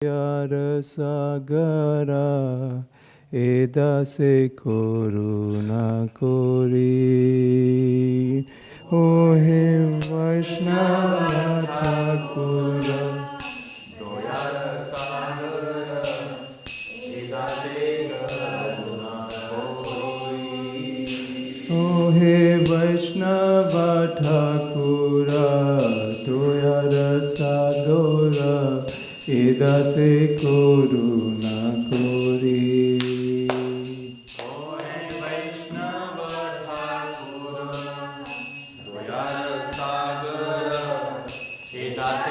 Yara sagara edase koruna kori O him Vaishnava Thakura Doyara sagara edase koruna kori O he Vaishnava Thakura Doyara sagara edase koruna kori O he Vaishnava Thakura Doyara sagara edase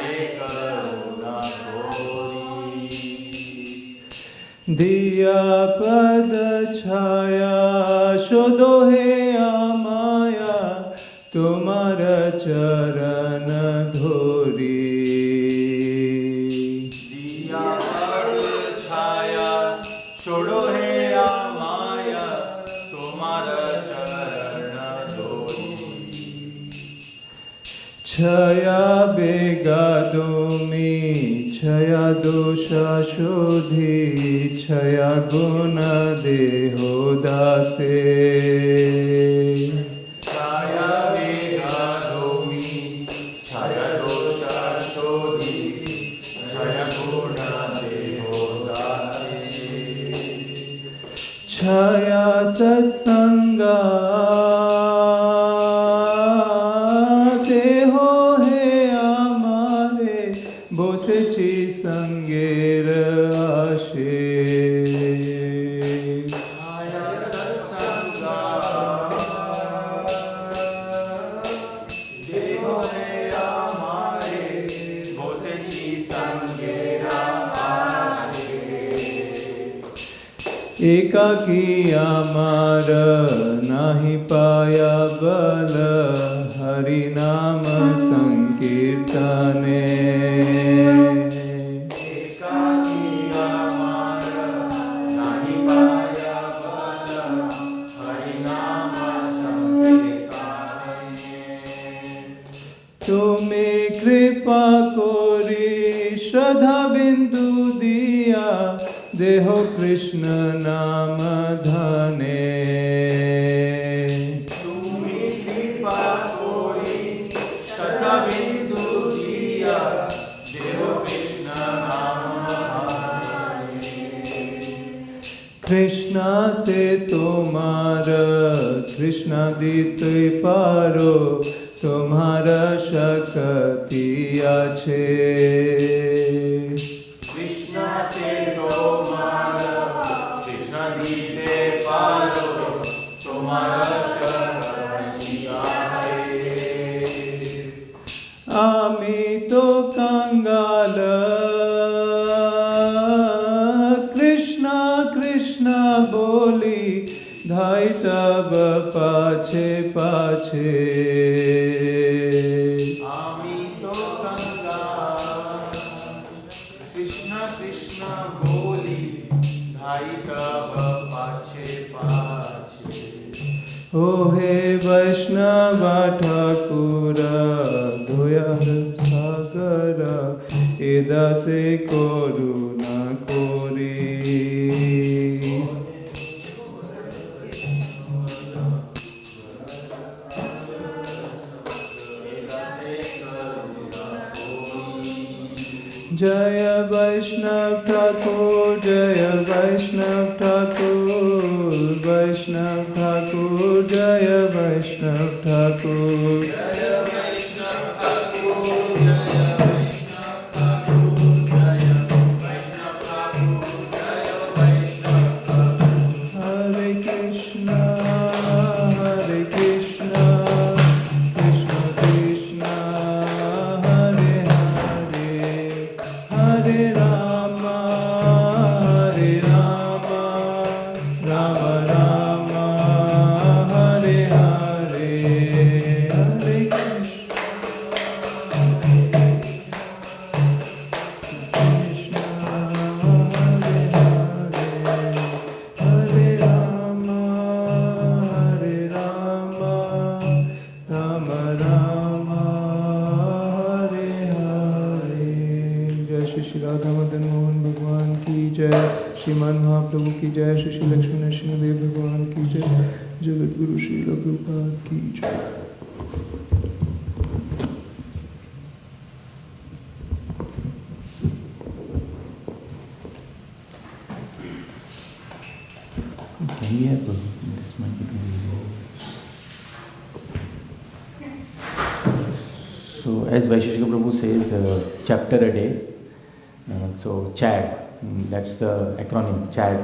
koruna kori Diya pada chaya shodo he amaya tumara charana dhori छोड़ो हे माया तुम्हारा चरण धोई छया बेगा दोमी छया दोषा शोधी छया गुण देहो दासे छया बेगा दोमी छया दोषा शोधी छया गुण देहो छया सत्संगा ते हो हे आमारे बोसे ची संगेर आशे छया सत्संगा ते हो हे आमारे बोसे ची संगेर एकाकी आमार नाही पाया बल हरि नाम संकीर्तने एकाकी आमार नाही पाया बल हरि नाम संकीर्तने तुमे कृपा कोरी श्रद्धा बिंदु दिया देहो कृष्ण नाम धने तुम्ही कृपा कोरी श्रद्धा बिंदु दिया देहो कृष्ण नाम धने कृष्णा से तुम्हारा कृष्णा दीते पारो तुम्हारा शक्ति आछे कृष्णा से आमी तो कंगाल कृष्णा कृष्णा बोली धाई तब पाछे पाछे आमी तो कंगाल कृष्णा कृष्णा बोली धाई तब पाछे पाछे ओ हे वैष्णव ठाकुर दोयर सागर एदासे करुणा कोरी जय वैष्णव ठाकुर जय वैष्णव ठाकुर वैष्णव ठाकुर जय वैष्णव ठाकुर जय वैष्णव ठाकुर जय वैष्णव ठाकुर जय वैष्णव ठाकुर जय वैष्णव ठाकुर हरे कृष्णा कृष्ण कृष्ण हरे हरे हरे राम राम राम हरे हरे हरे जय, श्रीमान महाप्रभु की जय, श्री श्री लक्ष्मी नरसिंहदेव भगवान की जय, जगत गुरु श्री प्रभुपाद की जय। So, as Vaisheshika Prabhu says, chapter a day. So, CHAD, that's the acronym. CHAD,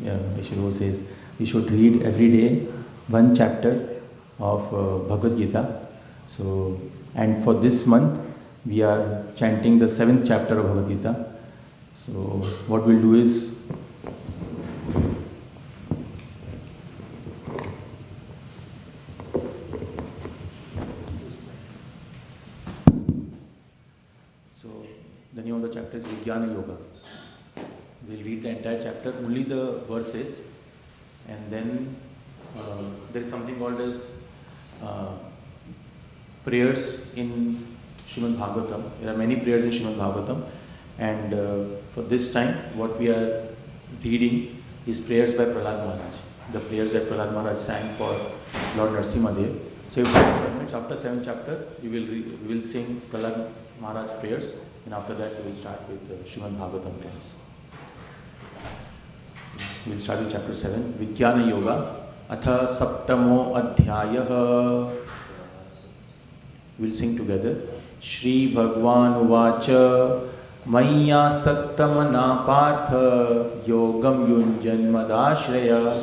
Vaisheshika Prabhu says we should read every day one chapter of Bhagavad Gita. So, and for this month, we are chanting the 7th chapter of Bhagavad Gita. So, what we'll do is the name of the chapter is Vijnana Yoga. We'll read the entire chapter, only the verses, and then there is something called as prayers in Srimad Bhagavatam. There are many prayers in Srimad Bhagavatam, and for this time, what we are reading is prayers by Pralad Maharaj. The prayers that Pralad Maharaj sang for Lord Narasimhadev. So, if after 7th chapter, we will sing Pralad Maharaj's prayers. And after that, we will start with Srimad Bhagavatam class. We will start with chapter 7, Vijnana Yoga. Atha Saptamo Adhyayah. We will sing together. Shri Bhagwan Uvacha Maya Saktamana Partha Yogam Yunjan Madashraya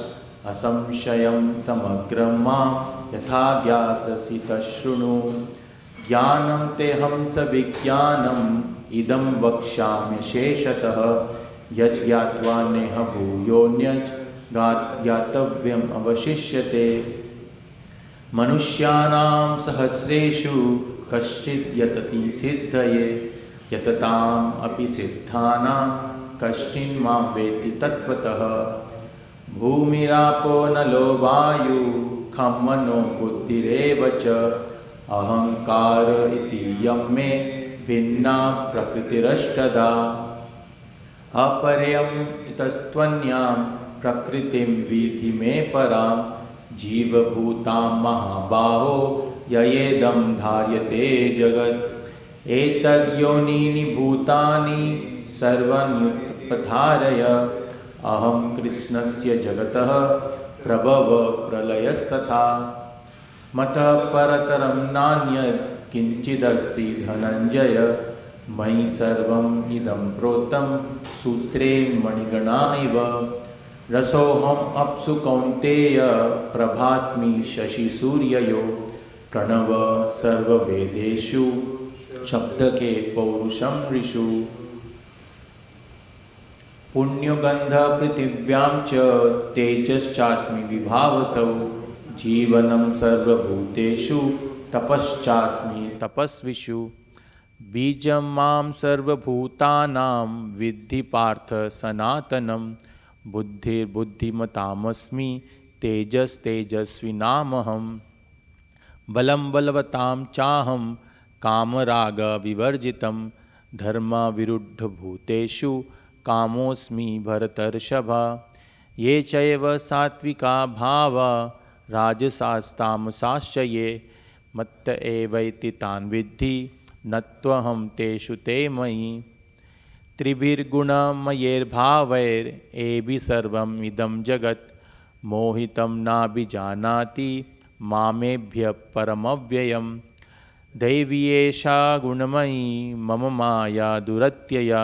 Asamshayam Samagrama Yatha Gyasasita Shrunu Jnanam teham savignanam idam vakshami sheshatah yajgyatva neha bhuyonyaj gyatavyam avashishyate manushyanam sahasreshu kaschit yatati siddhaye yatatam api siddhanam kaschin mam veti tatvatah bhumirapo nalo vayu khammano buddhirevacha अहंकार इति यम में भिन्ना प्रकृतिरष्टदा अपरयम इतस्त्वन्यां प्रकृतिं विधि में परां जीवभूतां महाबाहो ययेदं धार्यते जगत् एतद्योनीनि भूतानि सर्वन्युत्पधारय अहं कृष्णस्य जगतः प्रभव प्रलयस्तथा मतः परतरं नान्यत् किंचिदस्ति धनंजय मयि सर्वम् इदं प्रोतं सूत्रे मणिगणा इव रसोऽहम् अप्सु कौन्तेय प्रभास्मि शशिसूर्ययो प्रणव सर्ववेदेषु शब्दके पौरुषं ऋषु पुण्यगन्ध पृथिव्यां च तेजश्चास्मि विभावसौ जीवनं सर्वभूतेषु तपश्चास्मि तपस्विषु बीजं मां सर्वभूतानां विद्धि पार्थ सनातनं बुद्धिर्बुद्धिमतामस्मि तेजस्तेजस्विनामहं बलं बलवतां चाहं कामरागविवर्जितं धर्मविरुद्धभूतेषु कामोऽस्मि भरतर्षभा ये चैव सात्विका भावा राजसास्तामसाश्च ये मत्त एवैति तान् विद्धि नत्वहं तेषु ते मयि त्रिभिर्गुणमयैर्भावैरेभिः सर्वम् इदं जगत् मोहितं नाभिजानाति मामेभ्यः परमव्ययं दैवी एषा गुणमयी मम माया दुरत्यया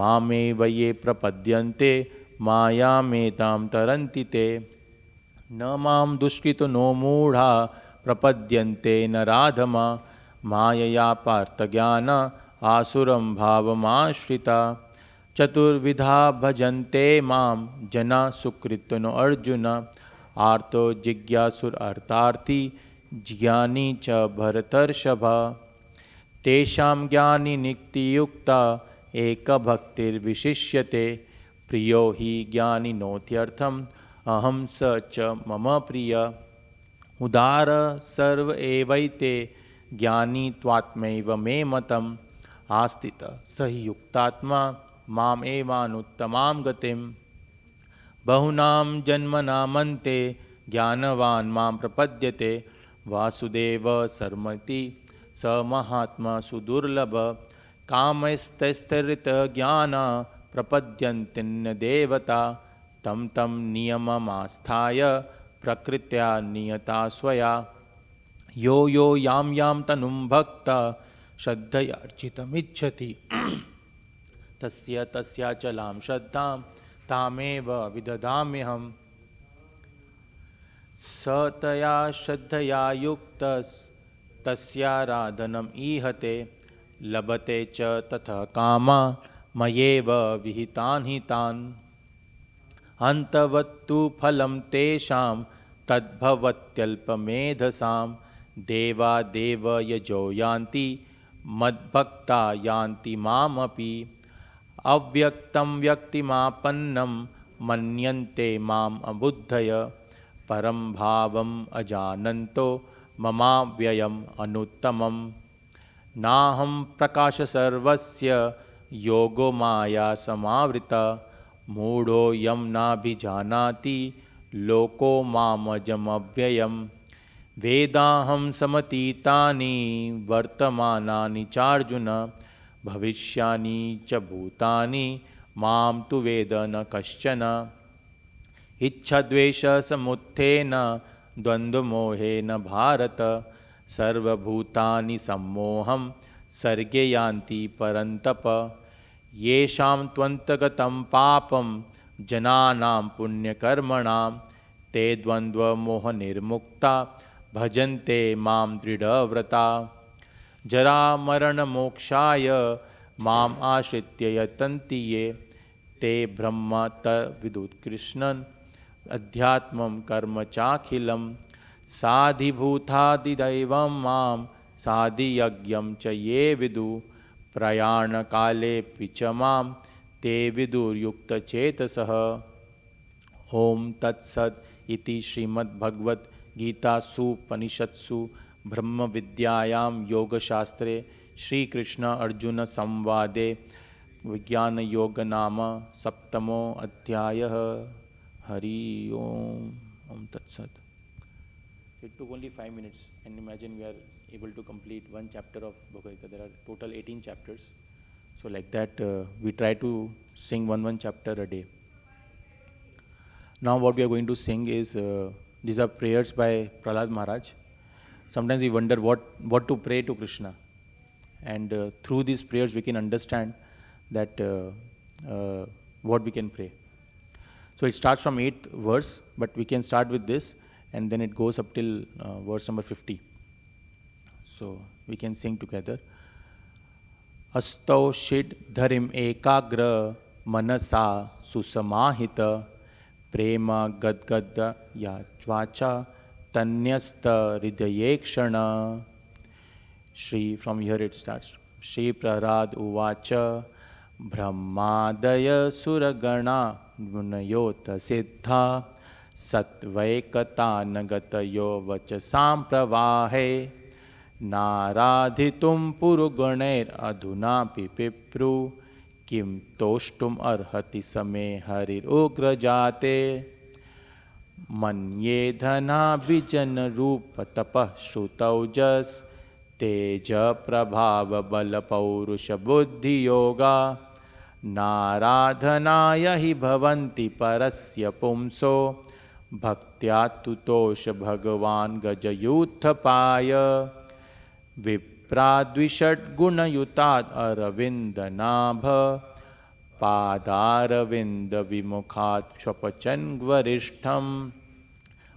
मामेव ये प्रपद्यन्ते मायामेतां तरन्ति ते न मां दुष्कृतो नो मूढ़ा प्रपद्यन्ते न राधमा मायया पार्थज्ञान आसुरं भावमाश्रिता चतुर्विधा भजन्ते मां जना सुकृतो अर्जुन आर्तो जिज्ञासुरर्थार्थी ज्ञानी च भरतर्षभा तेषां ज्ञानी नित्ययुक्ता एकभक्तिर्विशिष्यते प्रियो हि ज्ञानिनोत्यर्थम् अहं स च मम प्रिय उदार सर्व एवैते ज्ञानी त्वात्मैव मे मतम् आस्थित स हि युक्तात्मा माम एवानुत्तमां गतिं बहुनां जन्मनामन्ते ज्ञानवान् मां प्रपद्यते वासुदेव सर्वमिति स महात्मा सुदुर्लभ कामस्तैस्तरित ज्ञान प्रपद्यन्तिन्य देवता तं तं नियममास्थाय प्रकृत्या नियता स्वया यो यो यां यां तनुं भक्ता श्रद्धयार्चितमिच्छति तस्य तस्याचलां श्रद्धां तामेव विदधाम्यहम् स तया श्रद्धया युक्तस्तस्याराधनम् ईहते लभते च ततः कामा मयेव विहितान् हि तान् अन्तवत्तु फलं तेषां तद्भवत्यल्पमेधसां देवा देव यजो यान्ति मद्भक्ता यान्ति मामपि अव्यक्तं व्यक्तिमापन्नं मन्यन्ते माम् अबुद्धय परं भावम् अजानन्तो ममाव्ययम् अनुत्तमम् नाहं प्रकाश सर्वस्य योगो माया समावृता मूढो यं नाभिजानाति लोको मामजमव्ययम् वेदाहं समतीतानि वर्तमानानि चार्जुन भविष्यानि च भूतानि मां तु वेद न कश्चन इच्छद्वेषसमुत्थेन द्वन्द्वमोहेन भारत सर्वभूतानि सम्मोहं सर्गे यान्ति परन्तप येषां त्वन्तगतं पापं जनानां पुण्यकर्मणां ते द्वन्द्वमोहनिर्मुक्ता भजन्ते मां दृढव्रता जरामरणमोक्षाय माम् आश्रित्य यतन्ति ये ते ब्रह्म तद्विदुत्कृष्णन् अध्यात्मं कर्म चाखिलं साधिभूतादिदैवं मां साधियज्ञं च ये विदु प्रयाणकालेऽपि च मां ते विदुर्युक्तचेतसः ॐ तत्सत् इति श्रीमद्भगवद्गीतासूपनिषत्सु ब्रह्मविद्यायां योगशास्त्रे श्रीकृष्ण अर्जुन संवादे विज्ञान योग नाम सप्तमो अध्यायः हरि ओम ओम तत्सत. It took only 5 minutes and imagine we are able to complete one chapter of Bhagavad Gita. There are total 18 chapters. So like that we try to sing one chapter a day. Now what we are going to sing is these are prayers by Pralad Maharaj. Sometimes we wonder what to pray to Krishna, and through these prayers we can understand that what we can pray. So it starts from 8th verse, but we can start with this and then it goes up till verse number 50. So we can sing together. Astau shid dharim ekagra manasa susamahita prema gadgada yachvacha tanyasta ridayekshana. Shri, from here it starts. Shri Pralad Uvacha Brahmadaya Suragana Gunayota Siddha Satvaikata Nagatayo Vachasam Pravahe Naradhitum Puruganer Adhuna Pipipru Kim Toshtum Arhati Same Harir Ugrajate Manye Dhana Vijan Rupa Tapah Shrutaujas Teja Prabhava Bala Paurusha Buddhi Yoga Naradhanaya hi bhavanti parasya pumso bhaktya tutosha bhagavan gajayuthapaya vipradvishat gunayutad aravindanabha padaravinda vimukhat shvapachan gvarishtham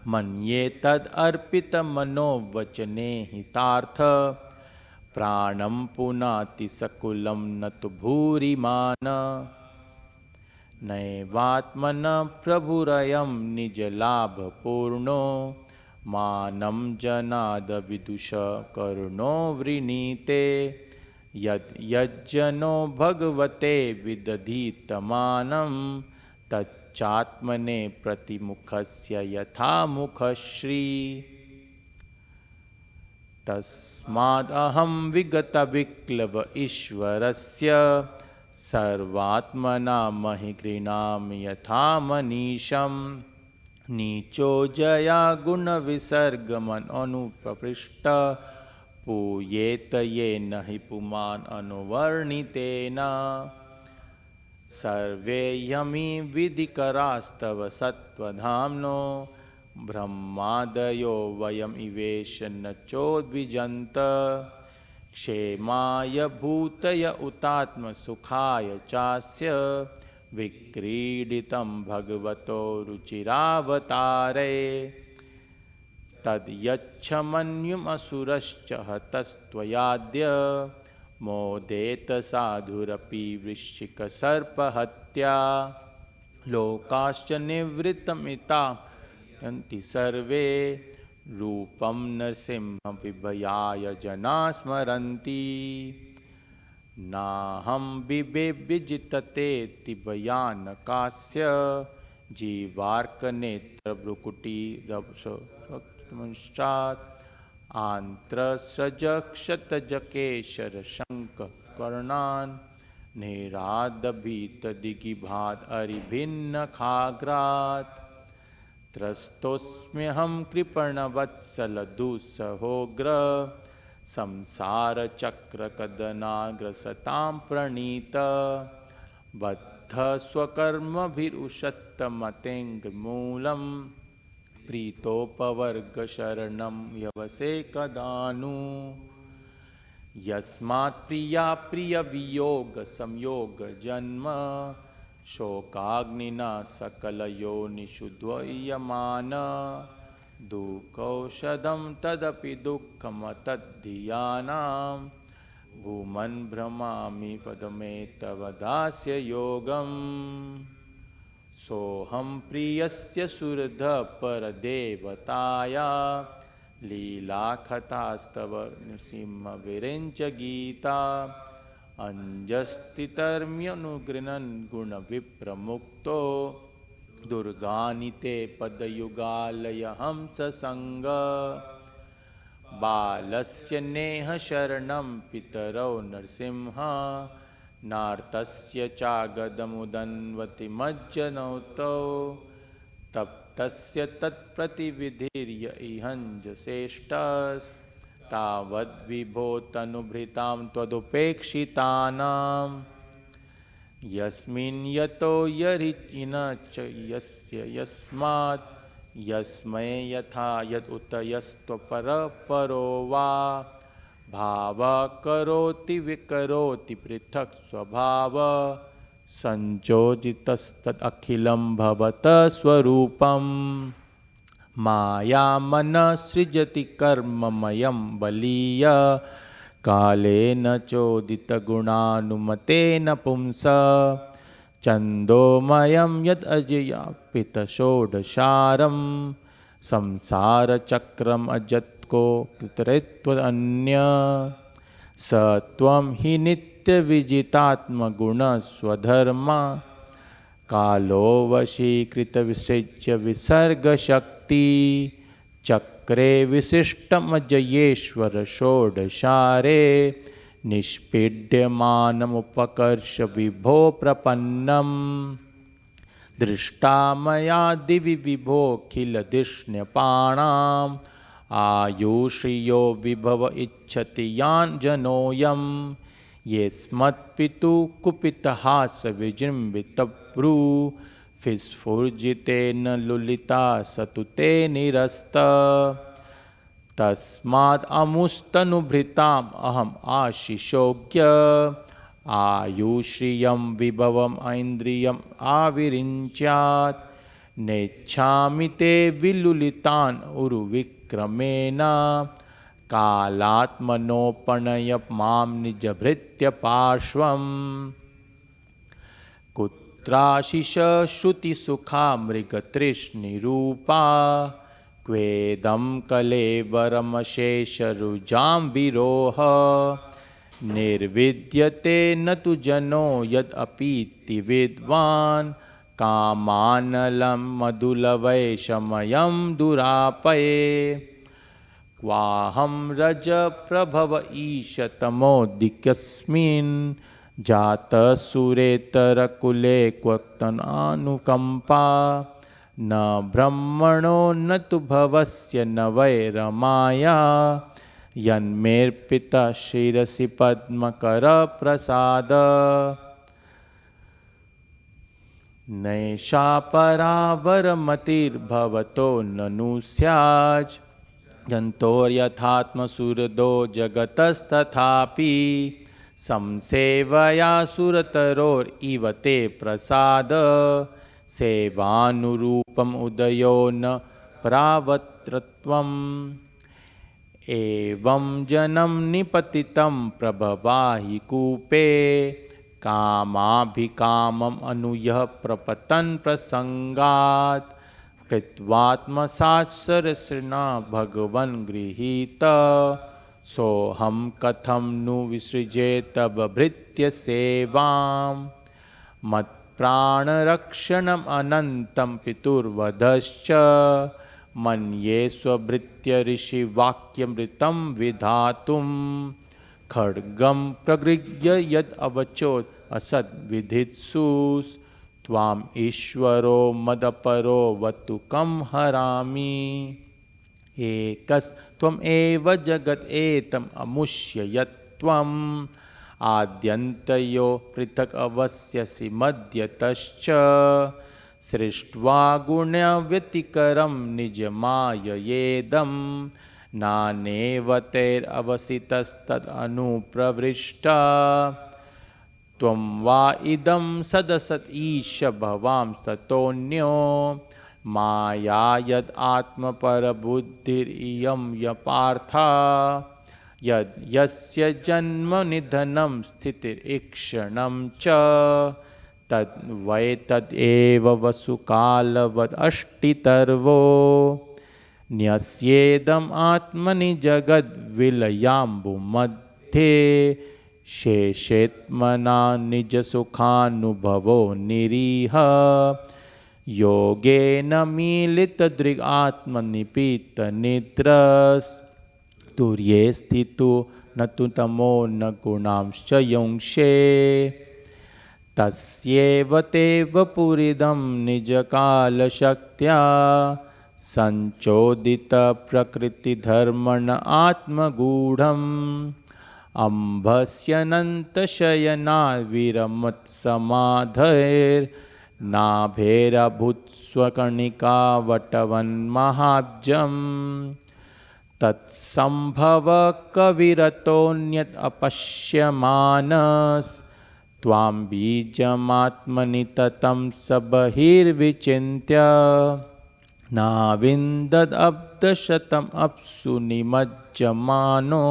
manye tad arpita mano vachane hitartha pranam punati sakulam natu bhurimana naivatmana prabhurayam nijalabha purno manam janada vidusha karuno vrinite yad yajjano bhagavate vidadhitamanam tachatmane pratimukhasya yatha mukhashri tasmad aham vigata viklava ishwarasya सर्वात्मना महि गृह्णामि यथा मनीषं नीचो जया गुणविसर्गमन अनुप्रपृष्ट पूयेत ये नहि पुमान् अनुवर्णितेन सर्वे yummy विधिकरास्तव सत्त्वधाम्नो ब्रह्मादयो वयम् इवेश न चोद्विजन्त क्षेमाय भूतय उतात्मसुखाय चास्य विक्रीडितं भगवतो रुचिरावतारे तद्यच्छमन्युमसुरश्च हतस्त्वयाद्य मोदेत साधुरपि वृश्चिकसर्पहत्या लोकाश्च निवृत्तमिता यन्ति सर्वे रूपं नरसिंहं विभयाय जना स्मरन्ति नाहं बिबेविजिततेति भयानकास्य जीवार्कनेत्रभ्रुकुटीरवंशात् आन्त्रस्रजक्षतजकेशरशङ्ककर्णान् निरादभीतदिगिभाद् अरिभिन्नखाग्रात् त्रस्तोऽस्म्यहं कृपणवत्सलदुस्सहोग्र संसारचक्रकदनाग्रसतां प्रणीत बद्धस्वकर्मभिरुषत्तमतेङ्गमूलं प्रीतोपवर्गशरणं यवसे कदानु यस्मात् प्रिया प्रियवियोगसंयोगजन्म शोकाग्निना सकलयोनिषु द्वय्यमान दुःखौषधं तदपि दुःखमतद्धियानां भूमन् भ्रमामि पदमे तव दास्य योगम् सोऽहं प्रियस्य सुहृदः परदेवताया लीलाकथास्तव नृसिंहवीरेञ्च गीता अञ्जस्तितर्म्यनुगृह्णन् गुणविप्रमुक्तो दुर्गानि ते पदयुगालय हंससङ्ग बालस्य नेहशरणं पितरौ नरसिंह नार्तस्य चागदमुदन्वति मज्जनौतौ तप्तस्य तत्प्रतिविधिर्य इहञ्जसेष्टस्तावद्विभो तनुभृतां त्वदुपेक्षितानां यस्मिन् यतो यरिचिन च यस्य यस्मात् यस्मै यथा यद् उत यस्त्वपरपरो वा भाव करोति विकरोति पृथक् स्वभाव संयोजितस्तदखिलं भवत स्वरूपं मायामनसृजति कर्ममयं बलीय कालेन चोदितगुणानुमतेन पुंस छन्दोमयं यद् अजयापितषोडशारं संसारचक्रम् अजत्को कृतरेत्वदन्य स त्वं हि नित्यविजितात्मगुणस्वधर्मा कालो वशीकृतविसृज्य विसर्गशक्ति चक्रे विशिष्टमजयेश्वर षोडशारे निष्पीड्यमानमुपकर्ष विभो प्रपन्नं दृष्टा मया दिवि विभोऽखिलधिष्ण्यपाणाम् आयुश्रियो विभव इच्छति यान् जनोऽयं येऽस्मत्पितुः कुपितहासविजृम्भितभ्रू फिस्फुर्जितेन लुलिता सतु ते निरस्त तस्माद् अमुस्तनुभृताम् अहम् आशिषोज्ञ आयुश्रियं विभवम् ऐन्द्रियम् आविरिञ्च्यात् नेच्छामि ते विलुलितान् उरुविक्रमेण कालात्मनोपनय मां निजभृत्य पार्श्वम् कुत्राशिष श्रुतिसुखा मृगतृष्णिरूपा क्वेदं कलेवरमशेषरुजां विरोह निर्विद्यते न तु जनो यदपीति विद्वान् कामानलं मधुलवैषमयं दुरापये क्वाहं रजप्रभव ईशतमोदिकस्मिन् જાત સુરેતરકુલે ક્વક્તનાનુકંપા ન બ્રહ્મણો ન તુ ભવસ્ય ન વૈરમાયા યન્મેર્પિતા શિરસી પદ્મકર પ્રસાદ નૈષા પરાવરમતિર્ભવતો નનુ સ્યાજ જંતોર્યથાત્મસુરદો જગતಸ್ತથાપી સંસેવયા સુરતરોર ઇવ તે પ્રસાદ સેવાનુરૂપમ ઉદયો ન પ્રાવત્રત્વમ એવં જનમ નિપતિતમ પ્રભવાહિ કૂપે કામાભિકામમ અનુયઃ પ્રપતન પ્રસંગાત કૃત્વાત્મસાત સરસૃણા ભગવન ગૃહીત સોહમ કથમ नु વિસૃજે તવ ભૃત્ય સેવામ મત પ્રાણરક્ષણમ અનંતમ પિતુર્વધશ્ચ મન્યે સ્વભૃત્ય ઋષિ વાક્યમૃતમ વિધાતુમ ખડ્ગમ પ્રગૃહ્ય યદ અવચોત અસદ વિધિત્સુસ ત્વામ ઈશ્વરો મદપરો વતુકમ હરામી એકસ ત્વમ એવ જગત એતમ અમુષ્ય યત્વમ આદ્યંતયો પૃથક અવસ્યસી મધ્યતશ્ચ સૃષ્ટ્વા ગુણ્ય વ્યતિકરમ નિજમાયયેદમ નાનેવતૈરવસિતસ્તદ અનુપ્રવૃષ્ટા ત્વમ વા ઇદં સદસત ઈશ ભવાં તતોન્યો માયા યદ આત્મપરબુદ્ધિરિયં યપાર્થા યદ યસ્ય જન્મ નિધનમ સ્થિતિરીક્ષણમ ચ તદ વૈ તદેવ વસુકાલવદ અષ્ટિતર્વો ન્યસ્યેદમ આત્મનિ જગદ વિલયાંબુ મધ્યે શેષેત્મના નિજ સુખાનુભવો નિરીહ યોગેન મીલિત દૃગ આત્મનિપીત નિદ્રસ તુર્યે સ્થિતો ન તુ તમો ન ગુણાંશ્ચ યુંક્ષે તસ્યેવ તેવ પુરિદમ નિજકાલશક્ત્યા સંચોદિત પ્રકૃતિધર્મણ આત્મગૂઢમ અંભસ્યનંતશયના વિરમત્સમાધૈર નાભેરભૂત્સ્વકર્ણિકા વટવન્મહાબ્જમ તત્સંભવ કવિરતોન્યત અપશ્યમાનસ ત્વાં બીજમાત્મનિ તતં સબહિર્વિચિન્ત્ય નાવિંદદ અબ્દશતમ અપ્સુ નિમજ્જમાનો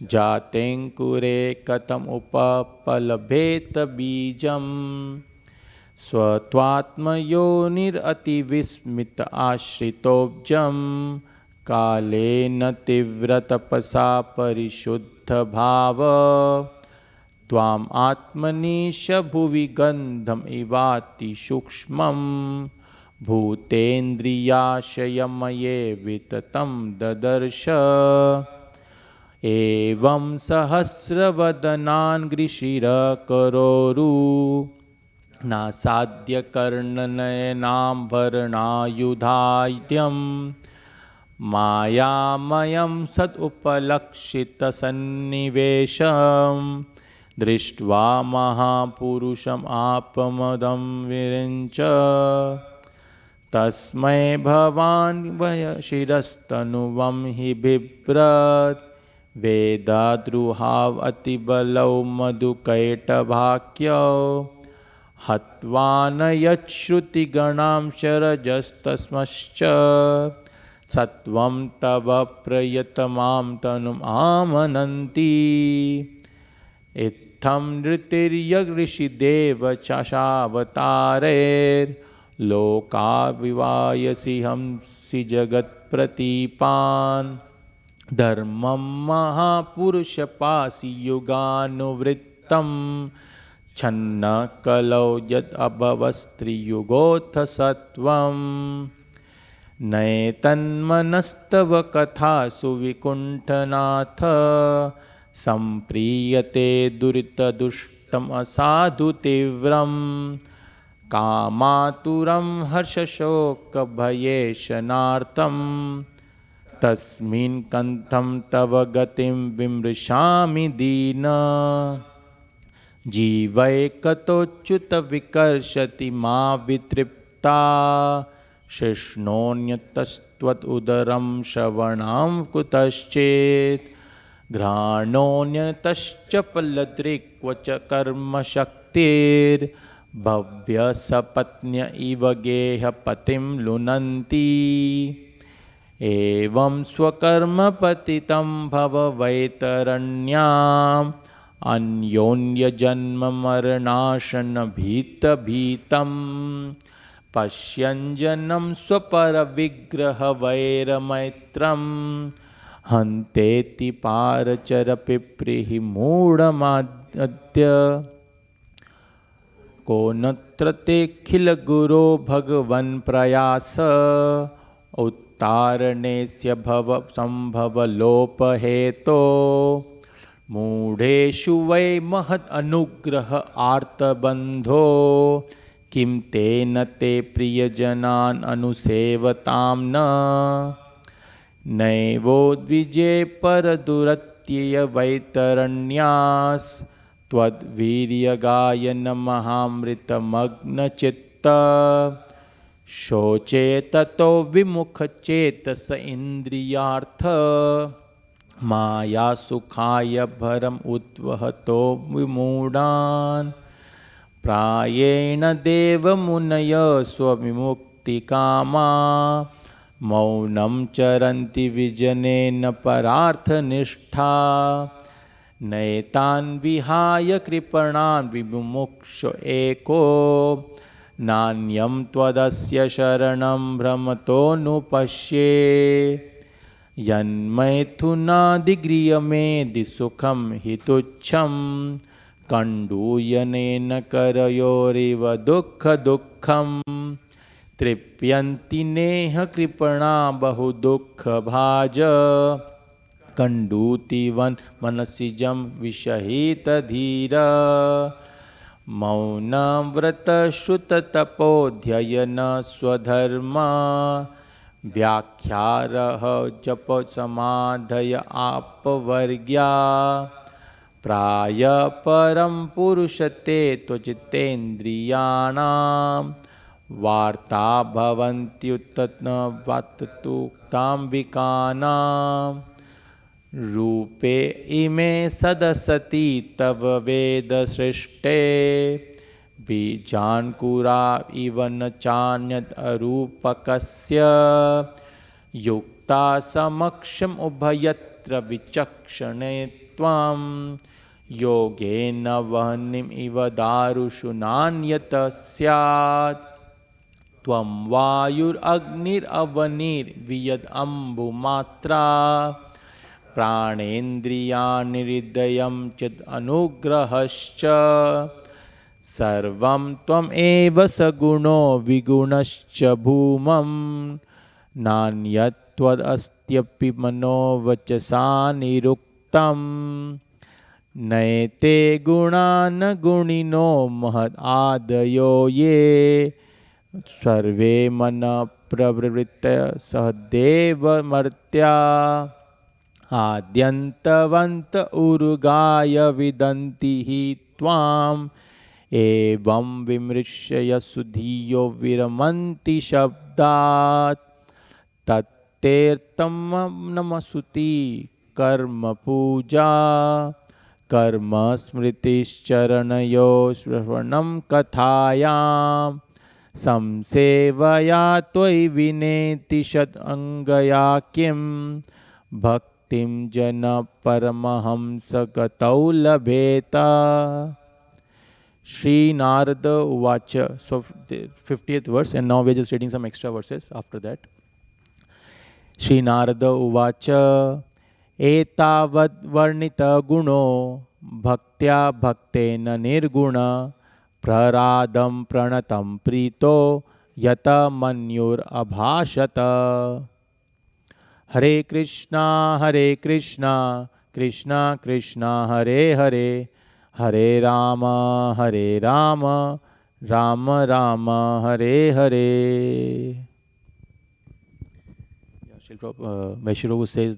જાતેંકુરે કથમ ઉપપલભેત બીજમ સ્વત્વાત્મયોનિરતિવિસ્મિત આશ્રિતોબ્જમ કાલેન તીવ્રતપસા પરિશુદ્ધ ભાવ ત્વામ આત્મનીશ ભુવિ ગંધમ ઇવાતિ સૂક્ષ્મમ ભૂતેન્દ્રિયાશયમયે વિતતમ દદર્શ એવં સહસ્રવદનાન ગૃષિરકરોરુ નાસાદ્ય કર્ણનયનાંભરણાયુધાય્યમ માયામયં સદુપલક્ષિતસન્નિવેશમ દૃષ્ટ્વા મહાપુરુષમ આપમદં વિરિંચ તસ્મૈ ભવાન વયશિરસ્તનુવં હિ બિભ્રત વેદાદ્રુહાવ અતિબલૌ મધુકૈટભાક્યૌ હત્વાન યચ્શ્રુતિગણાં શરજસ્તસ્મશ્ચ સત્વં તવ પ્રયતમાં તનુમ આમનંતી ઇત્થં નૃતિર્યગૃષિદેવ ચાશાવતારેર લોકાવિવાયસી હંસી જગત્પ્રતીપાન ધર્મં મહાપુરુષપાસી યુગાનુવૃત્તમ છન્ન કલૌ યદ અભવસ્ત્રિયુગોથ સત્વમ નૈતન્મનસ્તવ કથાસુ વિકુંઠનાથ सम्प्रीयते दुरितदुष्टम् असाधु तीव्रं कामातुरं हर्षशोकभयेशनार्तं तस्मिन् कन्थं तव गतिं विमृशामि दीन जीवैकतोच्युत विकर्षति मा वितृप्ता शिष्णोऽन्यतस्त्वत् उदरं श्रवणां कुतश्चेत् घ्राणोऽन्यतश्च फलदृक् च कर्मशक्तिर्भव्यसपत्न्य इव गेहपतिं लुनन्ति एवं स्वकर्मपतितं भव वैतरण्याम् अन्योन्यजन्ममरणाशनभीतभीतं पश्यञ्जनं स्वपरविग्रहवैरमैत्रं हन्तेति पारचरपिप्रीः मूढमाद्य को नत्र तेऽखिलगुरो भगवन् प्रयास उत्तारणेस्य भव सम्भवलोपहेतो मूढेषु वै महद् अनुग्रह आर्तबन्धो किं तेन ते प्रियजनान् अनुसेवतां न नैवोद्विजे परदुरत्यय वैतरण्यास् त्वद्वीर्यगायनमहामृतमग्नचित्त शोचे ततो विमुखचेतस इन्द्रियार्थ माया सुखाय भरम उद्वहतो विमूढान् प्रायेण देवमुनय स्वविमुक्तिकामा मौनं चरन्ति विजनेन परार्थनिष्ठा नैतान् विहाय कृपणान् विमुमुक्षु एको नान्यं त्वदस्य शरणं भ्रमतोऽनुपश्ये यन्मैथुनादिगृहमेदि सुखं हि तुच्छं कण्डूयनेन करयोरिव दुःखं तृप्यन्ति नेह कृपणा बहुदुःखभाज कण्डूतिवन् मनसिजं विषहितधीर मौनव्रतश्रुततपोध्ययन स्वधर्म व्याख्यारः जप समाधय आपवर्ग्या प्राय परं पुरुषते त्वजितेन्द्रियाणां वार्ता भवन्त्युत्तनवात्तुक्ताम्बिकानां रूपे इमे सदसति तव वेदसृष्टे बीजान्कुरा इव न चान्यत् अरूपकस्य युक्ता समक्षम् उभयत्र विचक्षणे त्वां योगेन वह्निम् इव दारुषु नान्यत् स्यात् त्वं वायुरग्निरवनिर्वियद् अम्बुमात्रा प्राणेन्द्रियाणि हृदयं चेद् अनुग्रहश्च सर्वं त्वमेव सगुणो विगुणश्च भूमं नान्यत्त्वदस्त्यपि मनोवचसा निरुक्तं नैते गुणान् गुणिनो महदादयो ये सर्वे मनः प्रवृत्तय सहदेवमर्त्या आद्यन्तवन्त उरुगाय विदन्ति हि त्वाम् एवं विमृश्य सुधियो विरमन्ति शब्दात् तत्तेऽर्थं नमसुति कर्म पूजा कर्म स्मृतिश्चरणयो श्रवणं कथायां संसेवया त्वयि विनेति षदङ्गया किं भक्तिं जन परमहंस गतौ लभेत Shri Narada Uvacha. So 50th verse, and now we're just reading some extra verses after that. Shri Narada Uvacha Etavad varnita guno bhaktya bhaktena nirguna praradam pranatam prito yata manyur abhashata. Hare Krishna Krishna Krishna Hare Hare, Hare Rama Rama Rama Hare Hare. Yeah, Vaishnav says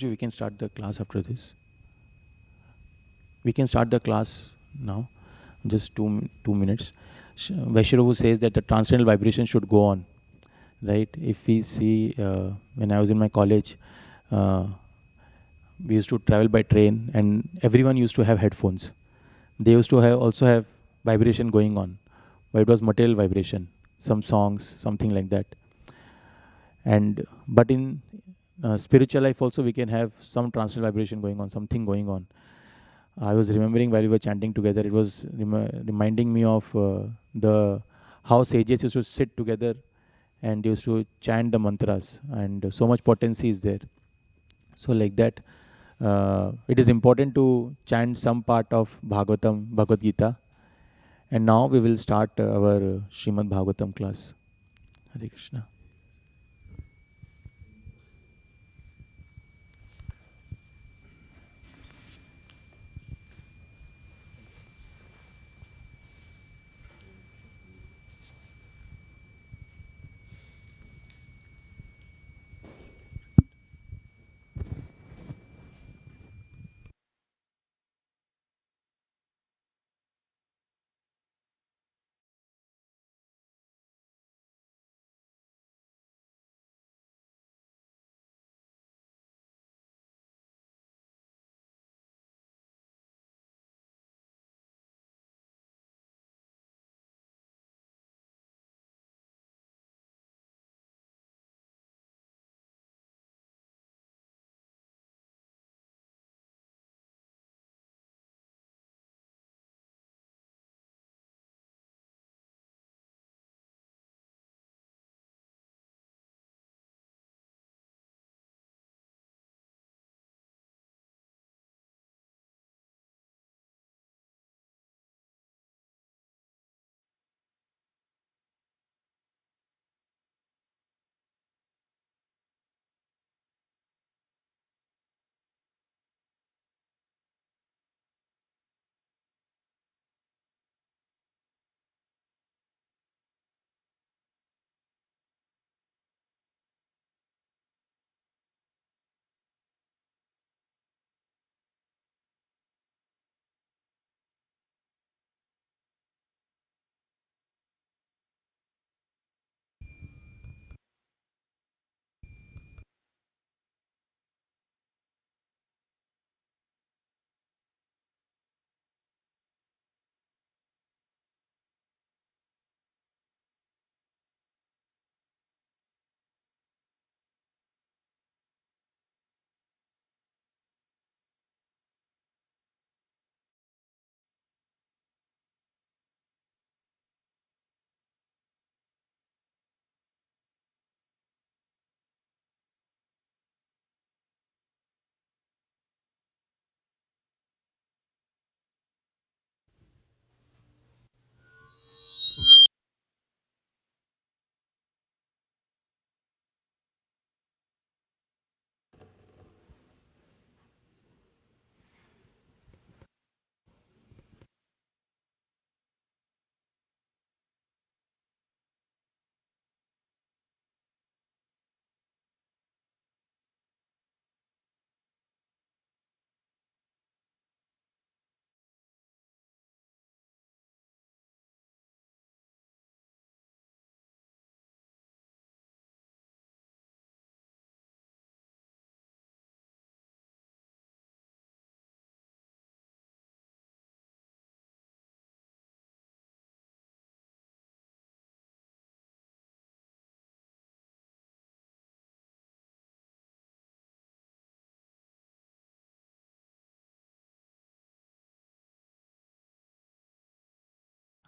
we can start the class after this. We can start the class now, just 2 minutes. Vaishnav says that the transcendental vibration should go on, right? If we see, when I was in my college, we used to travel by train, and everyone used to have headphones. They used to also have vibration going on, but it was material vibration, some songs, something like that. And but in spiritual life also, we can have some transcendental vibration going on, something going on. I was remembering while we were chanting together, it was reminding me of the how sages used to sit together and used to chant the mantras, and so much potency is there. So like that, it is important to chant some part of Bhagavatam, Bhagavad Gita. And now we will start our Srimad Bhagavatam class. Hare Krishna.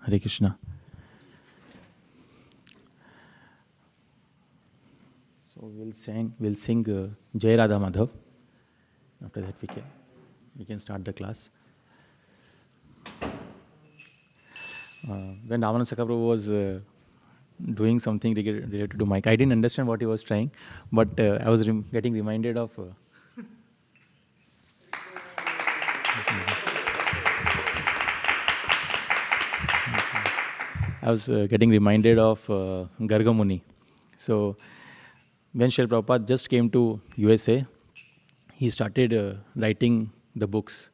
Hare Krishna. So we'll sing Jai Radha Madhav. After that we can start the class. When Ramananda Sakaprabhu was doing something related to mic, I didn't understand what he was trying, but I was getting reminded of I was getting reminded of Garga Muni. So when Srila Prabhupada just came to USA, he started writing the books,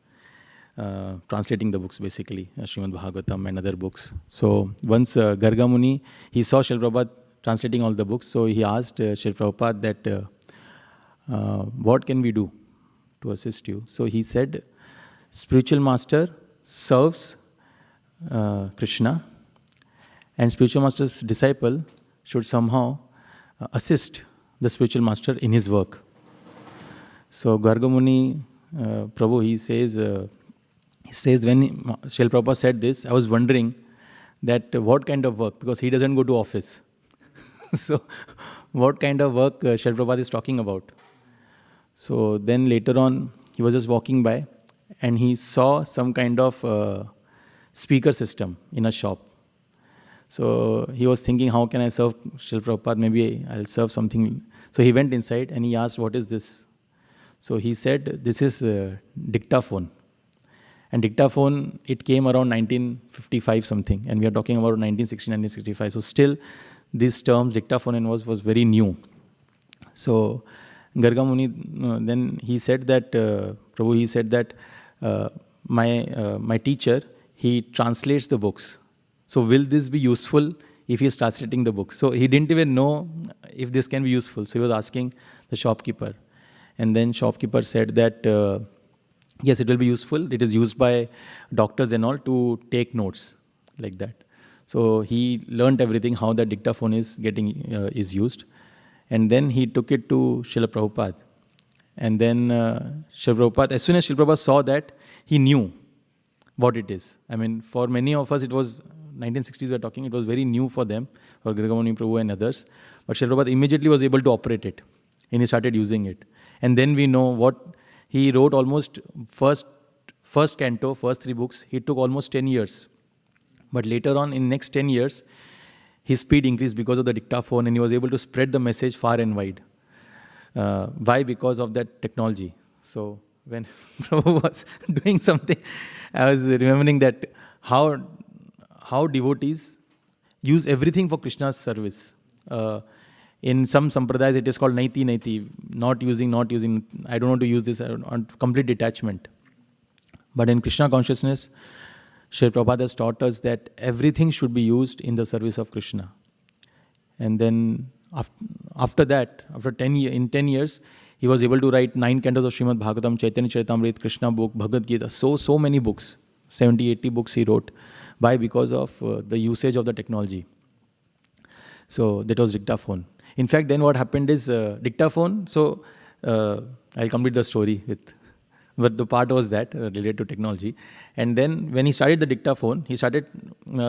translating the books basically, Srimad Bhagavatam and other books. So once Garga Muni, he saw Srila Prabhupada translating all the books, so he asked Srila Prabhupada that what can we do to assist you? So he said, spiritual master serves Krishna, and spiritual master's disciple should somehow assist the spiritual master in his work. So Garga Muni Prabhu, he says when Srila Prabhupada said this, I was wondering that what kind of work, because he doesn't go to office. So what kind of work Srila Prabhupada is talking about? So then later on, he was just walking by and he saw some kind of speaker system in a shop. So he was thinking, how can I serve Srila Prabhupada? Maybe I'll serve something. So he went inside and he asked, what is this? So he said, this is a dictaphone. And dictaphone, it came around 1955 something. And we are talking about 1960, 1965. So still, these terms, dictaphone and was very new. So Garga Muni, then he said that, Prabhu, he said that my teacher, he translates the books. So will this be useful if he is translating the books? So he didn't even know if this can be useful. So he was asking the shopkeeper. And then shopkeeper said that, yes, it will be useful. It is used by doctors and all to take notes like that. So he learned everything, how the dictaphone is is used. And then he took it to Srila Prabhupada. And then Srila Prabhupada, as soon as Srila Prabhupada saw that, he knew what it is. I mean, for many of us, it was 1960s we are talking, it was very new for them, for Garga Muni Prabhu and others. But Srila Prabhupada immediately was able to operate it. And he started using it. And then we know what he wrote almost first canto, first 3 books, he took almost 10 years. But later on, in next 10 years, his speed increased because of the dictaphone and he was able to spread the message far and wide. Why? Because of that technology. So when Prabhu was doing something, I was remembering that how devotees use everything for Krishna's service. In some sampradayas, it is called naiti, not using, I don't want to use this, on complete detachment. But in Krishna consciousness, Srila Prabhupada has taught us that everything should be used in the service of Krishna. And then after that, in 10 years, he was able to write 9 cantos of Srimad Bhagavatam, Chaitanya Charitamrita, Krishna book, Bhagavad Gita, so many books, 70, 80 books he wrote. Why? Because of the usage of the technology. So that was dictaphone. In fact, then what happened is dictaphone, so I'll complete the story but the part was that related to technology. And then when he started the dictaphone, he started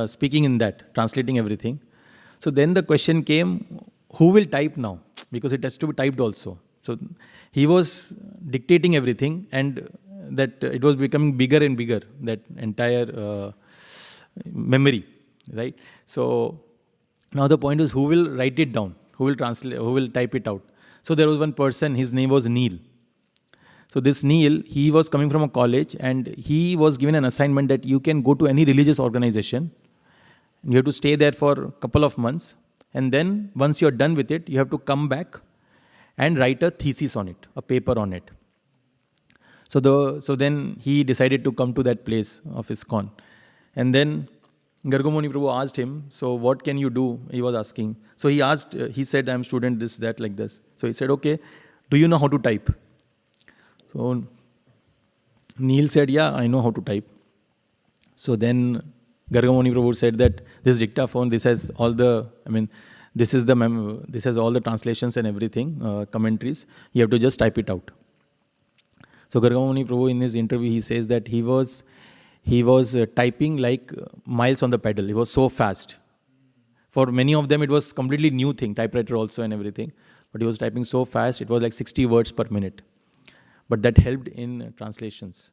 speaking in that, translating everything. So then the question came, who will type now? Because it has to be typed also. So he was dictating everything and that it was becoming bigger and bigger, that entire memory, right? So now the point is, who will write it down? Who will translate? Who will type it out? So there was one person, his name was Neil. So this Neil, he was coming from a college and he was given an assignment that you can go to any religious organization. You have to stay there for a couple of months. And then once you're done with it, you have to come back and write a thesis on it, a paper on it. So then he decided to come to that place of ISKCON. And then Garga Muni Prabhu asked him, so what can you do? He was asking. So he said, I'm student this, that, like this. So he said, okay, do you know how to type? So Neil said, yeah, I know how to type. So then Garga Muni Prabhu said that this dictaphone, this has all the, this has all the translations and everything, commentaries. You have to just type it out. So Garga Muni Prabhu in his interview, he says that he was typing like miles on the pedal. It was so fast. For many of them, it was completely new thing, typewriter also and everything. But he was typing so fast, it was like 60 words per minute. But that helped in translations.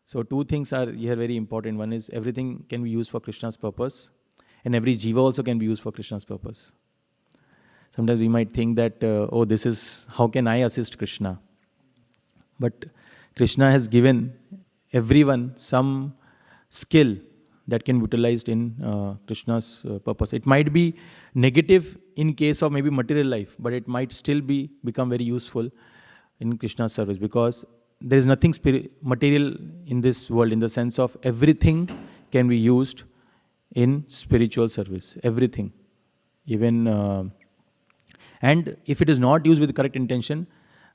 So 2 things are here very important. One is everything can be used for Krishna's purpose. And every jiva also can be used for Krishna's purpose. Sometimes we might think that, this is, how can I assist Krishna? But Krishna has given everyone some skill that can be utilized in Krishna's purpose. It might be negative in case of maybe material life, but it might still become very useful in Krishna's service, because there is nothing material in this world, in the sense of everything can be used in spiritual service. Everything. Even and if it is not used with the correct intention,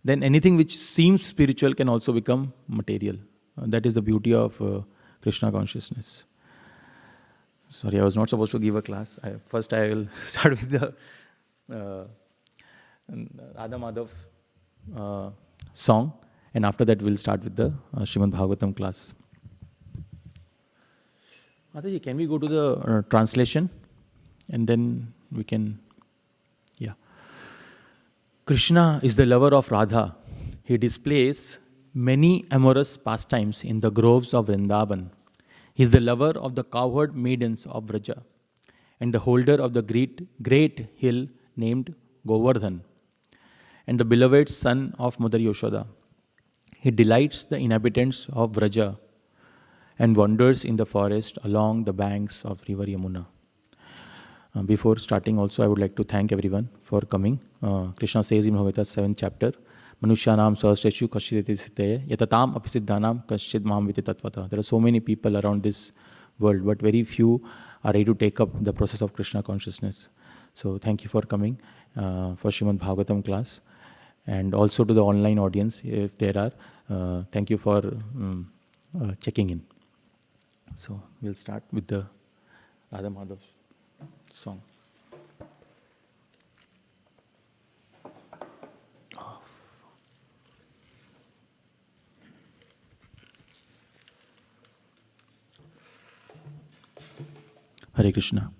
then anything which seems spiritual can also become material. That is the beauty of Krishna consciousness. Sorry, I was not supposed to give a class. First I will start with the Radha Madhav song, and after that we'll start with the Srimad Bhagavatam class. Mataji, can we go to the translation? And then we can, yeah. Krishna is the lover of Radha. He displays many amorous pastimes in the groves of Vrindavan. He is the lover of the cowherd maidens of Vraja and the holder of the great hill named Govardhan, and the beloved son of Mother Yashoda. He delights the inhabitants of Vraja and wanders in the forest along the banks of river Yamuna. Before starting also, I would like to thank everyone for coming. Krishna says in Bhagavatam 7th chapter, Manushyanam sahasreshu kashideti siteye yatatam apisiddhanam kashid mam viti tatvata. There are so many people around this world, but very few are ready to take up the process of Krishna consciousness. So thank you for coming for Srimad Bhagavatam class, and also to the online audience, if there are, thank you for checking in. So we'll start with the Radha Madhav song. Hare Krishna.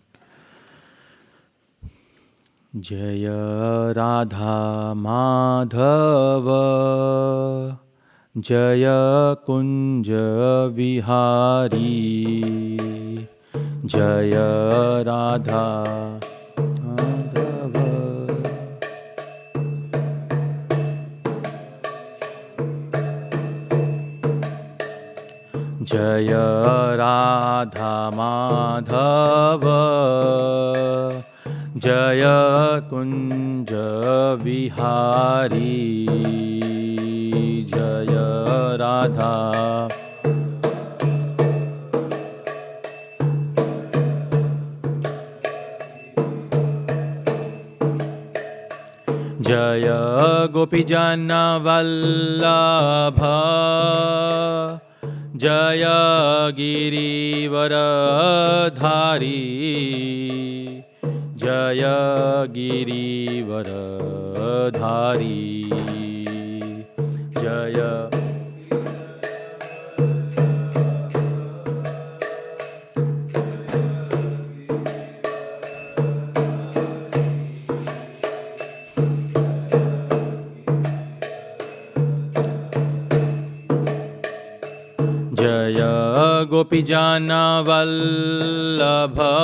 Jaya Radha Madhava Jaya Kunja Vihari Jaya Radha Madhava Jaya Radha Madhava Jaya Kunja Vihari Jaya Radha Jaya Gopijana Vallabha Jaya Girivaradhari Jaya Girivaradhari Jaya Jaya Gopijana Vallabha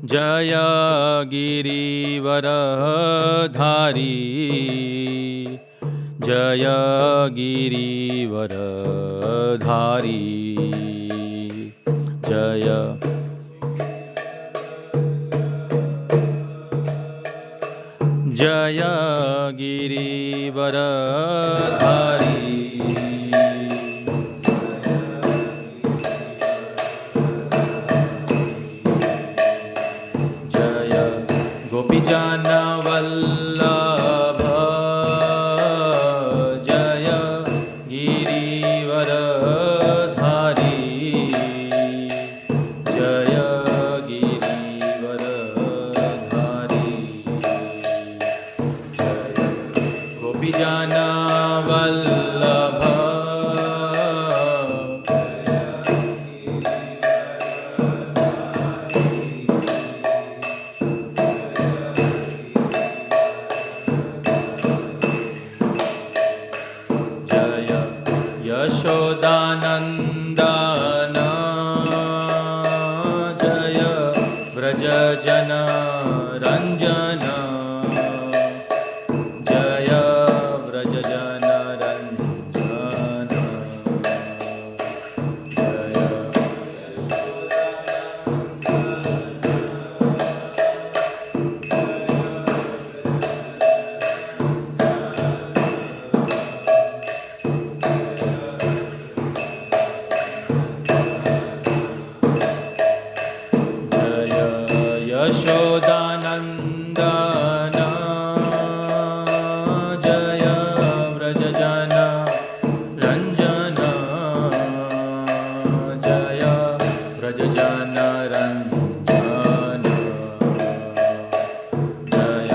Jaya Girivaradhari Jaya Girivaradhari Jaya Jaya Girivaradhari Gopijana Vallabha Jaya Girivaradhari Jaya Girivaradhari Gopijana Vallabha Yashodanandana Jaya Vrajajana Ranjana Jaya Vrajajana Ranjana Jaya यशोदानन्दना जय व्रजजना रञ्जन जय व्रजजन रञ्जन जय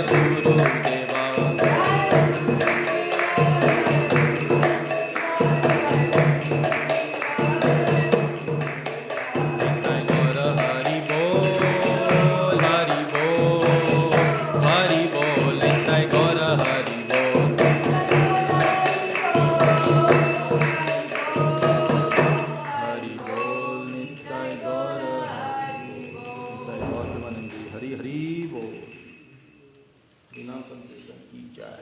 Gurudeva. Nitai Gaura Hari Bol, Hari Bol, Hari Bol, Nitai Gaura Hari Bol. Hari Bol, Nitai Gaura Hari Bol. Nitai Gaura Premanandi, Hari Hari Bol. Bina Sankirtan ki jai.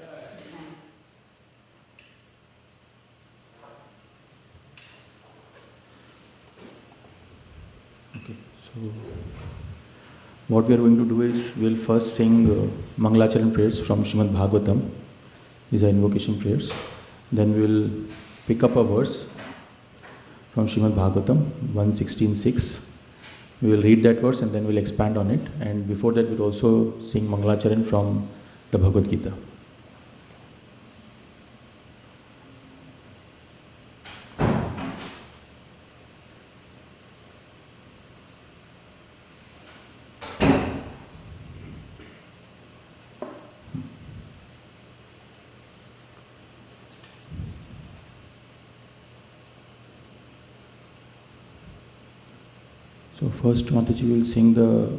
Okay, so what we are going to do is we'll first sing mangalacharan prayers from Srimad Bhagavatam. These are invocation prayers. Then we will pick up a verse from Srimad Bhagavatam 116.6. We will read that verse and then we'll expand on it. And before that, we'll also sing mangalacharan from the Bhagavad Gita. So first Mataji will sing the,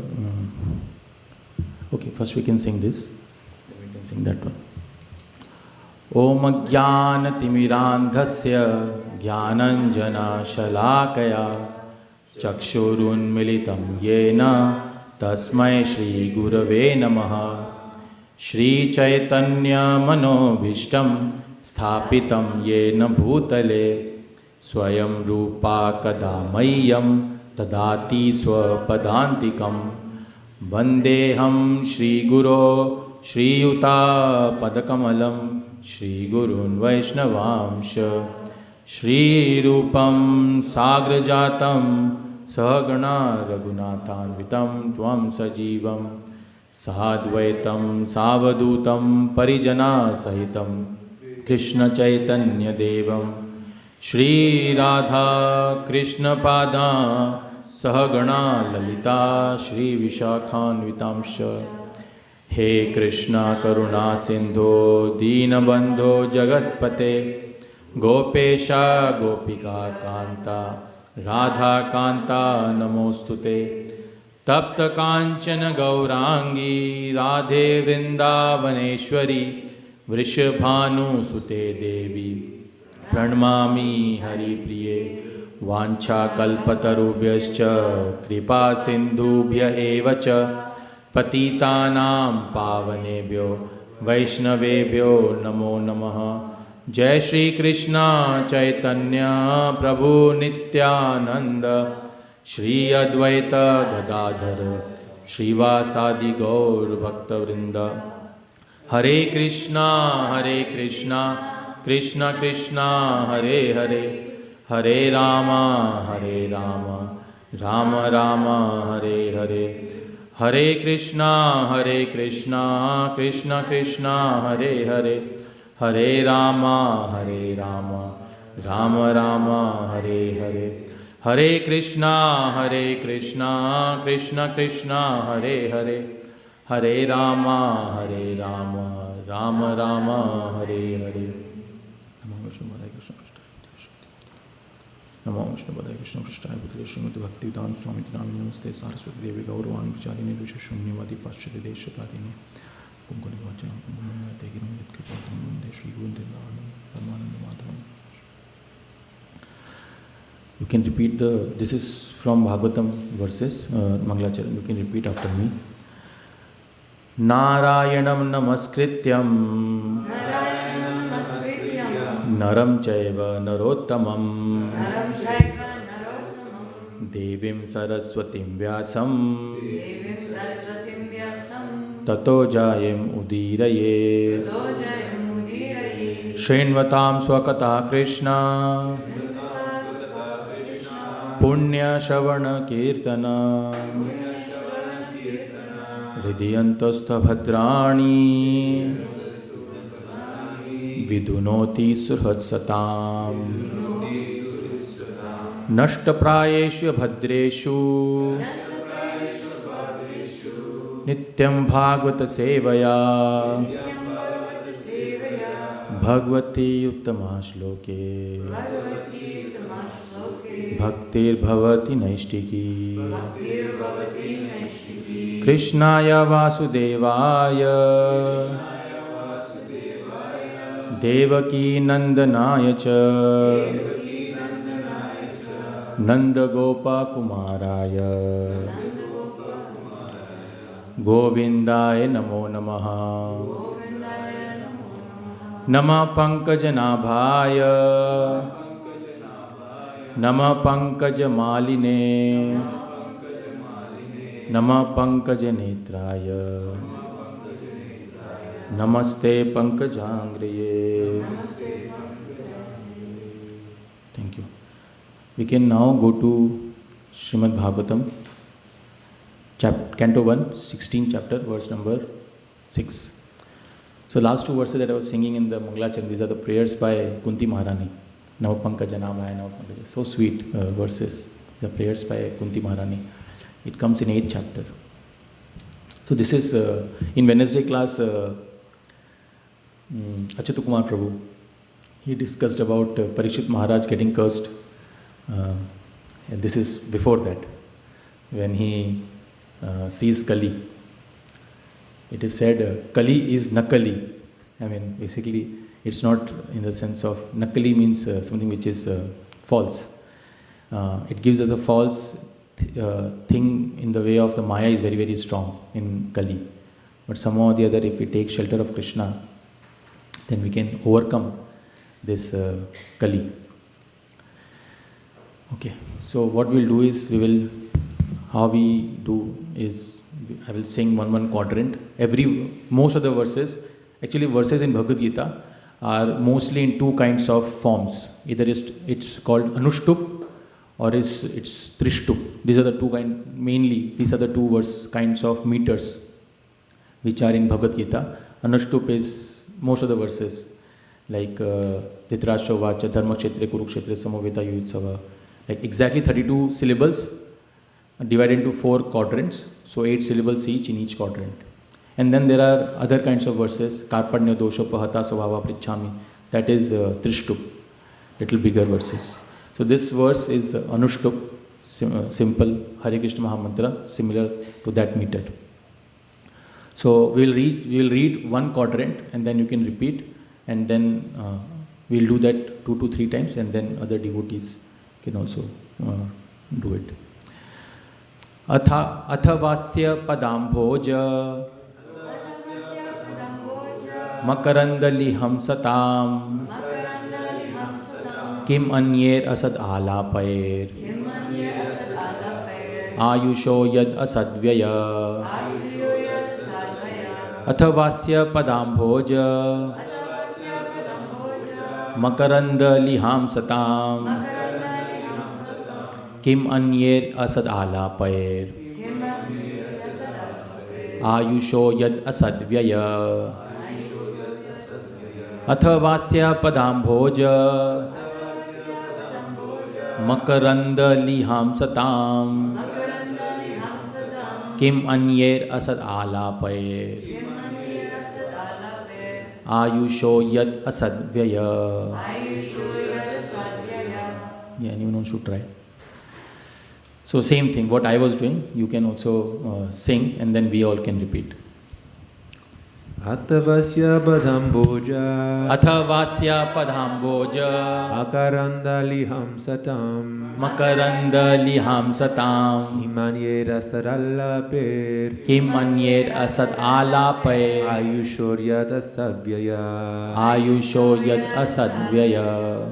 okay, first we can sing this, then we can sing that one. Om Jnanatimirandhasya Jnananjana Shalakaya Chakshurunmilitam Yena Tasmai Shri Gurave Namaha Shri Chaitanya Manobhishtam Sthapitam Yena Bhutale Swayam Rupa Kadamayyam Tadati Swapadantikam Vandeham Shri Guru Shri Yuta Padakamalam Shri Gurun Vaishnavamsha Shri Rupam Sagrajatam Sahagana Raghunathanvitam Tvam Sajivam Sadvaitam Savadutam Parijana Sahitam Krishna Chaitanya Devam Shri Radha Krishna Pada Sahagana Lalita Shri Vishakhanvitamsha He Krishna Karuna Sindho Deenabandho Jagatpate Gopesha Gopika Kanta Radha Kanta Namostute Tapta Kanchana Gaurangi Radhe Vrindavaneshwari Vrishabhanu Sute Devi Pranamami Hari Priye Vancha Kalpatarubhyascha Kripa Sindhubhya Evacha Patitanam Pavanebhyo Vaishnavebhyo Namo Namaha Jai Shri Krishna Chaitanya Prabhu Nityananda Shri Advaita Gadadhara Shrivasadi Gaur Bhaktavrinda Hare Krishna Krishna Krishna Hare Hare Hare Rama Rama Rama Hare Hare Hare Krishna Krishna Krishna Hare Hare Hare Rama Rama Rama Hare Hare Hare Krishna Krishna Krishna Hare Hare Hare Rama Rama Rama Hare Hare Namo Vishnu Padaya Krishna Prasthaya Bhutale Srimati Bhaktivedanta Swami Nami Namaste Saraswati Devi Gaurvani Vicharini Vishwashunyavadi Paschati Deshapradini Kunkuni Vachana Kunkumanga Tegiram Yatkapatam Vande Shri Gurundilani Paramananda Madhavam. You can repeat this is from Bhagavatam verses, Mangalacharan. You can repeat after me. Narayanam Namaskrityam Naram Chaiva Narottamam Devim Saraswatim Vyasam Tato Jayam Udiraye Shenvatam Swakata Krishna Punya Shavana Kirtana Hridiyantastha Bhadrani Vidunoti Surhatsatam Nashtaprayeshu Bhadreshu Nityam Bhagavata Sevaya Bhagavati Uttama Shloke Bhaktir Bhavati Naishtiki Krishnaya Vasudevaya Devaki Nandanaya Cha Nanda Gopa Kumaraya Govindaya Namo Namaha Nama Pankajanabhaya Nama Pankajamaline Nama Pankajanetraya Namaste Pankajangriye. Thank you. We can now go to Srimad Bhagavatam, Canto 1, 16th chapter, verse number 6. So last two verses that I was singing in the mangalacharan, these are the prayers by Kunti Maharani. Nama Pankajanamaya, Nama Pankaja. So sweet verses, the prayers by Kunti Maharani. It comes in 8th chapter. So this is, in Wednesday class, Achyuta Kumar Prabhu, he discussed about Parikshit Maharaj getting cursed. And this is before that, when he sees Kali. It is said Kali is Nakali. I mean, basically, it's not in the sense of Nakali means something which is false. It gives us a false thing in the way of the Maya is very, very strong in Kali. But somehow or the other, if we take shelter of Krishna, then we can overcome this Kali. Okay, so what we'll do is, I will sing one quadrant. Most of the verses, actually verses in Bhagavad Gita are mostly in two kinds of forms. Either it's called Anushtup or it's Trishtup. These are the two these are the two kinds of meters which are in Bhagavad Gita. Anushtup is most of the verses, like Dhritarashtra Vacha, Dharma Kshetre, Kurukshetre, Samaveta Yuyutsava, like exactly 32 syllables divided into 4 quadrants, so 8 syllables each in each quadrant. And then there are other kinds of verses, Karpanya Dosha Pahata Svabhava Prichhami, that is Trishtup, little bigger verses. So this verse is Anushtup, simple Hare Krishna Mahamantra, similar to that meter. So we'll read one quadrant and then you can repeat, and then we'll do that 2 to 3 times, and then other devotees can also do it. Athavasya padambhoja makarandaliham satam kim anyer asad alapayer ayusho yad asadvyaya Athavasya padambhoja makarandaliham satam Kim anyer asad alapayer Ayusho yad asadvyaya Athavasya padambhoja Makaranda liham satam Kim anyer asad alapayer Ayusho yad asadvyaya. Yeah, anyone should try. So same thing, what I was doing, you can also sing, and then we all can repeat. Athavasya padamboja Athavasya padamboja Makarandaliham satam Makarandaliham satam Himanyer asad alaper Himanyer asad alapayer Ayushorya dasavyaya Ayusho yad asadvyaya.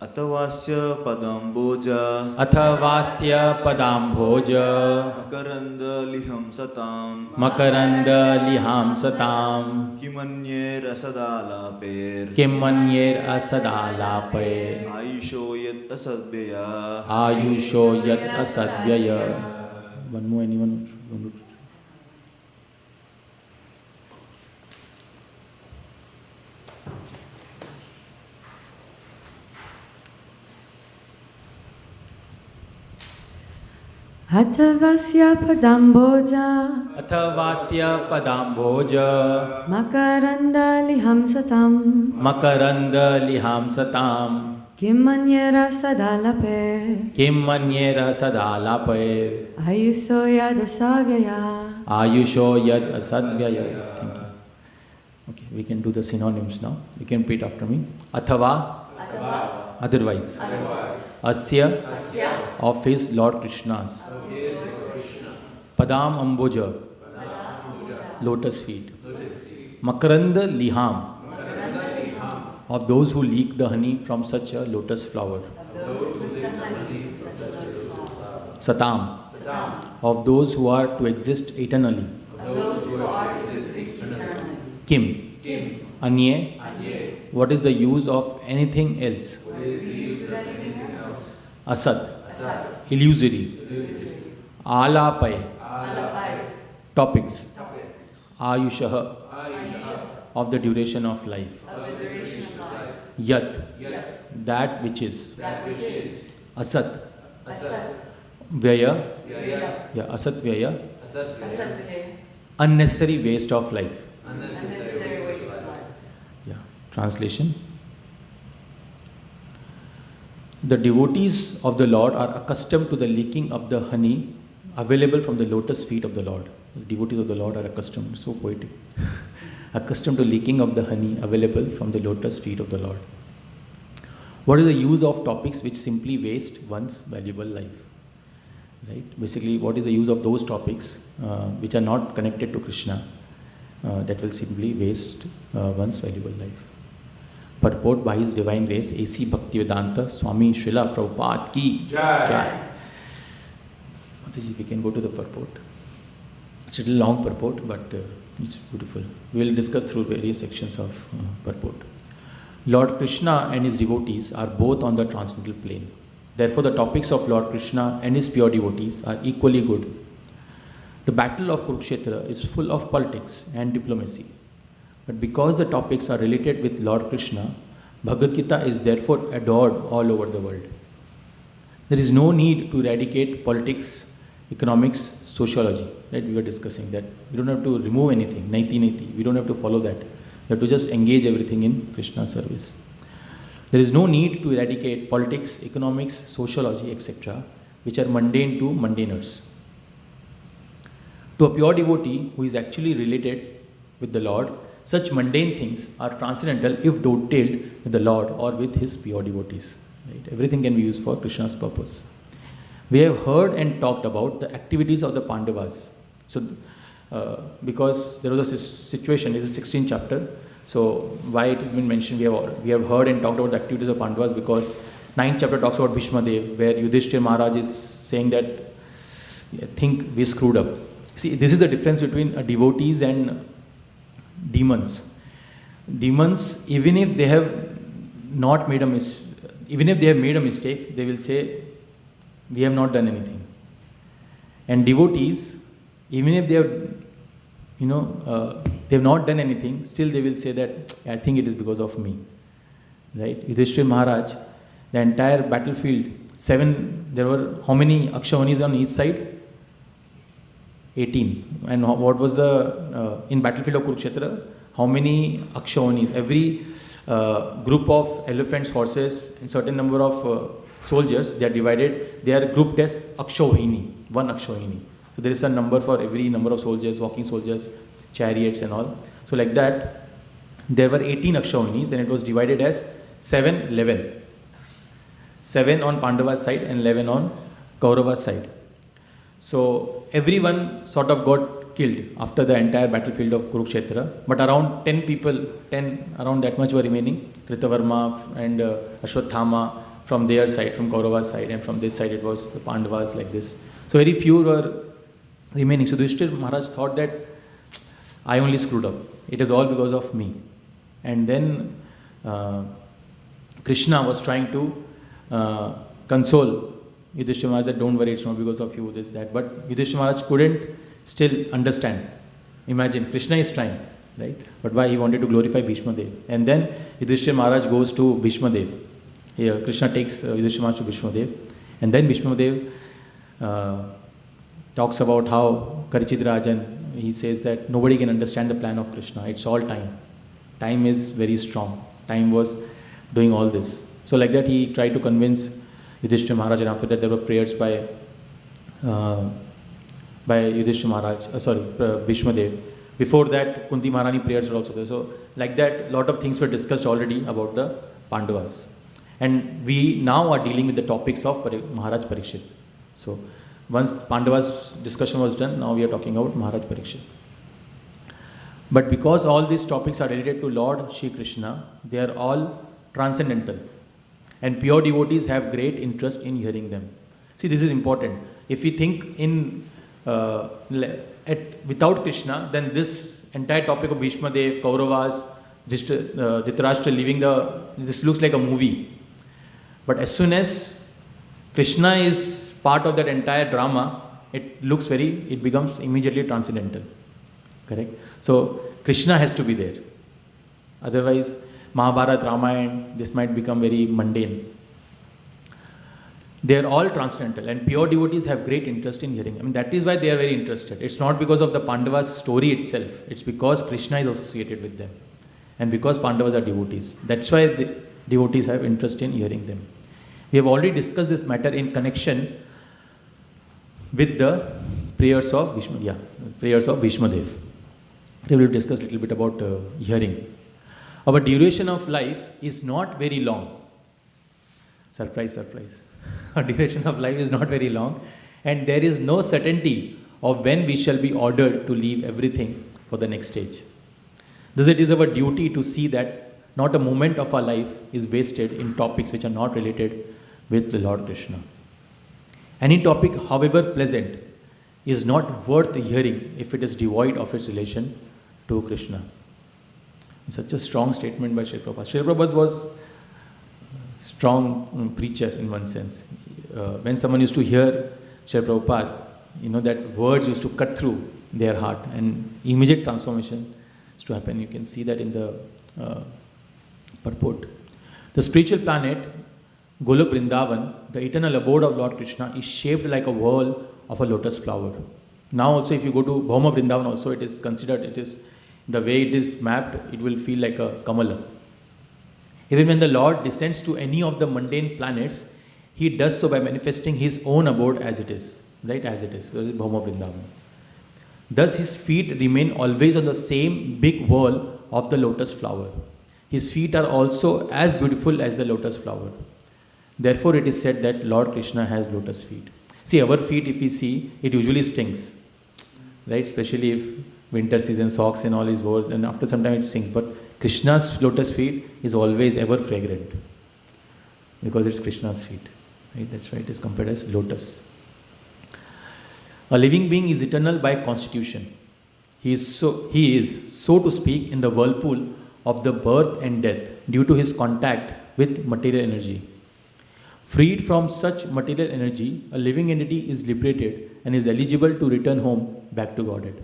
Athavasya padamboja Athavasya padamboja Makaranda liham satam Makaranda liham satam Kimanyer asadalaper Kimanyer asadalapayer Ayusho yad asadvyaya Ayusho yad asadvyaya. One more, anyone? Hatavasya padamboja Athavasya padamboja Makaranda lihamsatam Makaranda lihamsatam Kimanyera sadalape Kimmanyera sadalapaye Ayuso yadasavyaya. Ayusho yad asadvyaya. Thank you. Okay, we can do the synonyms now. You can repeat after me. Athava, otherwise. Asya, of his Lord Krishna's. Padam Amboja, lotus feet. Makaranda Liham, of those who leak the honey from such a lotus flower. Satam, of those who are to exist eternally. Kim, Anye, what is the use of anything else? Asat, illusory. Alapai, topics. Ayushaha, of the duration of life. Yat, that which is. Asat, Vyaya, yeah, Asat Vyaya, unnecessary waste of life. Yeah. Translation. The devotees of the Lord are accustomed to the leaking of the honey available from the lotus feet of the Lord. The devotees of the Lord are accustomed, so poetic, accustomed to leaking of the honey available from the lotus feet of the Lord. What is the use of topics which simply waste one's valuable life? Right? Basically, what is the use of those topics which are not connected to Krishna that will simply waste one's valuable life? Purport by His Divine Grace, A.C. Bhaktivedanta Swami Srila Prabhupada Ki Jai. Mataji, we can go to the purport. It's a little long purport, but it's beautiful. We will discuss through various sections of purport. Lord Krishna and his devotees are both on the transcendental plane. Therefore, the topics of Lord Krishna and his pure devotees are equally good. The battle of Kurukshetra is full of politics and diplomacy. But because the topics are related with Lord Krishna, Bhagavad Gita is therefore adored all over the world. There is no need to eradicate politics, economics, sociology. Right? We were discussing that. We don't have to remove anything, naiti naiti. We don't have to follow that. We have to just engage everything in Krishna service. There is no need to eradicate politics, economics, sociology, etc., which are mundane to mundaners. To a pure devotee who is actually related with the Lord, such mundane things are transcendental if dovetailed with the Lord or with his pure devotees. Right? Everything can be used for Krishna's purpose. We have heard and talked about the activities of the Pandavas. So, because there was a situation, it is the 16th chapter. So, why it has been mentioned, we have heard and talked about the activities of Pandavas because 9th chapter talks about Bhishma Dev, where Yudhishthira Maharaj is saying that, I think we screwed up. See, this is the difference between devotees and demons. Demons, even if they have not made a mistake, they will say, we have not done anything. And devotees, even if they have, they have not done anything, still they will say that, I think it is because of me. Right? Yudhishthira Maharaj, the entire battlefield, there were how many Akshavanis on each side? 18. And what was in battlefield of Kurukshetra, how many Akshavanis? Every group of elephants, horses, and certain number of soldiers, they are divided, they are grouped as Akshavahini, one Akshavahini. So there is a number for every number of soldiers, walking soldiers, chariots and all. So like that, there were 18 Akshavanis and it was divided as 11. 7 on Pandava's side and 11 on Kaurava's side. So everyone sort of got killed after the entire battlefield of Kurukshetra, but around 10 around that much were remaining. Kritavarma and Ashwathama from their side, from Kaurava's side, and from this side it was the Pandavas like this. So very few were remaining. So Yudhishthira Maharaj thought that I only screwed up. It is all because of me. And then Krishna was trying to console Yudhishthira Maharaj that don't worry, it's not because of you, this, that. But Yudhishthira Maharaj couldn't still understand. Imagine, Krishna is trying, right? But why? He wanted to glorify Bhishma Dev. And then Yudhishthira Maharaj goes to Bhishma Dev. Here, Krishna takes Yudhishthira Maharaj to Bhishma Dev. And then Bhishma Dev talks about how Karichidrajan, he says that nobody can understand the plan of Krishna. It's all time. Time is very strong. Time was doing all this. So like that he tried to convince Yudhishthira Maharaj, and after that there were prayers by Yudhishthira Maharaj, Bhishma Dev. Before that, Kunti Maharani prayers were also there. So like that, lot of things were discussed already about the Pandavas. And we now are dealing with the topics of Maharaj Parikshit. So once Pandavas discussion was done, now we are talking about Maharaj Parikshit. But because all these topics are related to Lord Shri Krishna, they are all transcendental. And pure devotees have great interest in hearing them. See, this is important. If we think in without Krishna, then this entire topic of Bhishma Dev, Kauravas, Dhritarashtra leaving this looks like a movie. But as soon as Krishna is part of that entire drama, it becomes immediately transcendental. Correct? So Krishna has to be there. Otherwise, Mahabharata, Ramayana, this might become very mundane. They are all transcendental, and pure devotees have great interest in hearing. I mean, that is why they are very interested. It's not because of the Pandavas' story itself. It's because Krishna is associated with them. And because Pandavas are devotees. That's why the devotees have interest in hearing them. We have already discussed this matter in connection with the prayers of Bhishma Dev. We will discuss a little bit about hearing. Our duration of life is not very long. Surprise, surprise. Our duration of life is not very long, and there is no certainty of when we shall be ordered to leave everything for the next stage. Thus, it is our duty to see that not a moment of our life is wasted in topics which are not related with the Lord Krishna. Any topic, however pleasant, is not worth hearing if it is devoid of its relation to Krishna. Such a strong statement by Srila Prabhupada. Srila Prabhupada was strong preacher in one sense. When someone used to hear Srila Prabhupada, that words used to cut through their heart and immediate transformation is to happen. You can see that in the purport. The spiritual planet, Golok Vrindavan, the eternal abode of Lord Krishna, is shaped like a whorl of a lotus flower. Now also if you go to Bhauma Vrindavan also, it is considered, the way it is mapped, it will feel like a Kamala. Even when the Lord descends to any of the mundane planets, He does so by manifesting His own abode as it is. Right, as it is. So this is Bhauma Vrindavan. Thus His feet remain always on the same big wall of the lotus flower. His feet are also as beautiful as the lotus flower. Therefore it is said that Lord Krishna has lotus feet. See, our feet, if we see, it usually stings. Right, especially if winter season socks and all is worn, and after some time it stinks. But Krishna's lotus feet is always ever fragrant because it's Krishna's feet. Right? That's why it is compared as lotus. A living being is eternal by constitution. He is, so to speak, in the whirlpool of the birth and death due to his contact with material energy. Freed from such material energy, a living entity is liberated and is eligible to return home back to Godhead.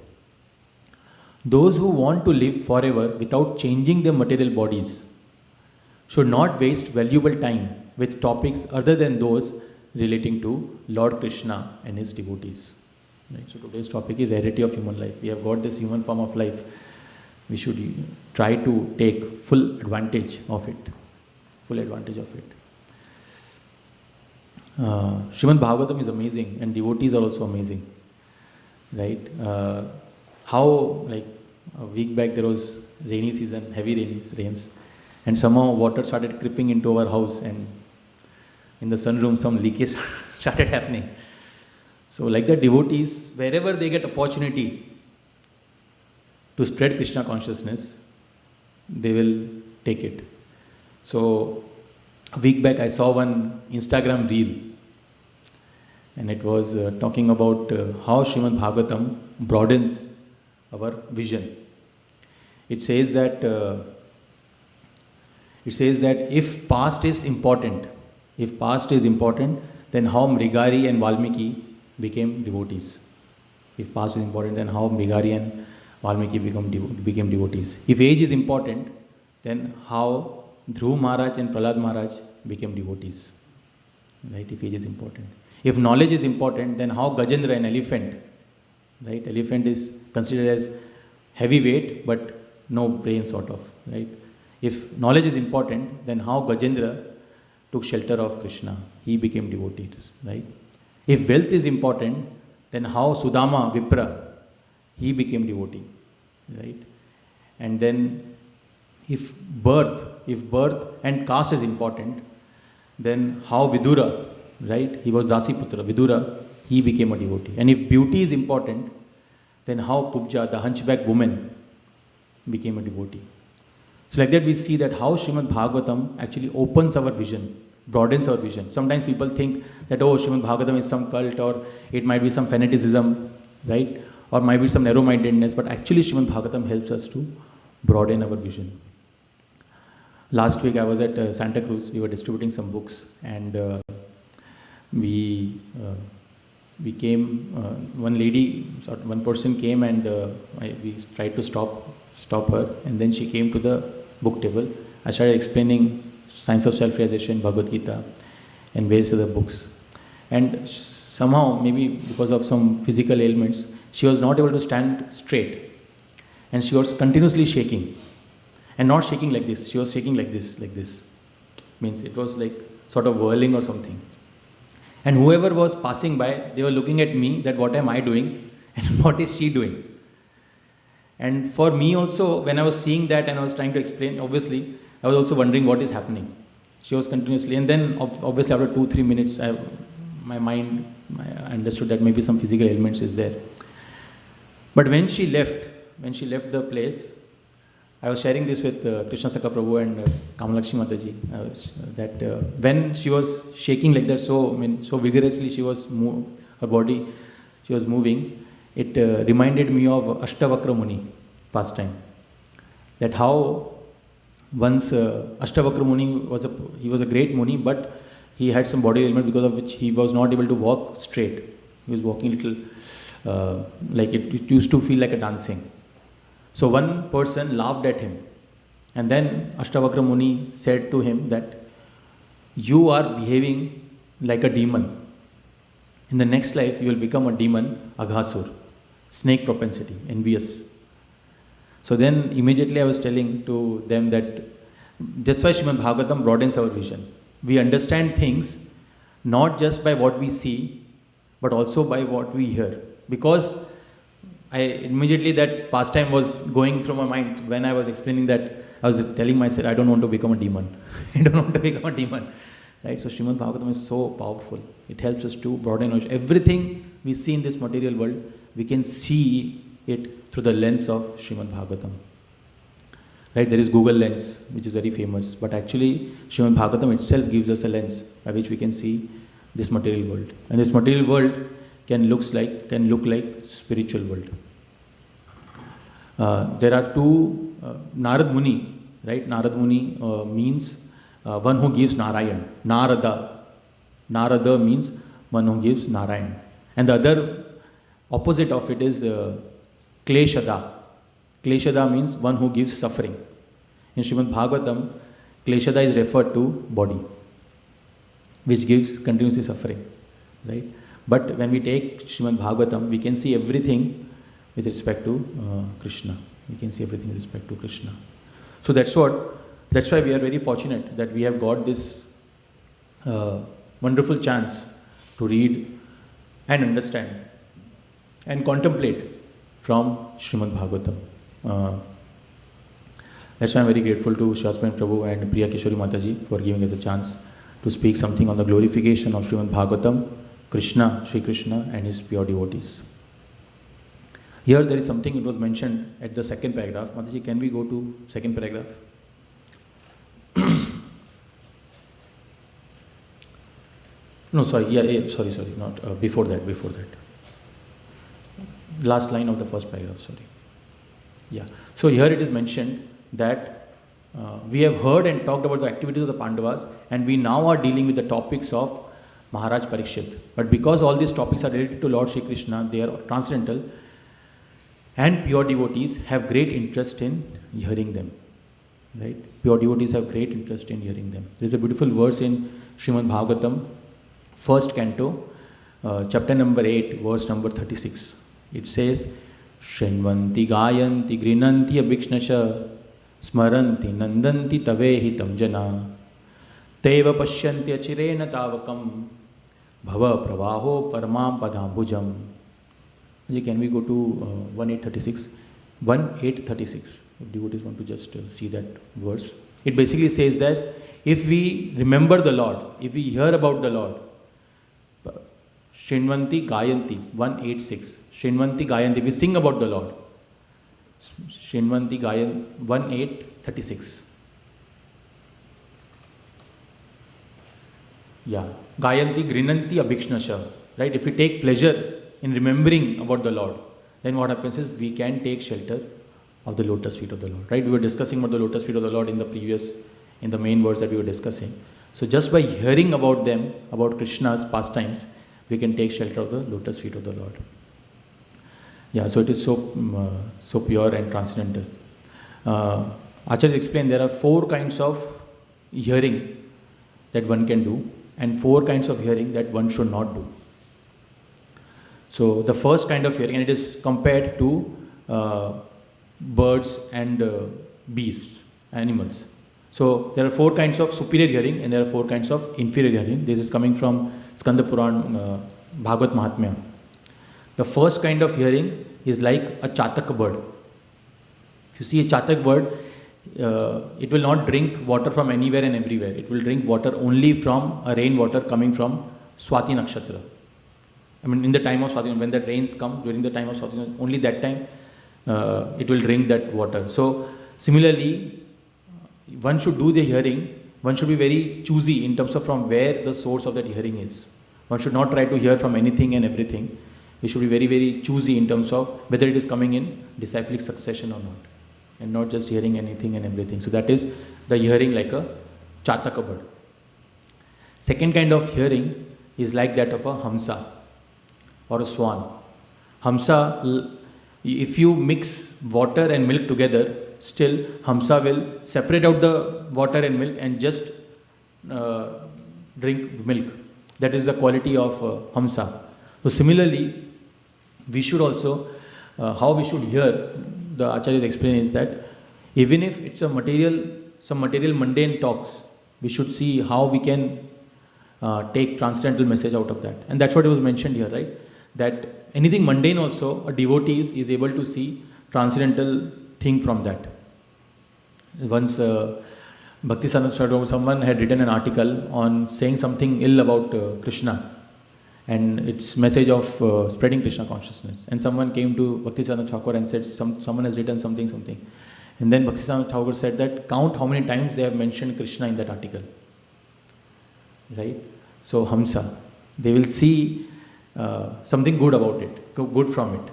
Those who want to live forever without changing their material bodies should not waste valuable time with topics other than those relating to Lord Krishna and his devotees. Right? So today's topic is rarity of human life. We have got this human form of life. We should try to take full advantage of it. Srimad Bhagavatam is amazing, and devotees are also amazing. Right? A week back there was rainy season, heavy rains, and somehow water started creeping into our house, and in the sunroom some leakage started happening. So like the devotees, wherever they get opportunity to spread Krishna consciousness, they will take it. So a week back I saw one Instagram reel, and it was talking about how Srimad Bhagavatam broadens our vision. It says that if past is important, then how Mrigari and Valmiki became devotees. If past is important, then how Mrigari and Valmiki became devotees. If age is important, then how Dhruv Maharaj and Pralad Maharaj became devotees. Right? If age is important. If knowledge is important, then how Gajendra, an elephant, right? Elephant is considered as heavy weight but no brain sort of, right? If knowledge is important, then how Gajendra took shelter of Krishna, he became devotee, right? If wealth is important, then how Sudama, Vipra, he became devotee, right? And then if birth and caste is important, then how Vidura, right? He was Dasiputra, Vidura, he became a devotee. And if beauty is important, then how Kubja, the hunchback woman, became a devotee. So like that we see that how Srimad Bhagavatam actually opens our vision, broadens our vision. Sometimes people think that, oh, Srimad Bhagavatam is some cult, or it might be some fanaticism, right? Or might be some narrow-mindedness, but actually Srimad Bhagavatam helps us to broaden our vision. Last week I was at Santa Cruz, we were distributing some books, and we came, one person came, and we tried to stop her, and then she came to the book table. I started explaining Science of Self-Realization, Bhagavad Gita, and various other books. And somehow, maybe because of some physical ailments, she was not able to stand straight. And she was continuously shaking. And not shaking like this, she was shaking like this. Means it was like sort of whirling or something. And whoever was passing by, they were looking at me that what am I doing and what is she doing. And for me also, when I was seeing that and I was trying to explain, obviously, I was also wondering what is happening. She was continuously, and then obviously after 2-3 minutes, I understood that maybe some physical ailments is there. But when she left the place, I was sharing this with Krishna Sakha Prabhu and Kamalakshmi Mataji, when she was shaking like that, so vigorously she was her body, she was moving, it reminded me of Ashtavakra Muni pastime. That how once Ashtavakra Muni was a great Muni, but he had some body ailment because of which he was not able to walk straight. He was walking little, like it used to feel like a dancing. So one person laughed at him, and then Ashtavakra Muni said to him that you are behaving like a demon. In the next life you will become a demon, Aghasur, snake propensity, envious. So then immediately I was telling to them that that's why Srimad Bhagavatam broadens our vision. We understand things not just by what we see, but also by what we hear. Because immediately that pastime was going through my mind when I was explaining that. I was telling myself, I don't want to become a demon. I don't want to become a demon. Right? So Srimad Bhagavatam is so powerful. It helps us to broaden our vision. Everything we see in this material world, we can see it through the lens of Srimad Bhagavatam. Right? There is Google lens, which is very famous, but actually Srimad Bhagavatam itself gives us a lens by which we can see this material world. And this material world can look like spiritual world. There are two Narad Muni, right? Narad Muni means one who gives Narayan. Narada means one who gives Narayan. And the other opposite of it is Kleshada. Kleshada means one who gives suffering. In Srimad Bhagavatam, Kleshada is referred to body, which gives continuously suffering, right? But when we take Srimad Bhagavatam, we can see everything with respect to Krishna. We can see everything with respect to Krishna. So that's why we are very fortunate that we have got this wonderful chance to read and understand and contemplate from Srimad Bhagavatam. That's why I'm very grateful to Shaspan Prabhu and Priya Kishori Mataji for giving us a chance to speak something on the glorification of Srimad Bhagavatam, Krishna, Sri Krishna and his pure devotees. Here there is something that was mentioned at the second paragraph. Mataji, can we go to second paragraph? No, sorry, sorry, not before that. Last line of the first paragraph, sorry. Yeah. So here it is mentioned that we have heard and talked about the activities of the Pandavas, and we now are dealing with the topics of Maharaj Parikshit. But because all these topics are related to Lord Shri Krishna, they are transcendental, and pure devotees have great interest in hearing them. Right? Pure devotees have great interest in hearing them. There is a beautiful verse in Srimad Bhagavatam, first canto, chapter number 8, verse number 36. It says, Shinvanti gayanti grinanti abhikšnasha smaranti nandanti tavehitam jana teva pashyanti achirena tavakam bhava pravaho paramam padambujam. Can we go to 1836? 1836. If devotees want to just see that verse. It basically says that if we remember the Lord, if we hear about the Lord, Shinvanti Gayanti, 186. Shinvanti Gayanti, we sing about the Lord. Shinvanti Gayan, 1836. Yeah. Gayanti Grinanti Abhikšnasha. Right? If we take pleasure in remembering about the Lord, then what happens is we can take shelter of the lotus feet of the Lord. Right? We were discussing about the lotus feet of the Lord in the main verse that we were discussing. So just by hearing about them, about Krishna's pastimes, we can take shelter of the lotus feet of the Lord. Yeah, so it is so pure and transcendental. Acharya explained there are 4 kinds of hearing that one can do and 4 kinds of hearing that one should not do. So the first kind of hearing, and it is compared to birds and beasts, animals. So there are 4 kinds of superior hearing and there are 4 kinds of inferior hearing. This is coming from Skanda Puran, Bhagavad Mahatmya. The first kind of hearing is like a chatak bird. If you see a chatak bird, it will not drink water from anywhere and everywhere. It will drink water only from a rainwater coming from Swati Nakshatra. I mean, in the time of Swati, when the rains come, during the time of Swati, only that time it will drink that water. So, similarly, one should do the hearing, one should be very choosy in terms of from where the source of that hearing is. One should not try to hear from anything and everything. We should be very, very choosy in terms of whether it is coming in disciplic succession or not. And not just hearing anything and everything. So that is the hearing like a chataka bird. Second kind of hearing is like that of a hamsa or a swan. Hamsa, if you mix water and milk together, still hamsa will separate out the water and milk and just drink milk. That is the quality of hamsa. So similarly, we should also, how we should hear, the Acharya's explain is that even if it's some material mundane talks, we should see how we can take transcendental message out of that. And that's what it was mentioned here, right? That anything mundane also, a devotee is able to see transcendental thing from that. Once Bhakti Saraswati, someone had written an article on saying something ill about Krishna and its message of spreading Krishna consciousness. And someone came to Bhakti Saraswati Thakur and said, someone has written something. And then Bhakti Saraswati Thakur said that count how many times they have mentioned Krishna in that article. Right? So Hamsa, they will see something good about it, good from it.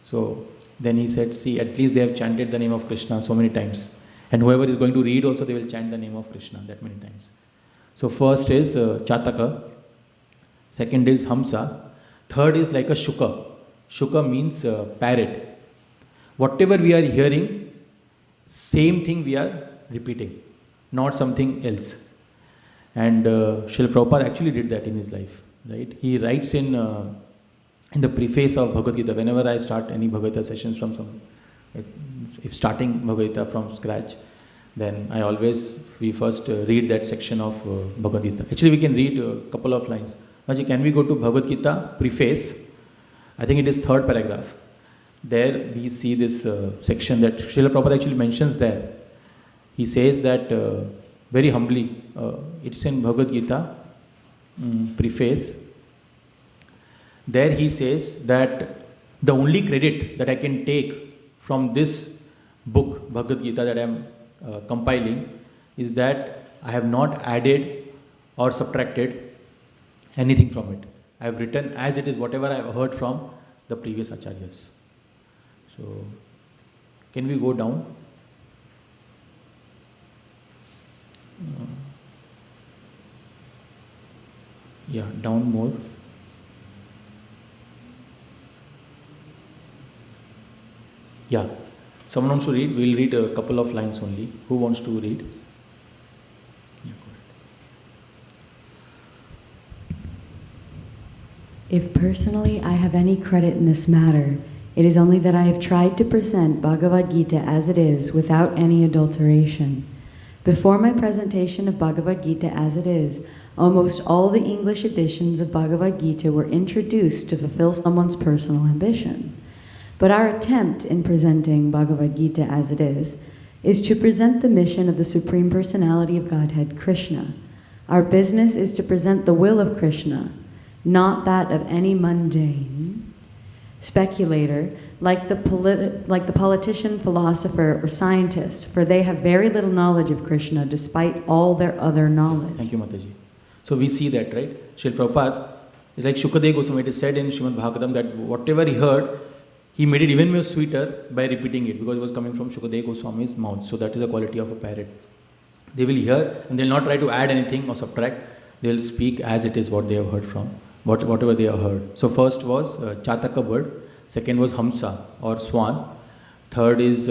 So then he said, see, at least they have chanted the name of Krishna so many times. And whoever is going to read also, they will chant the name of Krishna that many times. So first is Chataka. Second is Hamsa. Third is like a Shuka. Shuka means parrot. Whatever we are hearing, same thing we are repeating, not something else. And Srila Prabhupada actually did that in his life. Right? He writes in the preface of Bhagavad Gita, whenever I start any Bhagavad Gita sessions if starting Bhagavad Gita from scratch, then we first read that section of Bhagavad Gita. Actually, we can read a couple of lines. Maji, can we go to Bhagavad Gita preface? I think it is 3rd paragraph. There we see this section that Srila Prabhupada actually mentions there. He says that very humbly, it's in Bhagavad Gita preface. There he says that the only credit that I can take from this book, Bhagavad Gita, that I am compiling, is that I have not added or subtracted anything from it. I have written as it is, whatever I have heard from the previous acharyas. So, can we go down? Yeah, down more. Yeah, someone wants to read? We'll read a couple of lines only. Who wants to read? Yeah, go If personally I have any credit in this matter, it is only that I have tried to present Bhagavad Gita as it is without any adulteration. Before my presentation of Bhagavad Gita as it is, almost all the English editions of Bhagavad Gita were introduced to fulfill someone's personal ambition. But our attempt in presenting Bhagavad Gita as it is to present the mission of the Supreme Personality of Godhead, Krishna. Our business is to present the will of Krishna, not that of any mundane speculator like the politician, philosopher, or scientist, for they have very little knowledge of Krishna despite all their other knowledge. Thank you, Mataji. So we see that, right? Srila Prabhupada is like Shukadeva Goswami. It is said in Srimad Bhagavatam that whatever he heard, he made it even more sweeter by repeating it because it was coming from Shukadeva Goswami's mouth. So that is the quality of a parrot. They will hear and they will not try to add anything or subtract. They will speak as it is what they have heard from, whatever they have heard. So first was Chataka bird, second was Hamsa or swan, third is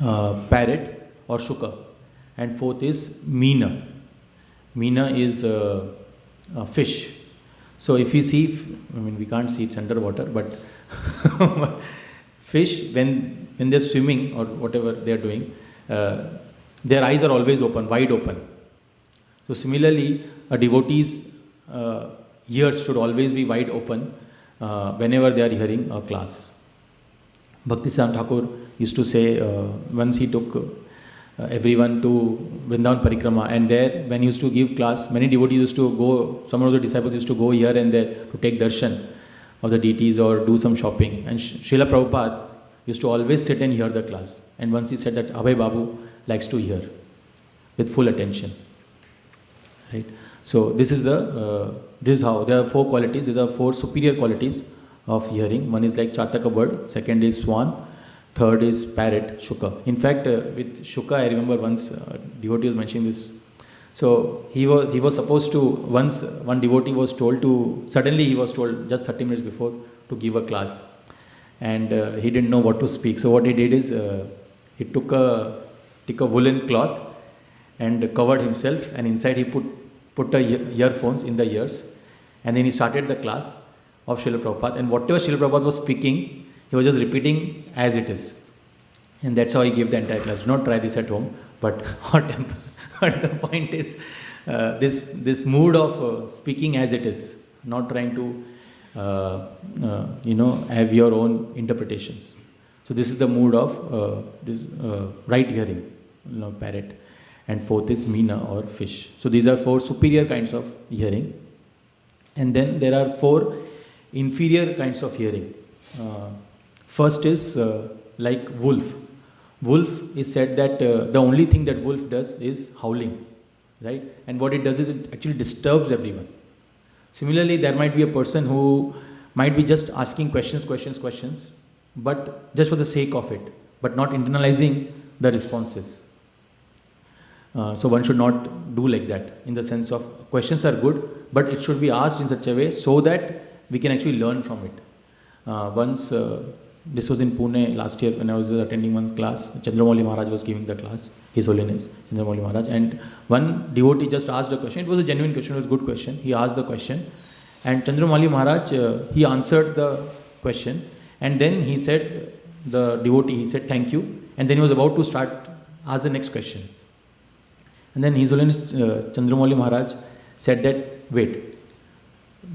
parrot or Shuka, and fourth is Meena. Meena is fish. So if you see, we can't see it's underwater, but fish, when they're swimming or whatever they're doing, their eyes are always open, wide open. So similarly, a devotee's ears should always be wide open whenever they are hearing a class. Bhakti-Siddhanta Thakur used to say, once he took everyone to Vrindavan Parikrama, and there when he used to give class, many devotees used to go, some of the disciples used to go here and there to take darshan of the deities or do some shopping. And Srila Prabhupada used to always sit and hear the class. And once he said that Abhay Babu likes to hear with full attention. Right? So this is how there are four qualities. These are four superior qualities of hearing. One is like Chataka bird, second is swan, third is parrot, Shuka. In fact, with Shuka, I remember once devotee was mentioning this. So he was supposed to, once one devotee was told to, suddenly he was told just 30 minutes before to give a class. And he didn't know what to speak. So what he did is, he took a woolen cloth and covered himself, and inside he put the earphones in the ears, and then he started the class of Srila Prabhupada, and whatever Srila Prabhupada was speaking, he was just repeating as it is. And that's how he gave the entire class. Do not try this at home, but the point is this mood of speaking as it is, not trying to have your own interpretations. So this is the mood of this right hearing, parrot. And fourth is Meena or fish. So these are four superior kinds of hearing. And then there are four inferior kinds of hearing. First is like wolf. Wolf is said that the only thing that wolf does is howling, right? And what it does is it actually disturbs everyone. Similarly, there might be a person who might be just asking questions, but just for the sake of it, but not internalizing the responses. So one should not do like that, in the sense of questions are good, but it should be asked in such a way so that we can actually learn from it. Once, this was in Pune last year when I was attending one class, Chandramouli Maharaj was giving the class, His Holiness Chandramouli Maharaj, and one devotee just asked a question. It was a genuine question, it was a good question. He asked the question, and Chandramouli Maharaj, he answered the question, and then he said, the devotee, he said thank you, and then he was about to ask the next question. And then His Holiness Chandramouli Maharaj said that, wait,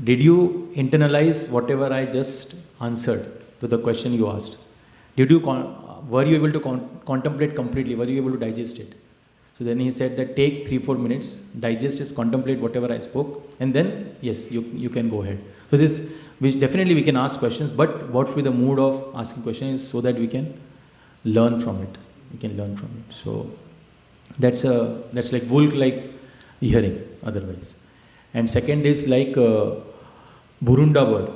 did you internalize whatever I just answered to the question you asked? Were you able to contemplate completely? Were you able to digest it? So then he said that take 3-4 minutes, digest it, contemplate whatever I spoke, and then yes, you can go ahead. So this, which definitely we can ask questions, but what should be the mood of asking questions so that we can learn from it. So that's like wolf-like hearing otherwise. And second is like Burunda bird.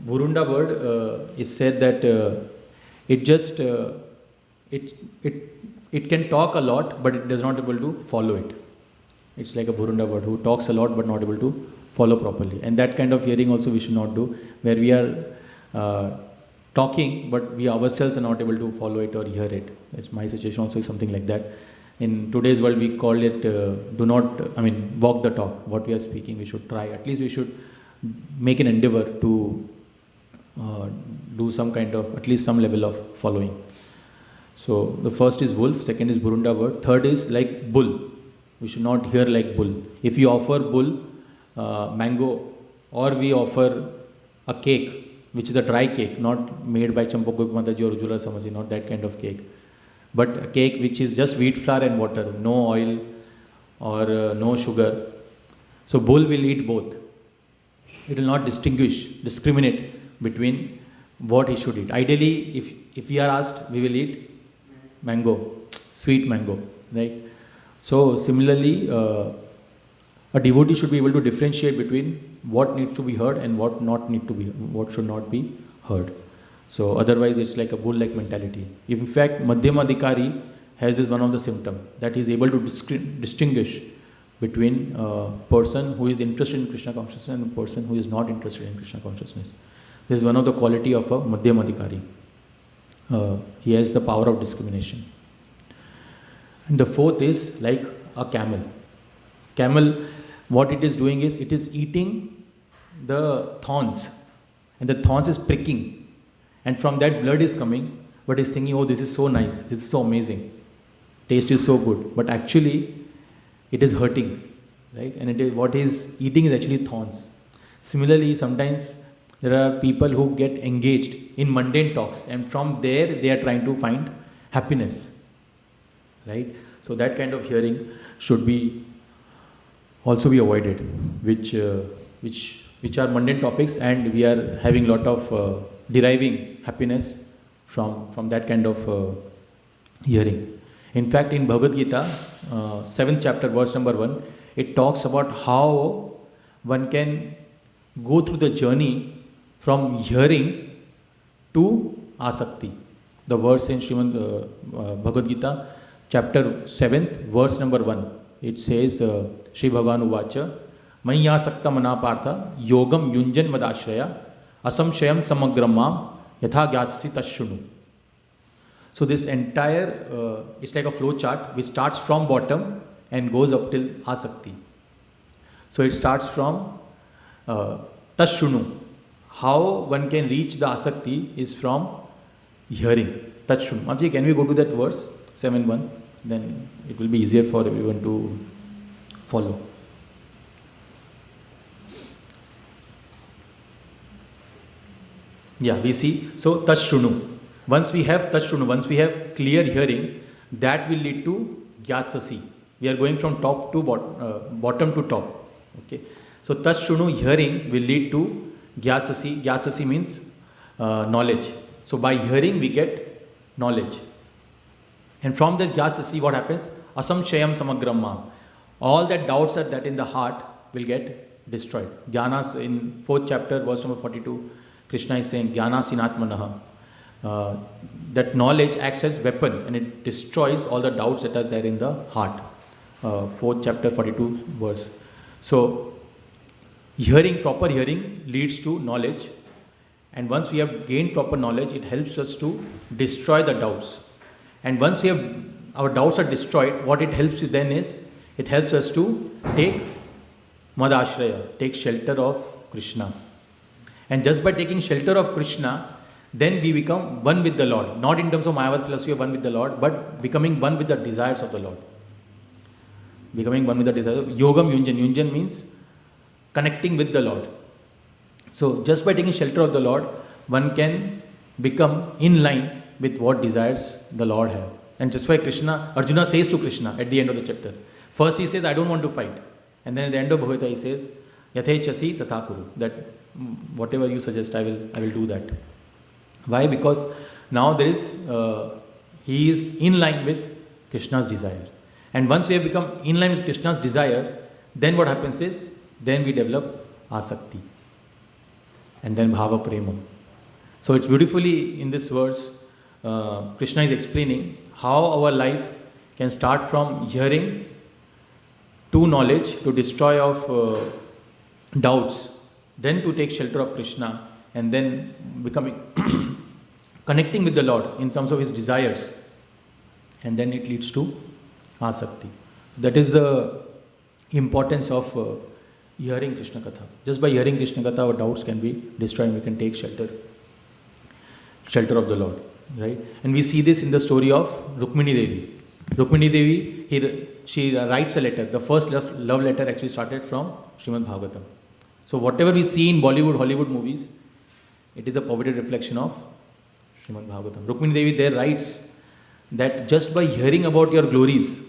Burunda bird is said that it can talk a lot, but it does not able to follow it. It's like a Burunda bird who talks a lot but not able to follow properly. And that kind of hearing also we should not do, where we are talking but we ourselves are not able to follow it or hear it. It's my situation also is something like that. In today's world, we call it walk the talk. What we are speaking, we should try. At least we should make an endeavor to do some kind of, at least some level of following. So the first is wolf, second is Burunda word, third is like bull. We should not hear like bull. If you offer bull mango, or we offer a cake, which is a dry cake, not made by Champakoi Mataji or Ujjwala Samaji, not that kind of cake, but a cake which is just wheat flour and water, no oil or no sugar. So bull will eat both. It will not discriminate between what he should eat. Ideally, if we are asked, we will eat mango, sweet mango, right? So similarly, a devotee should be able to differentiate between what needs to be heard and what should not be heard. So otherwise, it's like a bull-like mentality. In fact, Madhyamadikari has this one of the symptoms, that he is able to distinguish between a person who is interested in Krishna consciousness and a person who is not interested in Krishna consciousness. This is one of the quality of a Madhyamadikari. He has the power of discrimination. And the fourth is like a camel. Camel, what it is doing is, it is eating the thorns, and the thorns is pricking, and from that blood is coming, but is thinking, oh, this is so nice, this is so amazing, taste is so good, but actually it is hurting, right? And it is, what is eating is actually thorns. Similarly, sometimes there are people who get engaged in mundane talks, and from there they are trying to find happiness, right? So that kind of hearing should be also be avoided, which are mundane topics, and we are having lot of deriving happiness from that kind of hearing. In fact, in Bhagavad Gita, 7th chapter, verse number 1, it talks about how one can go through the journey from hearing to asakti. The verse in Srimad Bhagavad Gita, chapter 7th, verse number 1, it says, Shri Bhagavan Uvacha, Maya Sakta Manapartha, Yogam Yunjan Madashraya, Asamshayam Samagramam, Yatha Gyasasi Tashunu. So this entire, it's like a flow chart which starts from bottom and goes up till asakti. So it starts from Tashunu. How one can reach the asakti is from hearing. Tashunu. Mansi, can we go to that verse 7.1? Then it will be easier for everyone to follow. Yeah, we see. So Tashunu. Once we have Tashunu, once we have clear hearing, that will lead to Gyasasi. We are going from top to bottom to top. Okay. So Tashunu, hearing, will lead to Gyasasi. Gyasasi means knowledge. So by hearing we get knowledge. And from that Gyasasi, what happens? Asamshayam Samagramma. All that doubts that in the heart will get destroyed. Jnanas, in 4th chapter, verse number 42, Krishna is saying, Jnana Sinatmanaha. That knowledge acts as weapon and it destroys all the doubts that are there in the heart. 4th chapter, 42 verse. So, hearing, proper hearing leads to knowledge. And once we have gained proper knowledge, it helps us to destroy the doubts. And once our doubts are destroyed, what it helps then is, it helps us to take Madashraya, take shelter of Krishna. And just by taking shelter of Krishna, then we become one with the Lord. Not in terms of Mayavad philosophy of one with the Lord, but becoming one with the desires of the Lord. Becoming one with the desires. Yogam Yunjan. Yunjan means connecting with the Lord. So just by taking shelter of the Lord, one can become in line with what desires the Lord have. And just why Arjuna says to Krishna at the end of the chapter. First he says, I don't want to fight. And then at the end of Bhagavatam he says, Yathechasi tatha kuru. That whatever you suggest, I will do that. Why? Because now he is in line with Krishna's desire. And once we have become in line with Krishna's desire, then what happens is, then we develop asakti. And then bhava prema. So it's beautifully in this verse, Krishna is explaining how our life can start from hearing to knowledge, to destroy of doubts, then to take shelter of Krishna, and then becoming connecting with the Lord in terms of his desires, and then it leads to asakti. That is the importance of hearing Krishna Katha. Just by hearing Krishna Katha, our doubts can be destroyed and we can take shelter of the Lord. Right? And we see this in the story of Rukmini Devi. Rukmini Devi, she writes a letter. The first love letter actually started from Srimad Bhagavatam. So whatever we see in Bollywood, Hollywood movies, it is a perverted reflection of Srimad Bhagavatam. Rukmini Devi there writes that just by hearing about your glories,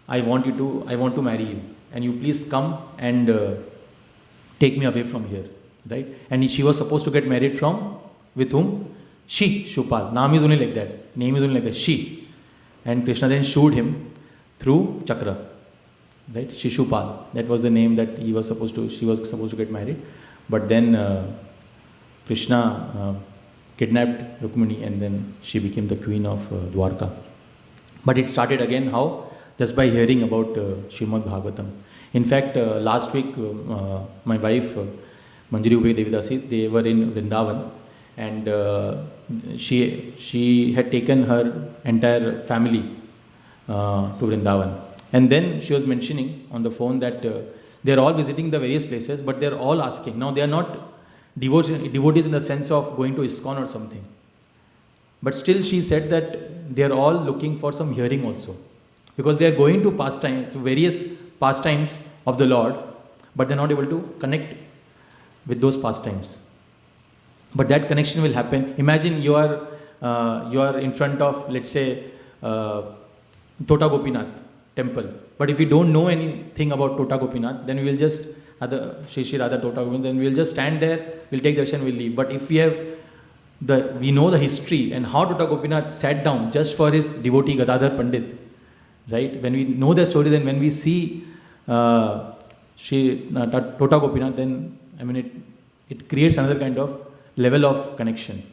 I want to marry you, and you please come and take me away from here, right? And she was supposed to get married with whom? She, Shupal. Name is only like that. She. And Krishna then showed him through Chakra, right? Shishupal. That was the name that she was supposed to get married. But then Krishna kidnapped Rukmini, and then she became the queen of Dwarka. But it started again how? Just by hearing about Srimad Bhagavatam. In fact, last week, my wife, Manjari Ubay Devidasi, they were in Vrindavan, and she had taken her entire family to Vrindavan. And then she was mentioning on the phone that they are all visiting the various places, but they are all asking. Now, they are not devotees in the sense of going to ISKCON or something. But still, she said that they are all looking for some hearing also. Because they are going to various pastimes of the Lord, but they are not able to connect with those pastimes. But that connection will happen. Imagine you are in front of, let's say, Tota Gopinath temple. But if we don't know anything about Tota Gopinath, then we will just Shri Radha Tota Gopinath, then we will just stand there, we'll take darshan, we'll leave. But if we know the history and how Tota Gopinath sat down just for his devotee Gadadhar Pandit, right? When we know the story, then when we see Shri Tota Gopinath, then it creates another kind of level of connection.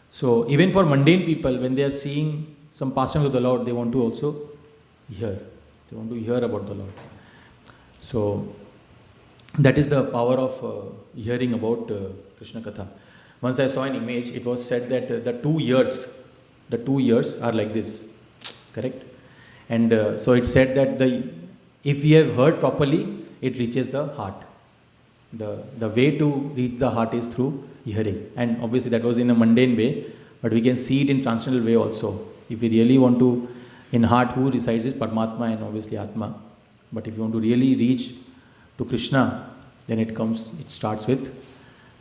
So even for mundane people, when they are seeing some pastimes of the Lord, they want to also hear. They want to hear about the Lord. So that is the power of hearing about Krishna Katha. Once I saw an image, it was said that the 2 years are like this. Correct? And so it said that if we have heard properly, it reaches the heart. The way to reach the heart is through hearing. And obviously that was in a mundane way, but we can see it in transcendental way also. If we really want to, in heart who resides is Paramatma and obviously Atma. But if you want to really reach to Krishna, then it starts with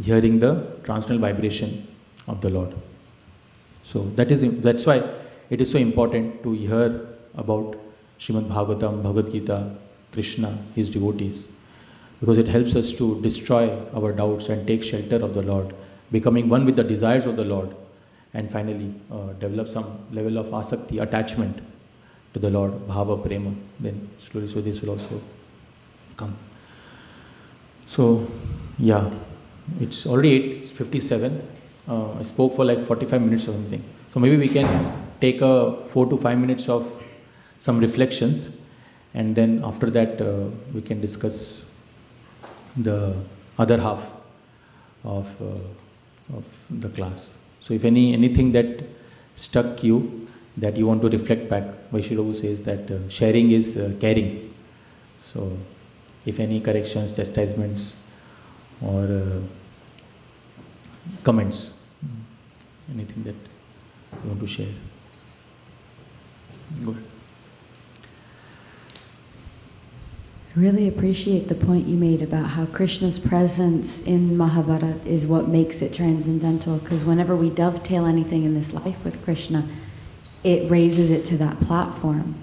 hearing the transcendental vibration of the Lord. So that's why it is so important to hear about Srimad Bhagavatam, Bhagavad Gita, Krishna, his devotees, because it helps us to destroy our doubts and take shelter of the Lord, becoming one with the desires of the Lord, and finally develop some level of asakti, attachment to the Lord, bhava, prema. Then slowly, so this will also come. So, yeah, it's already 8:57. I spoke for like 45 minutes or something. So maybe we can take a 4 to 5 minutes of some reflections, and then after that we can discuss the other half of the class. So if anything that struck you, that you want to reflect back, Vaishnavu says that sharing is caring. So if any corrections, chastisements or comments, anything that you want to share. Go ahead. I really appreciate the point you made about how Krishna's presence in Mahabharata is what makes it transcendental, because whenever we dovetail anything in this life with Krishna, it raises it to that platform.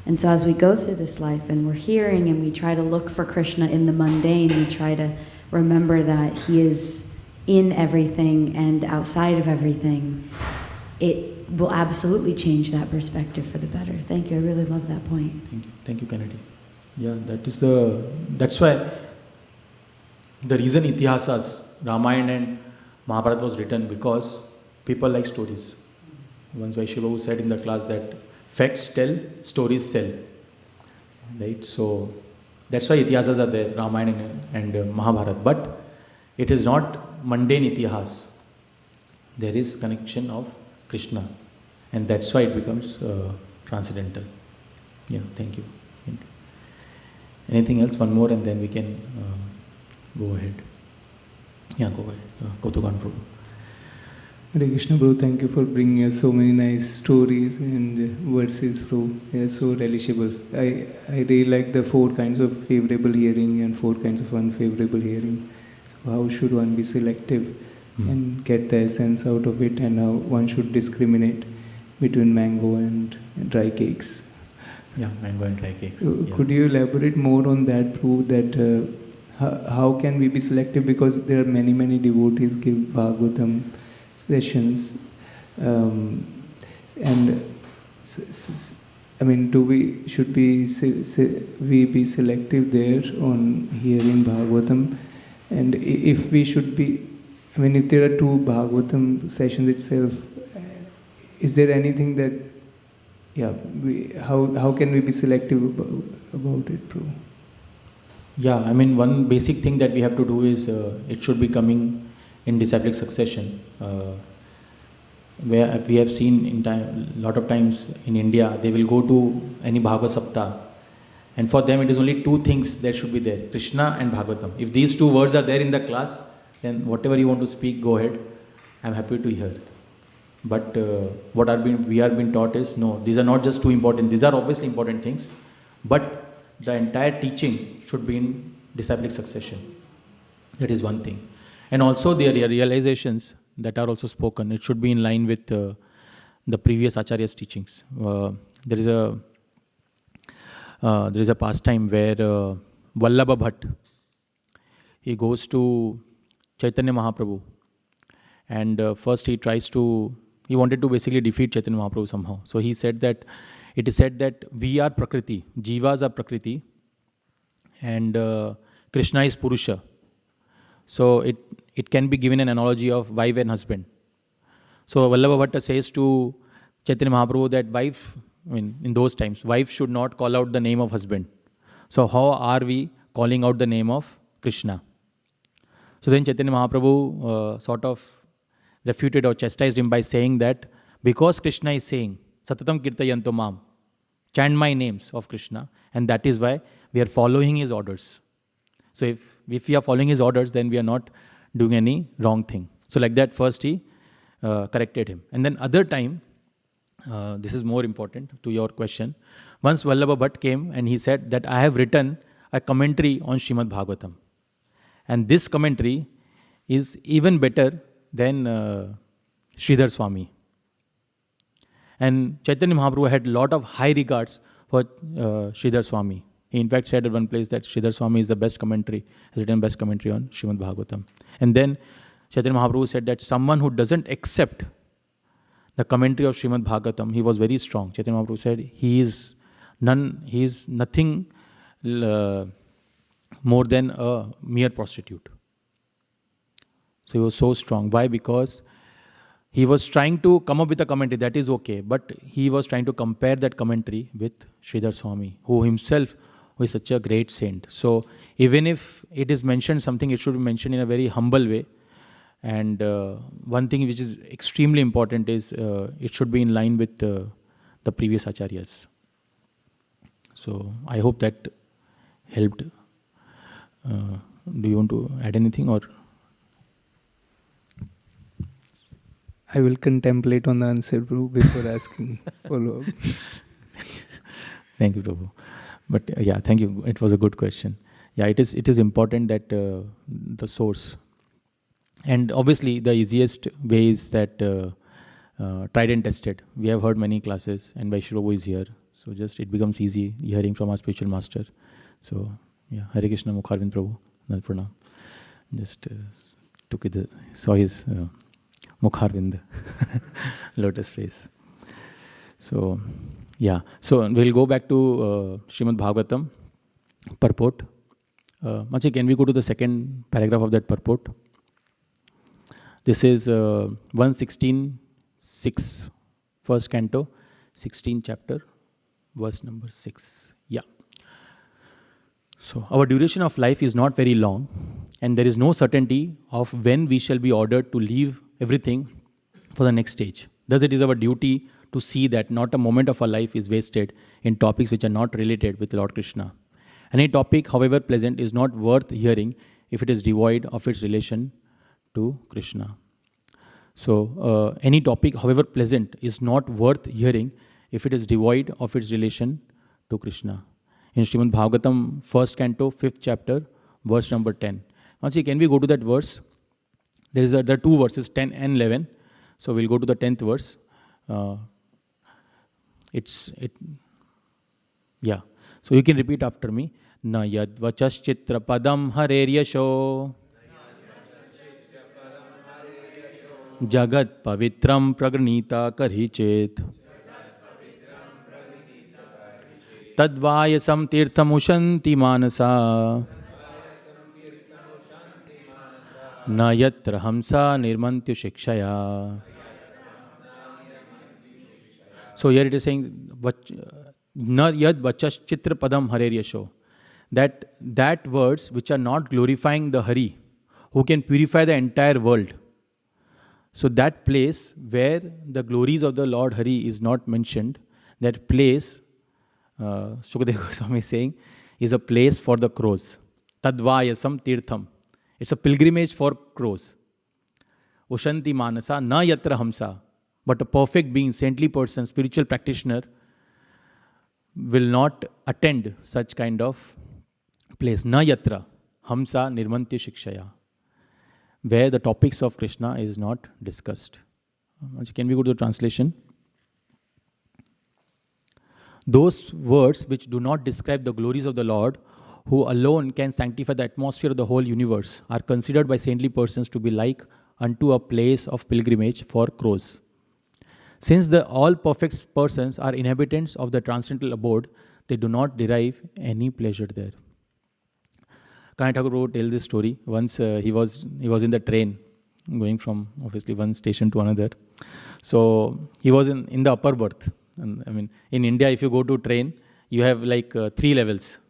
And so as we go through this life and we're hearing and we try to look for Krishna in the mundane, we try to remember that he is in everything and outside of everything, it will absolutely change that perspective for the better. Thank you. I really love that point. Thank you, Kennedy. Yeah, that's why the reason Itihasas, Ramayana and Mahabharata was written, because people like stories. Once Vaishnavu said in the class that facts tell, stories sell. Right? So that's why Itihasas are there, Ramayana and Mahabharata. But it is not mundane Itihas. There is connection of Krishna, and that's why it becomes transcendental. Yeah, thank you. Anything else? One more and then we can go ahead. Yeah, go ahead. Go to Prabhu. Hare Krishna, Prabhu, thank you for bringing us so many nice stories and verses, Prabhu. They are so relishable. I really like the 4 kinds of favorable hearing and 4 kinds of unfavorable hearing. So how should one be selective and get the essence out of it, and how one should discriminate between mango and dry cakes? Yeah, mango and dry cakes. So could you elaborate more on that, Prabhu, that how can we be selective, because there are many devotees give Bhagavatam sessions, and I mean, should we be selective there on hearing Bhagavatam, and if we should be, I mean, if there are 2 Bhagavatam sessions itself, is there anything that, how can we be selective about it, Prabhu? Yeah, I mean, one basic thing that we have to do is it should be coming in disciplic succession. Where we have seen in time, lot of times in India, they will go to any Bhagavad Saptah, and for them it is only 2 things that should be there: Krishna and Bhagavatam. If these 2 words are there in the class, then whatever you want to speak, go ahead. I'm happy to hear. But we are being taught is, no, these are not just 2 important. These are obviously important things, but the entire teaching should be in disciplic succession. That is one thing. And also the realizations that are also spoken, it should be in line with the previous Acharya's teachings. There is a pastime where Vallabha Bhatt, he goes to Chaitanya Mahaprabhu, and first he wanted to basically defeat Chaitanya Mahaprabhu somehow. So he said that, it is said that we are Prakriti, Jivas are Prakriti, and Krishna is Purusha. So it can be given an analogy of wife and husband. So Vallabha Bhatta says to Chaitanya Mahaprabhu that wife, I mean, in those times, wife should not call out the name of husband. So how are we calling out the name of Krishna? So then Chaitanya Mahaprabhu sort of refuted or chastised him by saying that because Krishna is saying, Satatam Kirtayanto Mam, chant my names of Krishna, and that is why we are following his orders. So if we are following his orders, then we are not doing any wrong thing. So like that, first he corrected him. And then other time, this is more important to your question, once Vallabha Bhatt came and he said that I have written a commentary on Srimad Bhagavatam. And this commentary is even better than Sridhar Swami. And Chaitanya Mahaprabhu had a lot of high regards for Sridhar Swami. He in fact said at one place that Sridhar Swami is the best commentary, has written best commentary on Srimad Bhagavatam. And then Chaitanya Mahaprabhu said that someone who doesn't accept the commentary of Srimad Bhagavatam, he was very strong. Chaitanya Mahaprabhu said he is nothing more than a mere prostitute. So he was so strong. Why? Because he was trying to come up with a commentary, that is okay, but he was trying to compare that commentary with Sridhar Swami, who himself is such a great saint. So even if it is mentioned something, it should be mentioned in a very humble way. And one thing which is extremely important is it should be in line with the previous acharyas. So I hope that helped. Do you want to add anything or? I will contemplate on the answer, Prabhu, before asking follow-up. Thank you, Prabhu. But yeah, thank you. It was a good question. Yeah, it is important that the source. And obviously, the easiest way is that tried and tested. We have heard many classes, and Vaishya Prabhu is here. So just it becomes easy hearing from our spiritual master. So yeah, Hare Krishna, Mukharvind Prabhu, Nal Pranam. Just took it, saw his Mukharvind, lotus face. So yeah, so we'll go back to Srimad Bhagavatam purport. Machi, can we go to the second paragraph of that purport? This is 116.6, first canto, 16th chapter, verse number 6. Yeah. So our duration of life is not very long, and there is no certainty of when we shall be ordered to leave everything for the next stage. Thus it is our duty to see that not a moment of our life is wasted in topics which are not related with Lord Krishna. Any topic, however pleasant, is not worth hearing if it is devoid of its relation to Krishna. So, any topic, however pleasant, is not worth hearing if it is devoid of its relation to Krishna. In Srimad Bhagavatam, 1st canto, 5th chapter, verse number 10. Now, see, can we go to that verse? There are two verses, 10 and 11. So, we'll go to the 10th verse. Yeah. So, you can repeat after me. Na yad vachaschitra padam hareryasho jagat pavitram pragranita karhichet tadvayasam tirthamushanti manasa na yatra hamsa nirmantyu shikshaya. So here it is saying, na yad vachaschitra padam hareryasho, that words which are not glorifying the Hari, who can purify the entire world. So that place where the glories of the Lord Hari is not mentioned, that place, Sukadeva Goswami is saying, is a place for the crows. Tadvayasam tirtham. It's a pilgrimage for crows. Ushanti manasa na yatra hamsa. But a perfect being, saintly person, spiritual practitioner will not attend such kind of place. Na yatra hamsa nirmantya shikshaya. Where the topics of Krishna is not discussed. Can we go to the translation? Those words which do not describe the glories of the Lord, who alone can sanctify the atmosphere of the whole universe, are considered by saintly persons to be like unto a place of pilgrimage for crows. Since the all perfect persons are inhabitants of the transcendental abode, they do not derive any pleasure there. Kanai Thakur tell this story. Once he was in the train going from obviously one station to another. So he was in the upper berth. And, I mean, in India, if you go to train, you have like 3 levels: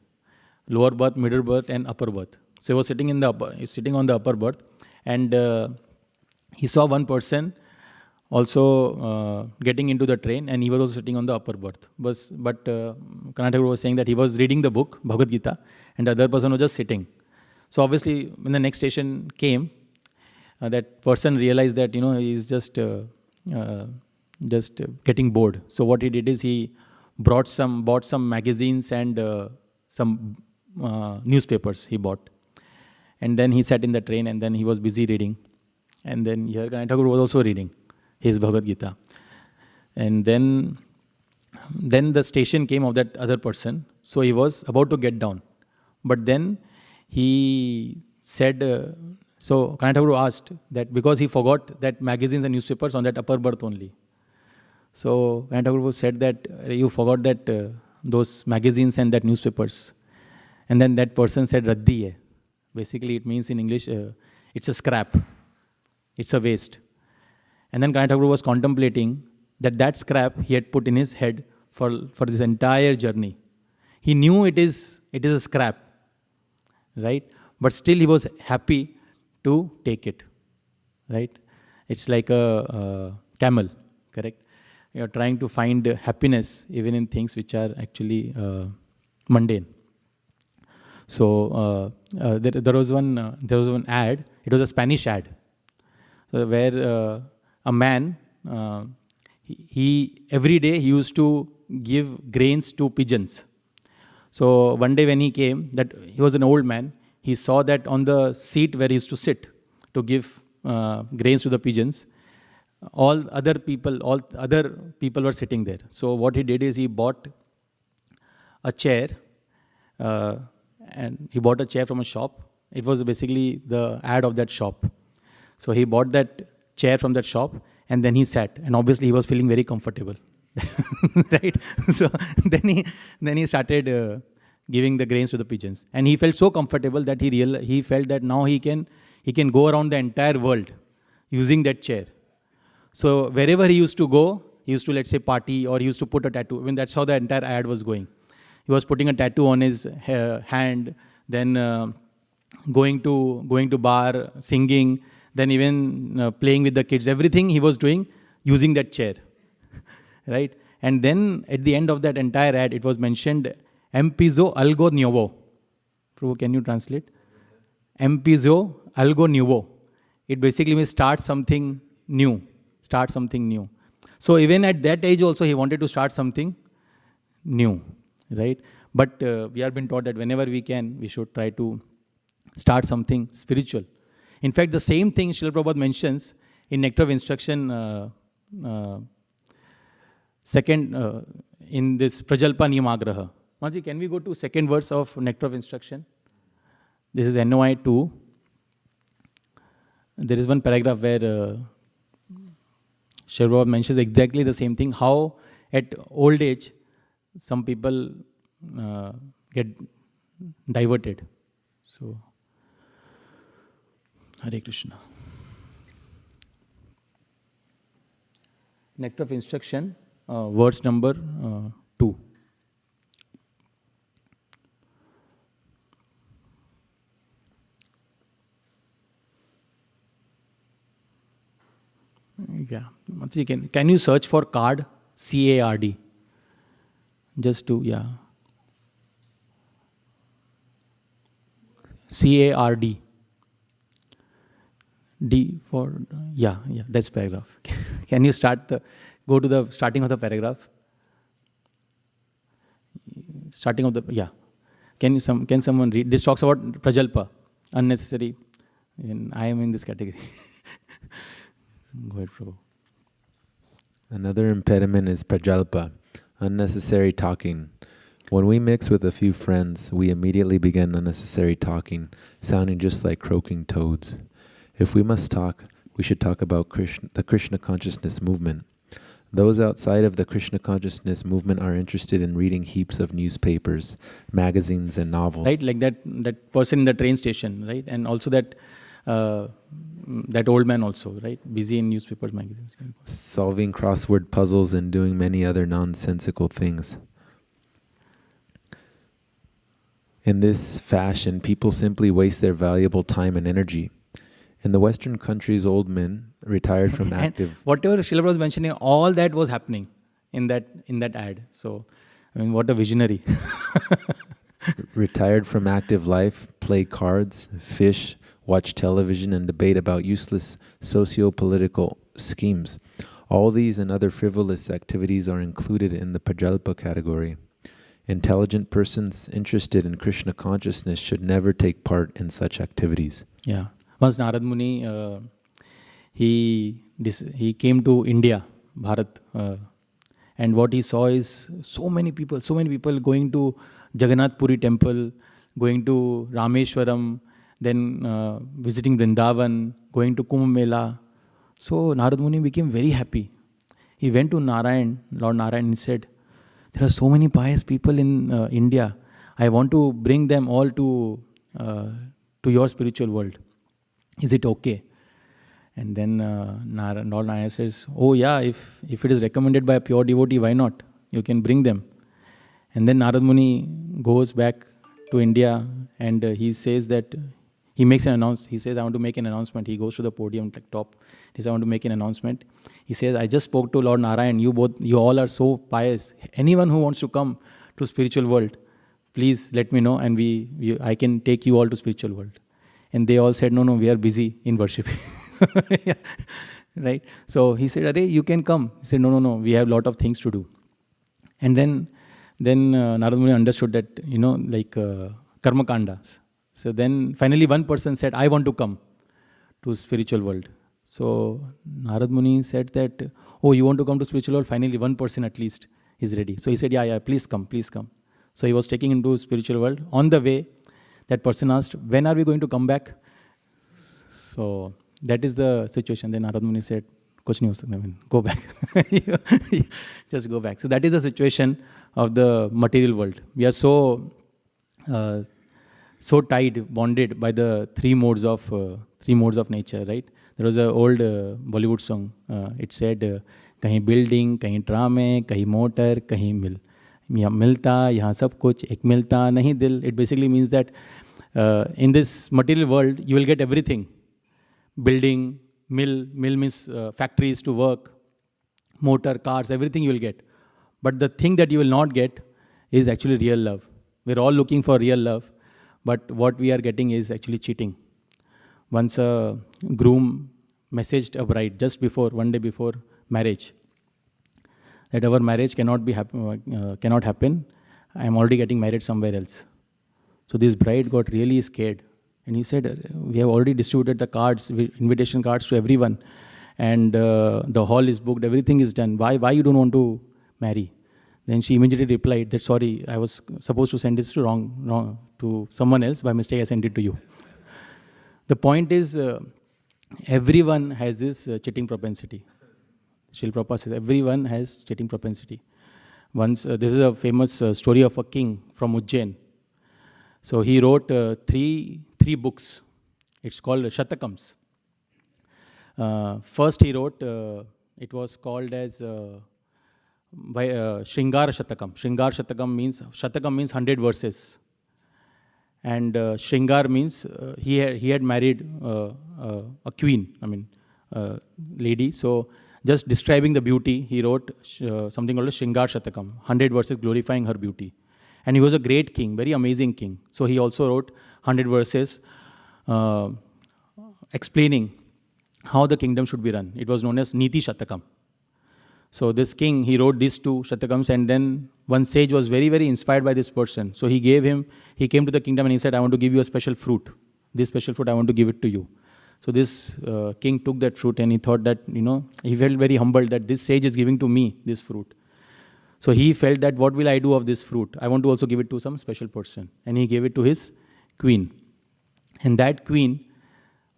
lower berth, middle berth, and upper berth. So he was sitting on the upper berth, and he saw one person also getting into the train, and he was also sitting on the upper berth. But Kanai Thakur was saying that he was reading the book, Bhagavad Gita, and the other person was just sitting. So obviously, when the next station came, that person realized that, he's just getting bored. So what he did is he bought some magazines and some newspapers he bought. And then he sat in the train, and then he was busy reading. And then here Kanai Thakur was also reading his Bhagavad Gita. And then the station came of that other person. So he was about to get down. But then he said, so Kanai Thakur asked that because he forgot that magazines and newspapers on that upper berth only. So Kanai Thakur said that you forgot that those magazines and that newspapers. And then that person said, Raddi hai. Basically it means in English, it's a scrap. It's a waste. And then Kanai Thakur was contemplating that scrap he had put in his head for this entire journey. He knew it is a scrap, right? But still he was happy to take it, right? It's like a camel, correct? You are trying to find happiness even in things which are actually mundane. So there was one ad. It was a Spanish ad where a man, he every day he used to give grains to pigeons. So one day when he came, that he was an old man, he saw that on the seat where he used to sit to give grains to the pigeons, all other people were sitting there. So what he did is he bought a chair, and he bought a chair from a shop. It was basically the ad of that shop. So he bought that chair from that shop, and then he sat, and obviously he was feeling very comfortable, right? So then he started giving the grains to the pigeons, and he felt so comfortable that he felt that now he can go around the entire world using that chair. So wherever he used to go, he used to, let's say, party, or he used to put a tattoo. I mean, that's how the entire ad was going. He was putting a tattoo on his hand, then going to bar, singing, then even playing with the kids. Everything he was doing using that chair, right? And then at the end of that entire ad, it was mentioned, Empizo algo nuevo. Prabhu, can you translate? Empiezo algo nuevo. It basically means start something new. Start something new. So even at that age also he wanted to start something new, right? But we have been taught that whenever we can, we should try to start something spiritual. In fact, the same thing Srila Prabhupada mentions in Nectar of Instruction second in this Prajalpa Niyamagraha. Maji, can we go to second verse of Nectar of Instruction? This is NOI 2. There is one paragraph where Srila Prabhupada mentions exactly the same thing, how at old age some people get diverted. So, Hare Krishna. Nectar of Instruction, verse number 2. Yeah, can you search for card? C-A-R-D. Just to, yeah. C-A-R-D. D for, yeah, that's paragraph. Can you go to the starting of the paragraph? Starting of the, yeah. Can someone read? This talks about Prajalpa, unnecessary. And I am in this category. Go ahead, Prabhu. Another impediment is prajalpa, unnecessary talking. When we mix with a few friends, we immediately begin unnecessary talking, sounding just like croaking toads. If we must talk, we should talk about the Krishna consciousness movement. Those outside of the Krishna consciousness movement are interested in reading heaps of newspapers, magazines, and novels. Right, like that person in the train station, right? And also that old man also, right? Busy in newspapers, magazines. Solving crossword puzzles and doing many other nonsensical things. In this fashion, people simply waste their valuable time and energy. In the Western countries, old men retired from active... Whatever Srila was mentioning, all that was happening in that ad. So, I mean, what a visionary. Retired from active life, play cards, fish, watch television, and debate about useless socio-political schemes. All these and other frivolous activities are included in the Prajalpa category. Intelligent persons interested in Krishna consciousness should never take part in such activities. Yeah. Once Narad Muni, he came to India, Bharat, and what he saw is so many people going to Jagannath Puri temple, going to Rameshwaram, then visiting Vrindavan, going to Kumbh Mela. So Narad Muni became very happy. He went to Lord Narayan, and said, there are so many pious people in India. I want to bring them all to your spiritual world. Is it okay? And then Lord Narayan says, oh yeah, if it is recommended by a pure devotee, why not? You can bring them. And then Narad Muni goes back to India and he says that, he makes an announcement. He says, I want to make an announcement. He goes to the podium like top. He says, I want to make an announcement. He says, I just spoke to Lord Narayan. You all are so pious. Anyone who wants to come to spiritual world, please let me know and I can take you all to spiritual world. And they all said, no, we are busy in worship. Yeah. Right? So he said, Arey, you can come. He said, no, we have a lot of things to do. And then Narad Muni understood that, like karma kandas. So then finally one person said, I want to come to spiritual world. So Narad Muni said that, oh, you want to come to spiritual world? Finally one person at least is ready. So he said, yeah, please come. So he was taking him to spiritual world. On the way, that person asked, when are we going to come back? So that is the situation. Then Narad Muni said, Kuch nahi ho sakta, go back. Just go back. So that is the situation of the material world. We are so tied, bonded by the three modes of nature, right? There was an old Bollywood song. It said, kahin building, kahin tram hai, kahin motor, kahin mill. यहाँ मिलता यहाँ सब कुछ एक मिलता नहीं दिल. It basically means that in this material world you will get everything. Building, mill means factories to work, motor, cars, everything you will get. But the thing that you will not get is actually real love. We're all looking for real love, But what we are getting is actually cheating. Once a groom messaged a bride just before, one day before marriage, that our marriage cannot happen. I am already getting married somewhere else. So this bride got really scared. And he said, we have already distributed the cards, invitation cards to everyone. And the hall is booked, everything is done. Why you don't want to marry? Then she immediately replied that, sorry, I was supposed to send this to wrong to someone else. By mistake, I sent it to you. The point is, everyone has this cheating propensity. Srila Prabhupada says, everyone has cheating propensity. Once, this is a famous story of a king from Ujjain. So he wrote three books. It's called Shatakams. First he wrote, it was called as Shringar Shatakam. Shringar Shatakam means 100 verses. And Shringar means he had married a queen, lady. So just describing the beauty, he wrote something called a Shringar Shatakam, 100 verses glorifying her beauty. And he was a great king, very amazing king. So he also wrote 100 verses explaining how the kingdom should be run. It was known as Niti Shatakam. So this king, he wrote these two Shatakams, and then one sage was very, very inspired by this person. So he came to the kingdom and he said, I want to give you a special fruit. This special fruit, I want to give it to you. So this king took that fruit and he thought that, he felt very humbled that this sage is giving to me this fruit. So he felt that, what will I do of this fruit? I want to also give it to some special person. And he gave it to his queen. And that queen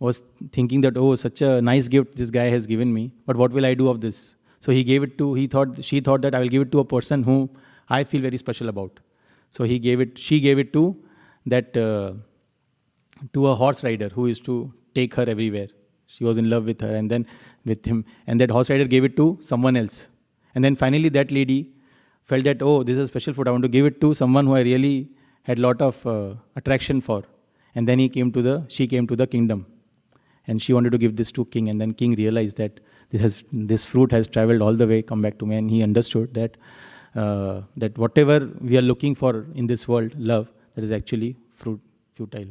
was thinking that, oh, such a nice gift this guy has given me, but what will I do of this? So she thought that I will give it to a person whom I feel very special about. So she gave it to that, to a horse rider who used to take her everywhere. She was in love with her and then with him. And that horse rider gave it to someone else. And then finally that lady felt that, oh, this is a special food. I want to give it to someone who I really had a lot of attraction for. And then she came to the kingdom. And she wanted to give this to king. And then king realized that this fruit has traveled all the way, come back to me. And he understood that that whatever we are looking for in this world, love, that is actually futile.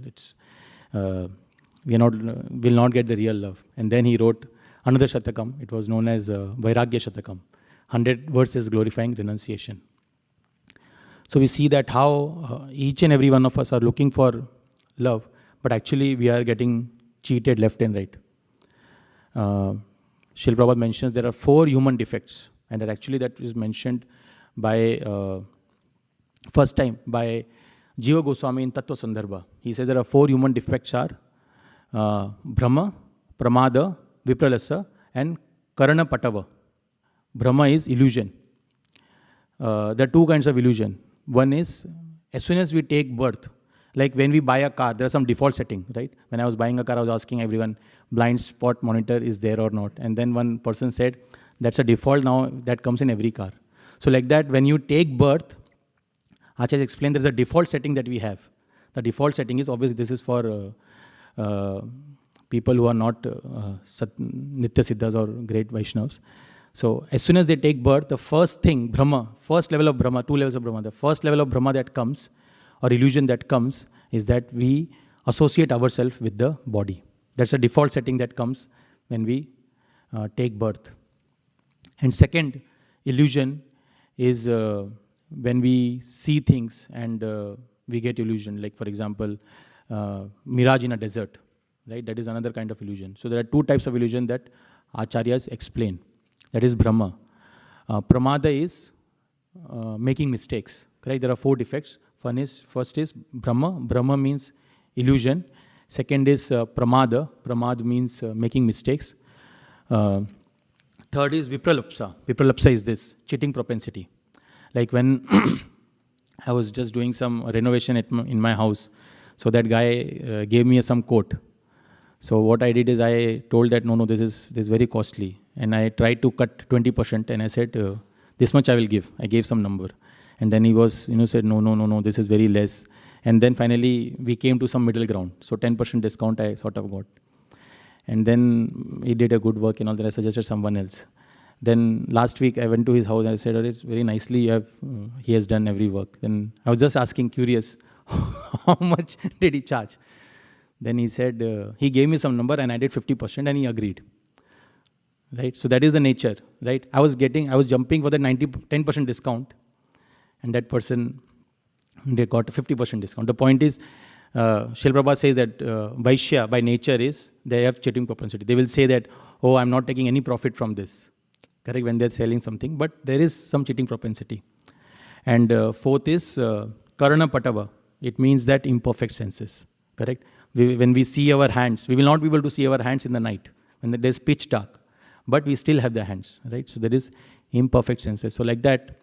We will not get the real love. And then he wrote another Shatakam. It was known as Vairagya Shatakam. 100 verses glorifying renunciation. So we see that how each and every one of us are looking for love, but actually we are getting cheated left and right. Srila Prabhupada mentions there are 4 human defects, and that is mentioned by first time by Jiva Goswami in Tattva Sandarbha. He says there are 4 human defects are Brahma, Pramada, Vipralasa, and Karana Patava. Brahma is illusion. There are 2 kinds of illusion. One is, as soon as we take birth, like when we buy a car, there are some default setting, right? When I was buying a car, I was asking everyone, blind spot monitor is there or not? And then one person said, that's a default now, that comes in every car. So like that, when you take birth, Acharya explained there's a default setting that we have. The default setting is, obviously this is for people who are not Nitya Siddhas or great Vaishnavas. So as soon as they take birth, the first thing, Brahma, first level of Brahma, 2 levels of Brahma, the first level of Brahma that comes, or illusion that comes, is that we associate ourselves with the body. That's a default setting that comes when we take birth. And second illusion is when we see things and we get illusion. Like for example, mirage in a desert, right? That is another kind of illusion. So there are 2 types of illusion that Acharyas explain. That is Brahma. Pramada is making mistakes, correct? There are 4 defects. First is Brahma. Brahma means illusion. Second is Pramada. Pramada means making mistakes. Third is Vipralapsa. Vipralapsa is this, cheating propensity. Like when I was just doing some renovation in my house, so that guy gave me some coat. So what I did is I told that, no, this is very costly. And I tried to cut 20% and I said, this much I will give. I gave some number. And then he was, said, no, this is very less. And then finally we came to some middle ground. So 10% discount I sort of got. And then he did a good work and all that. I suggested someone else. Then last week I went to his house and I said, it's very nicely he has done every work. Then I was just asking, curious, How much did he charge? Then he said, he gave me some number and I did 50% and he agreed. Right? So that is the nature, right? I was jumping for the 10% discount and that person, they got a 50% discount. The point is, Srila Prabhupada says that Vaishya by nature they have cheating propensity. They will say that, oh, I'm not taking any profit from this. Correct? When they're selling something, but there is some cheating propensity. And fourth is Karana Patava. It means that imperfect senses. Correct? When we see our hands, we will not be able to see our hands in the night when there's pitch dark, but we still have the hands, right? So there is imperfect senses. So like that,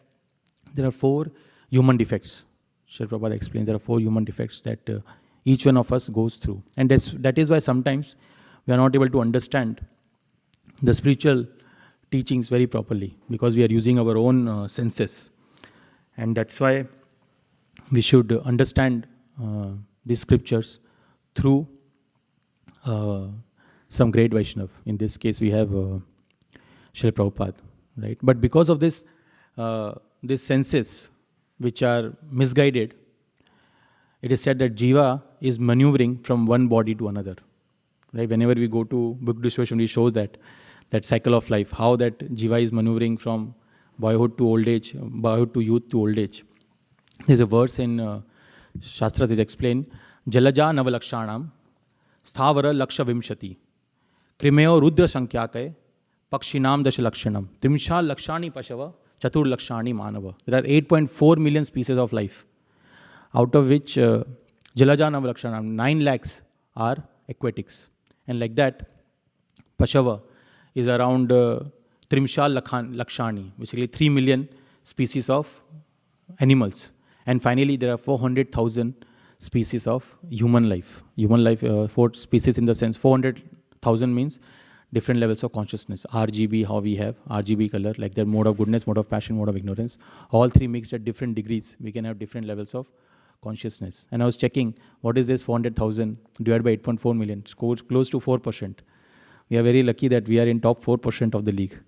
there are 4 human defects. Srila Prabhupada explains there are 4 human defects that each one of us goes through. And that is why sometimes we are not able to understand the spiritual teachings very properly because we are using our own senses. And that's why we should understand these scriptures through some great Vaishnav. In this case, we have Srila Prabhupada, right? But because of this, these senses which are misguided, it is said that Jiva is maneuvering from one body to another. Right? Whenever we go to Book Distribution, we show that cycle of life, how that Jiva is maneuvering from boyhood to old age, boyhood to youth to old age. There's a verse in Shastras that explains, Jalaja Navalakshanam Sthavara Laksha Vimshati Krimeo Rudra Sankyakay Pakshinam Dasha Lakshanam Trimsha Lakshani Pashava Chatur Lakshani Manava. There are 8.4 million species of life, out of which Jalaja Navalakshanam, 9 lakhs are aquatics. And like that, Pashava is around Trimsha Lakshani, basically 3 million species of animals. And finally, there are 400,000 species of human life. Human life, 4 species in the sense, 400,000 means different levels of consciousness. RGB, how we have RGB color, like their mode of goodness, mode of passion, mode of ignorance. All 3 mixed at different degrees. We can have different levels of consciousness. And I was checking, what is this 400,000 divided by 8.4 million? It's close to 4%. We are very lucky that we are in top 4% of the league.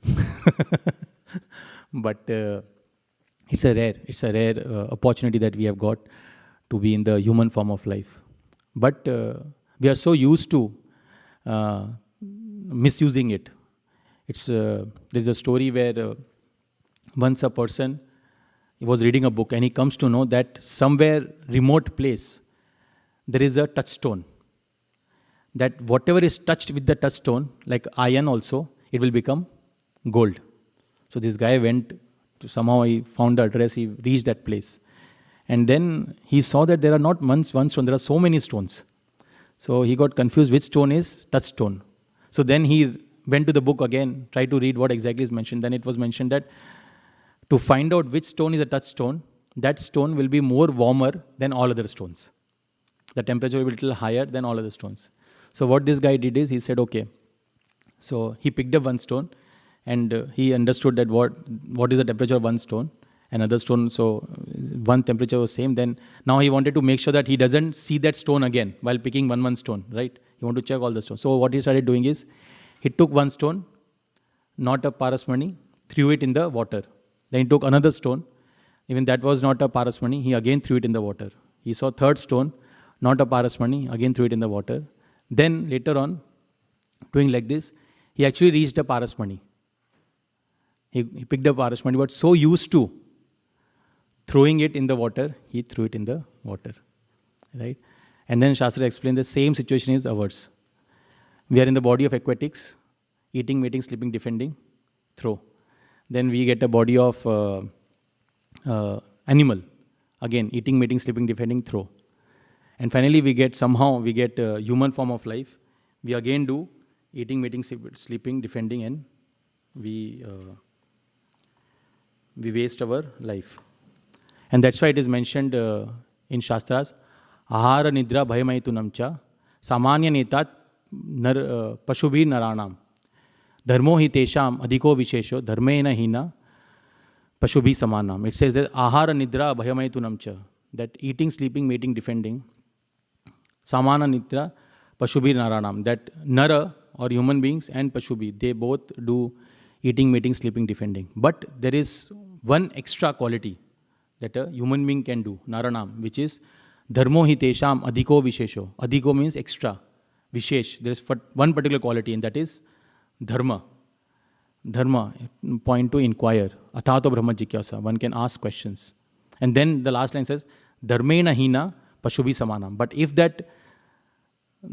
But it's a rare opportunity that we have got to be in the human form of life. But we are so used to misusing it. There's a story where once a person was reading a book and he comes to know that somewhere remote place there is a touchstone. That whatever is touched with the touchstone, like iron also, it will become gold. So this guy went to, somehow he found the address, he reached that place. And then he saw that there are not one stone, there are so many stones. So he got confused which stone is touchstone. So then he went to the book again, tried to read what exactly is mentioned. Then it was mentioned that to find out which stone is a touchstone, that stone will be more warmer than all other stones. The temperature will be a little higher than all other stones. So what this guy did is, he said, okay. So he picked up one stone and he understood that what is the temperature of one stone. Another stone, so one temperature was same. Then now he wanted to make sure that he doesn't see that stone again while picking one stone, right? He wanted to check all the stones. So what he started doing is, he took one stone, not a parasmani, threw it in the water. Then he took another stone, even that was not a parasmani, he again threw it in the water. He saw third stone, not a parasmani, again threw it in the water. Then later on, doing like this, he actually reached a parasmani. He picked up parasmani, but so used to throwing it in the water, he threw it in the water, right? And then Shastra explained the same situation is ours. We are in the body of aquatics, eating, mating, sleeping, defending, throw. Then we get a body of animal, again, eating, mating, sleeping, defending, throw. And finally, we get a human form of life. We again do eating, mating, sleeping, defending, and we waste our life. And that's why it is mentioned in Shastras, Ahara Nidra Bhayamaitunamcha Samanya Netat Pashubhir Naranam Dharmo hi tesham adhiko vishesho dharmena hina Pashubhi Samanam. It says that Ahara Nidra Bhayamaitunamcha, that eating, sleeping, mating, defending, Samana Nidra Pashubhir Naranam, that Nara or human beings and Pashubhi, they both do eating, mating, sleeping, defending. But there is one extra quality that a human being can do, Naranam, which is Dharmo hi tesham adhiko vishesho. Adhiko means extra. Vishesh. There is one particular quality, and that is dharma. Dharma, point to inquire. Athato brahma jikyasa. One can ask questions. And then the last line says, Dharmena hina pashubhi samanam. But if that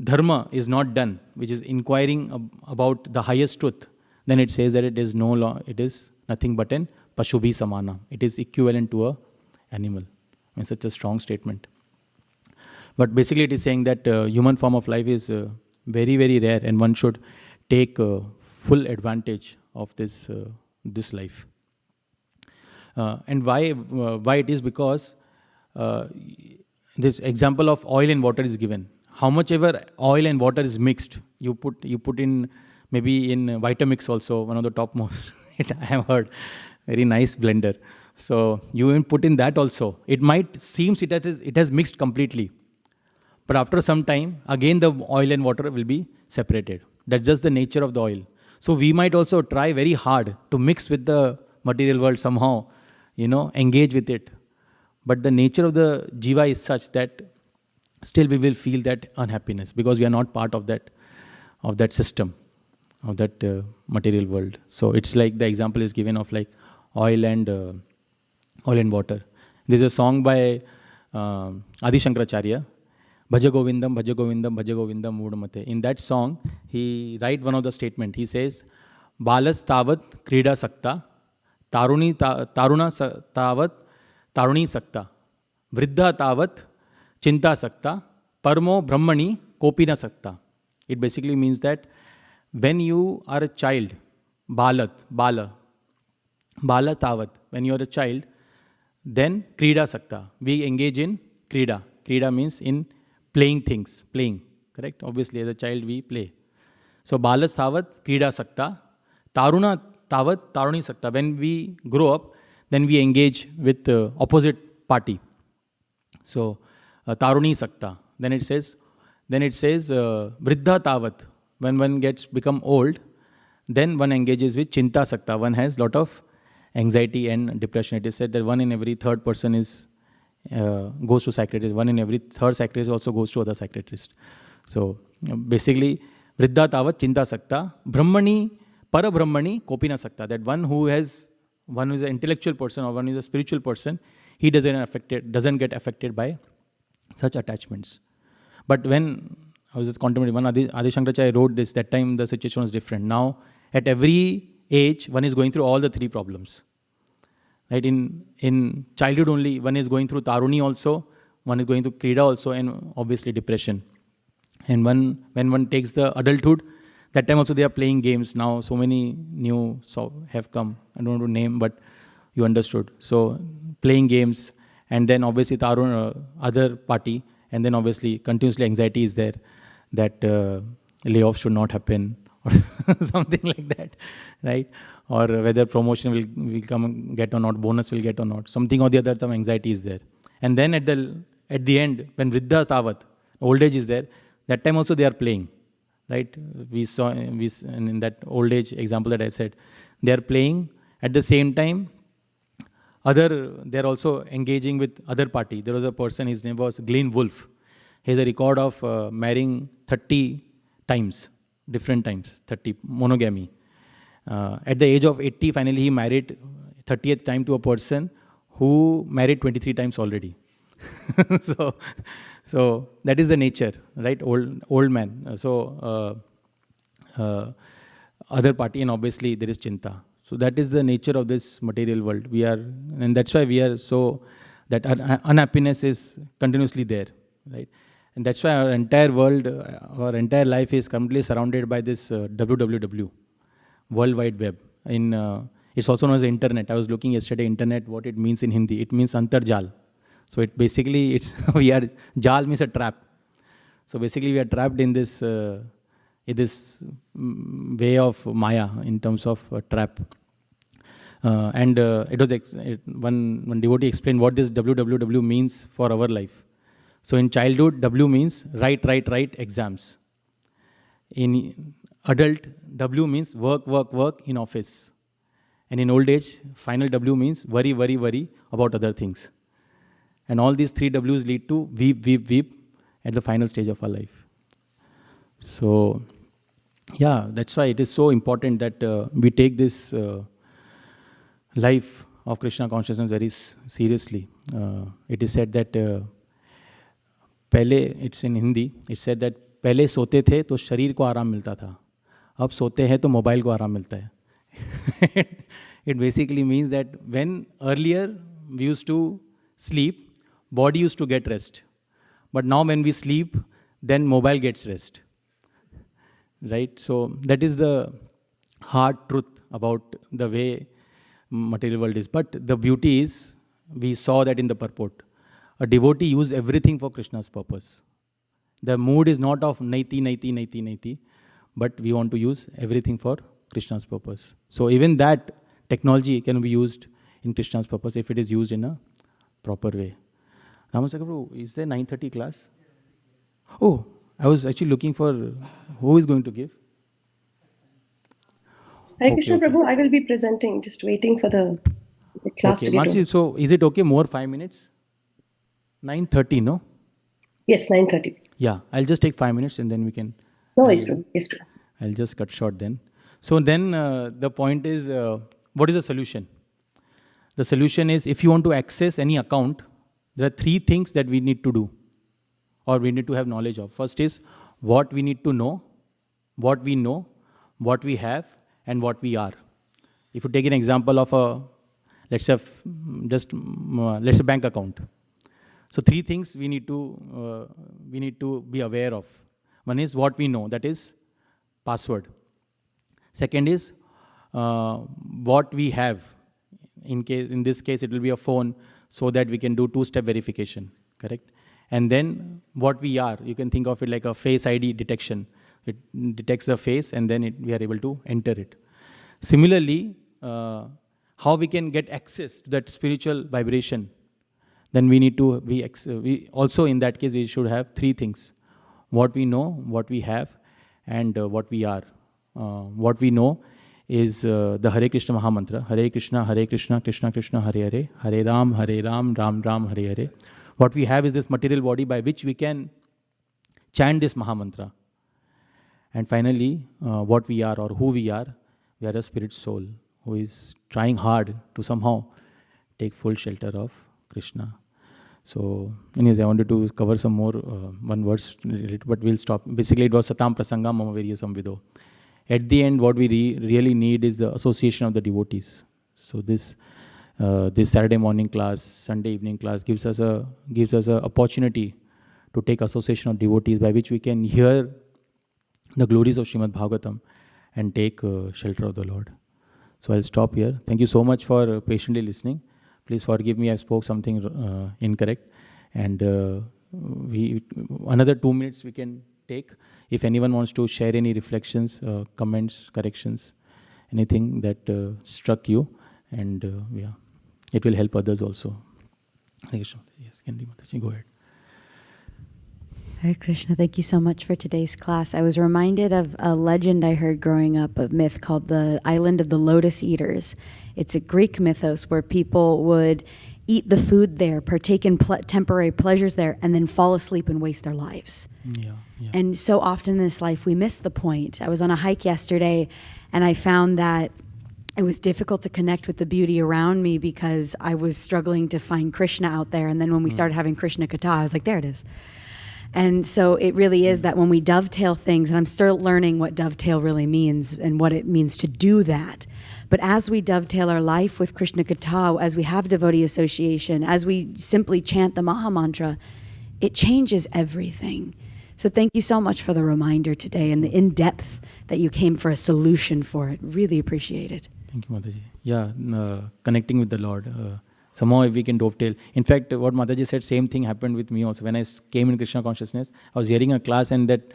dharma is not done, which is inquiring about the highest truth, then it says that it is it is nothing but an pashubhi samanam. It is equivalent to a animal. I mean, such a strong statement. But basically it is saying that human form of life is very, very rare, and one should take full advantage of this life. And why it is? Because this example of oil and water is given. How much ever oil and water is mixed, you put in, maybe in Vitamix also, one of the topmost, I have heard, very nice blender. So you even put in that also. It might seems it has mixed completely. But after some time, again the oil and water will be separated. That's just the nature of the oil. So we might also try very hard to mix with the material world somehow, engage with it. But the nature of the jiva is such that still we will feel that unhappiness because we are not part of that system, of that material world. So it's like the example is given of like oil and water. There's a song by Adi Shankaracharya, Bhaja Govindam, Bhaja Govindam, Bhaja Govindam Mudamate. In that song, he writes one of the statement. He says, Balas tavat krida sakta, taruna tavat taruni sakta, vriddha tavat chinta sakta, parmo brahmani kopina sakta. It basically means that when you are a child, bala tavat, when you are a child, then krida sakta. We engage in krida. Krida means in playing things, correct? Obviously, as a child, we play. So, balas tavat krida sakta, taruna tavat taruni sakta. When we grow up, then we engage with the opposite party. So, taruni sakta. Then it says, vriddha tavat. When one become old, then one engages with chinta sakta. One has lot of anxiety and depression. It is said that 1 in every 3rd person goes to psychiatrist. 1 in every 3rd psychiatrist also goes to other psychiatrist. So basically, vriddha tavat chinta sakta, brahmani, para brahmani, kopina sakta. That one who is an intellectual person or one who is a spiritual person, he doesn't get affected by such attachments. But when I was contemplating, when Adi Shankaracharya wrote this, that time the situation was different. Now, at every age, one is going through all the 3 problems. Right? In childhood only, one is going through taruni also, one is going through krida also, and obviously depression. And when one takes the adulthood, that time also they are playing games. Now so many new have come. I don't want to name, but you understood. So playing games, and then obviously other party, and then obviously continuously anxiety is there that layoffs should not happen or something like that, right? Or whether promotion will come and get or not, bonus will get or not, something or the other, some anxiety is there. And then at the end, when vriddha tavat, old age is there, that time also they are playing, right? We saw in that old age example that I said, they are playing at the same time. They are also engaging with other party. There was a person, his name was Glenn Wolfe. He has a record of marrying 30 times, different times, 30, monogamy. At the age of 80, finally he married 30th time to a person who married 23 times already. So that is the nature, right? Old man. So other party, and obviously there is chinta. So that is the nature of this material world. And that's why we are so, that unhappiness is continuously there, right? And that's why our entire world, our entire life is completely surrounded by this WWW, World Wide Web. It's also known as Internet. I was looking yesterday, Internet, what it means in Hindi. It means Antarjal. So Jal means a trap. So basically we are trapped in this way of Maya, in terms of trap. One devotee explained what this WWW means for our life. So in childhood, W means write exams. In adult, W means work in office. And in old age, final W means worry about other things. And all these 3 W's lead to weep, weep, weep at the final stage of our life. So, yeah, that's why it is so important that we take this life of Krishna consciousness very seriously. It is said that पहले, it's in Hindi, it said that पहले सोते थे तो शरीर को आराम मिलता था, अब सोते हैं तो मोबाइल को आराम मिलता है. It basically means that when earlier we used to sleep, body used to get rest. But now when we sleep, then mobile gets rest. Right? So that is the hard truth about the way material world is. But the beauty is, we saw that in the purport. A devotee used everything for Krishna's purpose. The mood is not of naiti, naiti, naiti, naiti, but we want to use everything for Krishna's purpose. So even that technology can be used in Krishna's purpose if it is used in a proper way. Ramasakar Prabhu, is there 9:30 class? Oh, I was actually looking for who is going to give. Hare Krishna Prabhu, I will be presenting, just waiting for the class to get over. So is it okay, more 5 minutes? 9:30, no? Yes, 9:30. Yeah, I'll just take 5 minutes and then we can... No worries, Prabhu. Yes, Prabhu. I'll just cut short then. So then the point is, what is the solution? The solution is, if you want to access any account, there are 3 things that we need to do, or we need to have knowledge of. First is what we need to know, what we know, what we have, and what we are. If you take an example of a, let's say bank account. So 3 things we need to be aware of. One is what we know, that is password. Second is what we have. In this case, it will be a phone, so that we can do 2-step verification, correct? And then what we are, you can think of it like a face ID detection. It detects the face and then we are able to enter it. Similarly, how we can get access to that spiritual vibration, then we need to we also in that case we should have 3 things: what we know, what we have, and what we are. What we know is the Hare Krishna Mahamantra: Hare Krishna, Krishna Krishna, Hare Hare, Hare Ram, Ram Ram, Hare Hare. What we have is this material body by which we can chant this Mahamantra. And finally, what we are or who we are a spirit soul who is trying hard to somehow take full shelter of Krishna. So, anyways, I wanted to cover some more one verse, but we'll stop. Basically, it was Satam Prasanga Mama Virya Samvido. At the end, what we really need is the association of the devotees. So this Saturday morning class, Sunday evening class gives us a opportunity to take association of devotees by which we can hear the glories of Srimad Bhagavatam and take shelter of the Lord. So I'll stop here. Thank you so much for patiently listening. Please forgive me, I spoke something incorrect. And another 2 minutes we can take. If anyone wants to share any reflections, comments, corrections, anything that struck you, and it will help others also. Yes, go ahead. Hare Krishna, thank you so much for today's class. I was reminded of a legend I heard growing up, a myth called the Island of the Lotus Eaters. It's a Greek mythos where people would eat the food there, partake in temporary pleasures there, and then fall asleep and waste their lives. Yeah. And so often in this life, we miss the point. I was on a hike yesterday, and I found that it was difficult to connect with the beauty around me because I was struggling to find Krishna out there. And then when we started having Krishna Katha, I was like, there it is. And so it really is that when we dovetail things, and I'm still learning what dovetail really means and what it means to do that. But as we dovetail our life with Krishna Katha, as we have devotee association, as we simply chant the Maha Mantra, it changes everything. So thank you so much for the reminder today and the in-depth that you came for a solution for it. Really appreciate it. Thank you, Mataji. Yeah, connecting with the Lord. Somehow if we can dovetail. In fact, what Mataji said, same thing happened with me also. When I came in Krishna consciousness, I was hearing a class and that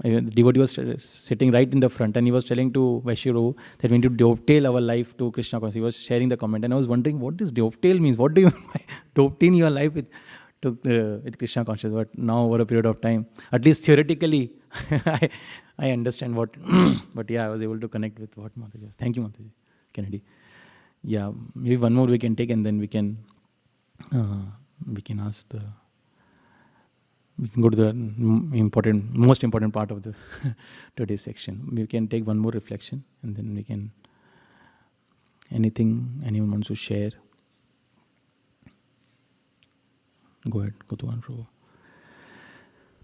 the devotee was sitting right in the front and he was telling to Vaishyaru that we need to dovetail our life to Krishna consciousness. He was sharing the comment and I was wondering what this dovetail means. What do you mean by dovetail your life with Krishna consciousness? But now over a period of time, at least theoretically, I understand what, but yeah, I was able to connect with what Mataji was. Thank you, Mataji. Kennedy. Yeah, maybe one more we can take and then we can we can ask we can go to the most important part of the today's section. We can take one more reflection and then we can, anything anyone wants to share. Go ahead, go to one, Prabhu.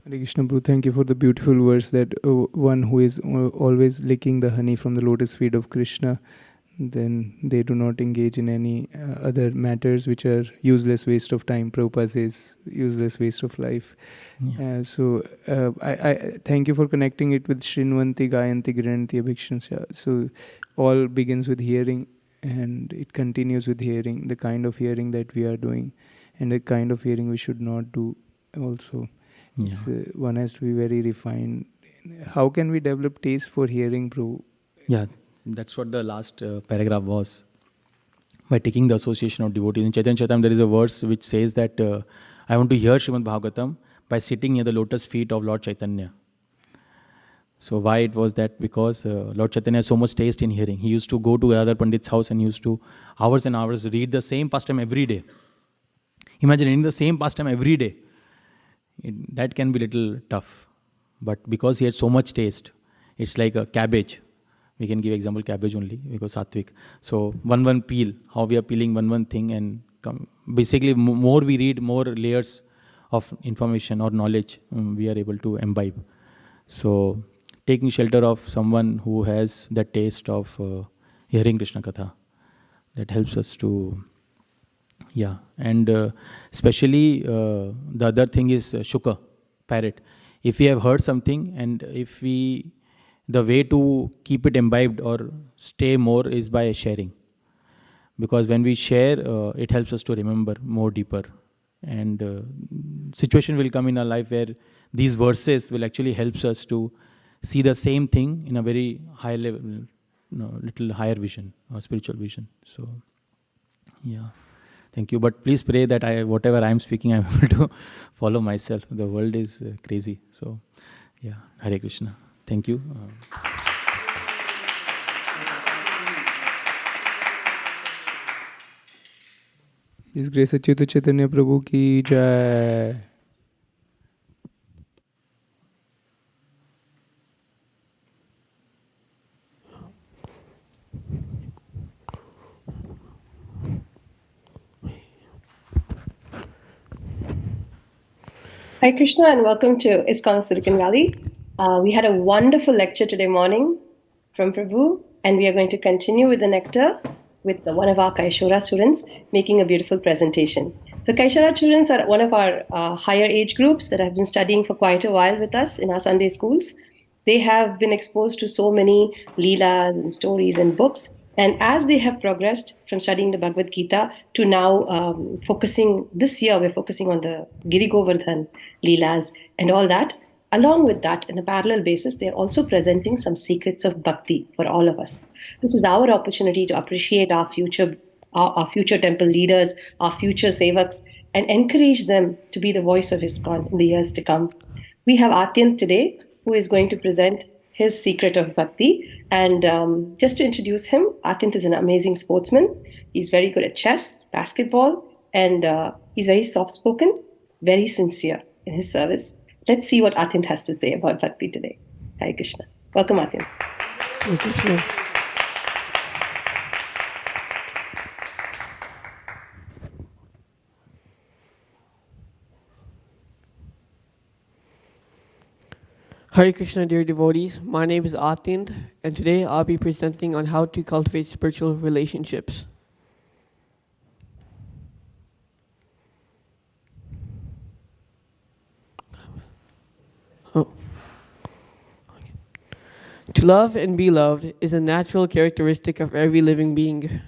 Hare Krishna Prabhu, thank you for the beautiful verse that one who is always licking the honey from the lotus feet of Krishna, then they do not engage in any other matters which are useless waste of time. Prabhupada says useless waste of life. Yeah. I thank you for connecting it with Shrinvanti, Gayanti, Granti, Abhikshansya. So all begins with hearing and it continues with hearing, the kind of hearing that we are doing and the kind of hearing we should not do also. Yeah. One has to be very refined. How can we develop taste for hearing, Prabhu? Yeah, that's what the last paragraph was. By taking the association of devotees. In Chaitanya Charitamrita, there is a verse which says that I want to hear Srimad Bhagavatam by sitting near the lotus feet of Lord Chaitanya. So why it was that? Because Lord Chaitanya has so much taste in hearing. He used to go to other Pandit's house and used to hours and hours read the same pastime every day. Imagine reading the same pastime every day. That can be little tough. But because he had so much taste, it's like a cabbage. We can give example cabbage only because sattvic. So one peel, how we are peeling one thing and basically more we read, more layers of information or knowledge we are able to imbibe. So taking shelter of someone who has the taste of hearing Krishna Katha, that helps us to, yeah. And especially the other thing is shuka, parrot. If we have heard something and if the way to keep it imbibed or stay more is by sharing. Because when we share, it helps us to remember more deeper. And situation will come in our life where these verses will actually help us to see the same thing in a very high level, little higher vision or spiritual vision. So, yeah. Thank you. But please pray that whatever I am speaking, I am able to follow myself. The world is crazy. So, yeah. Hare Krishna. Thank you. His Grace Achyuta Chaitanya Prabhu ki jai. Hi Krishna and welcome to ISKCON Silicon Valley. We had a wonderful lecture today morning from Prabhu and we are going to continue with the nectar with one of our Kaishora students making a beautiful presentation. So Kaishora students are one of our higher age groups that have been studying for quite a while with us in our Sunday schools. They have been exposed to so many leelas and stories and books. And as they have progressed from studying the Bhagavad Gita to now this year we're focusing on the Giri Govardhan leelas and all that. Along with that, in a parallel basis, they're also presenting some secrets of bhakti for all of us. This is our opportunity to appreciate our future temple leaders, our future sevaks, and encourage them to be the voice of ISKCON in the years to come. We have Atyant today, who is going to present his secret of bhakti. And just to introduce him, Atyant is an amazing sportsman. He's very good at chess, basketball, and he's very soft-spoken, very sincere in his service. Let's see what Atyant has to say about bhakti today. Hare Krishna. Welcome, Atyant. Hare Krishna. Hare Krishna, dear devotees. My name is Atyant, and today I'll be presenting on how to cultivate spiritual relationships. To love and be loved is a natural characteristic of every living being.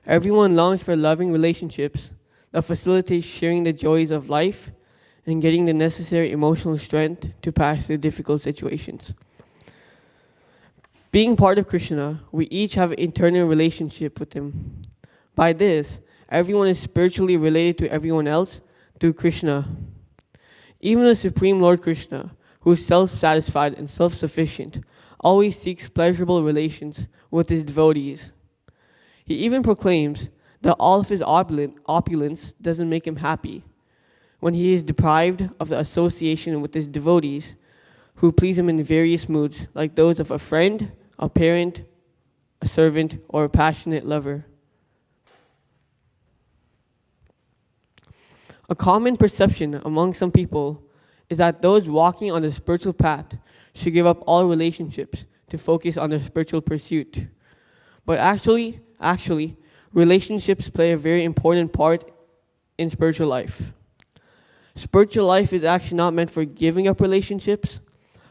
Everyone longs for loving relationships that facilitate sharing the joys of life and getting the necessary emotional strength to pass through difficult situations. Being part of Krishna, we each have an internal relationship with him. By this, everyone is spiritually related to everyone else through Krishna. Even the Supreme Lord Krishna, who is self-satisfied and self-sufficient, always seeks pleasurable relations with his devotees. He even proclaims that all of his opulence doesn't make him happy when he is deprived of the association with his devotees who please him in various moods, like those of a friend, a parent, a servant, or a passionate lover. A common perception among some people is that those walking on the spiritual path should give up all relationships to focus on their spiritual pursuit. But actually, relationships play a very important part in spiritual life. Spiritual life is actually not meant for giving up relationships,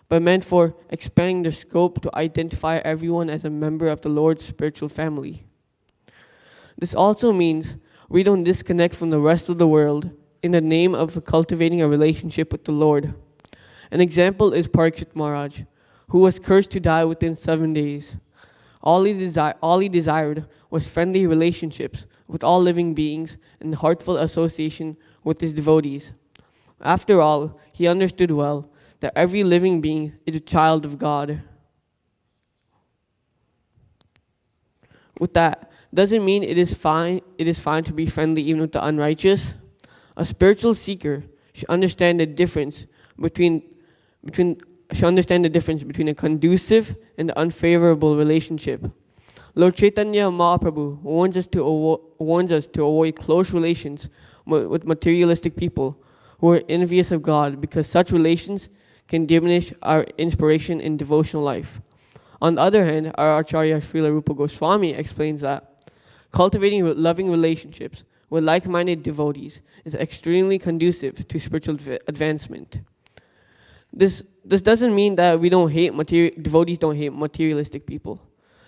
but meant for expanding the scope to identify everyone as a member of the Lord's spiritual family. This also means we don't disconnect from the rest of the world in the name of cultivating a relationship with the Lord. An example is Pralad Maharaj, who was cursed to die within 7 days. All he desired was friendly relationships with all living beings and heartfelt association with his devotees. After all, he understood well that every living being is a child of God. With that, doesn't mean it is fine to be friendly even with the unrighteous. A spiritual seeker should understand the difference between a conducive and unfavorable relationship. Lord Chaitanya Mahaprabhu warns us to avoid close relations with materialistic people who are envious of God, because such relations can diminish our inspiration in devotional life. On the other hand, our Acharya Srila Rupa Goswami explains that cultivating loving relationships with like-minded devotees is extremely conducive to spiritual advancement. This doesn't mean that devotees don't hate materialistic people.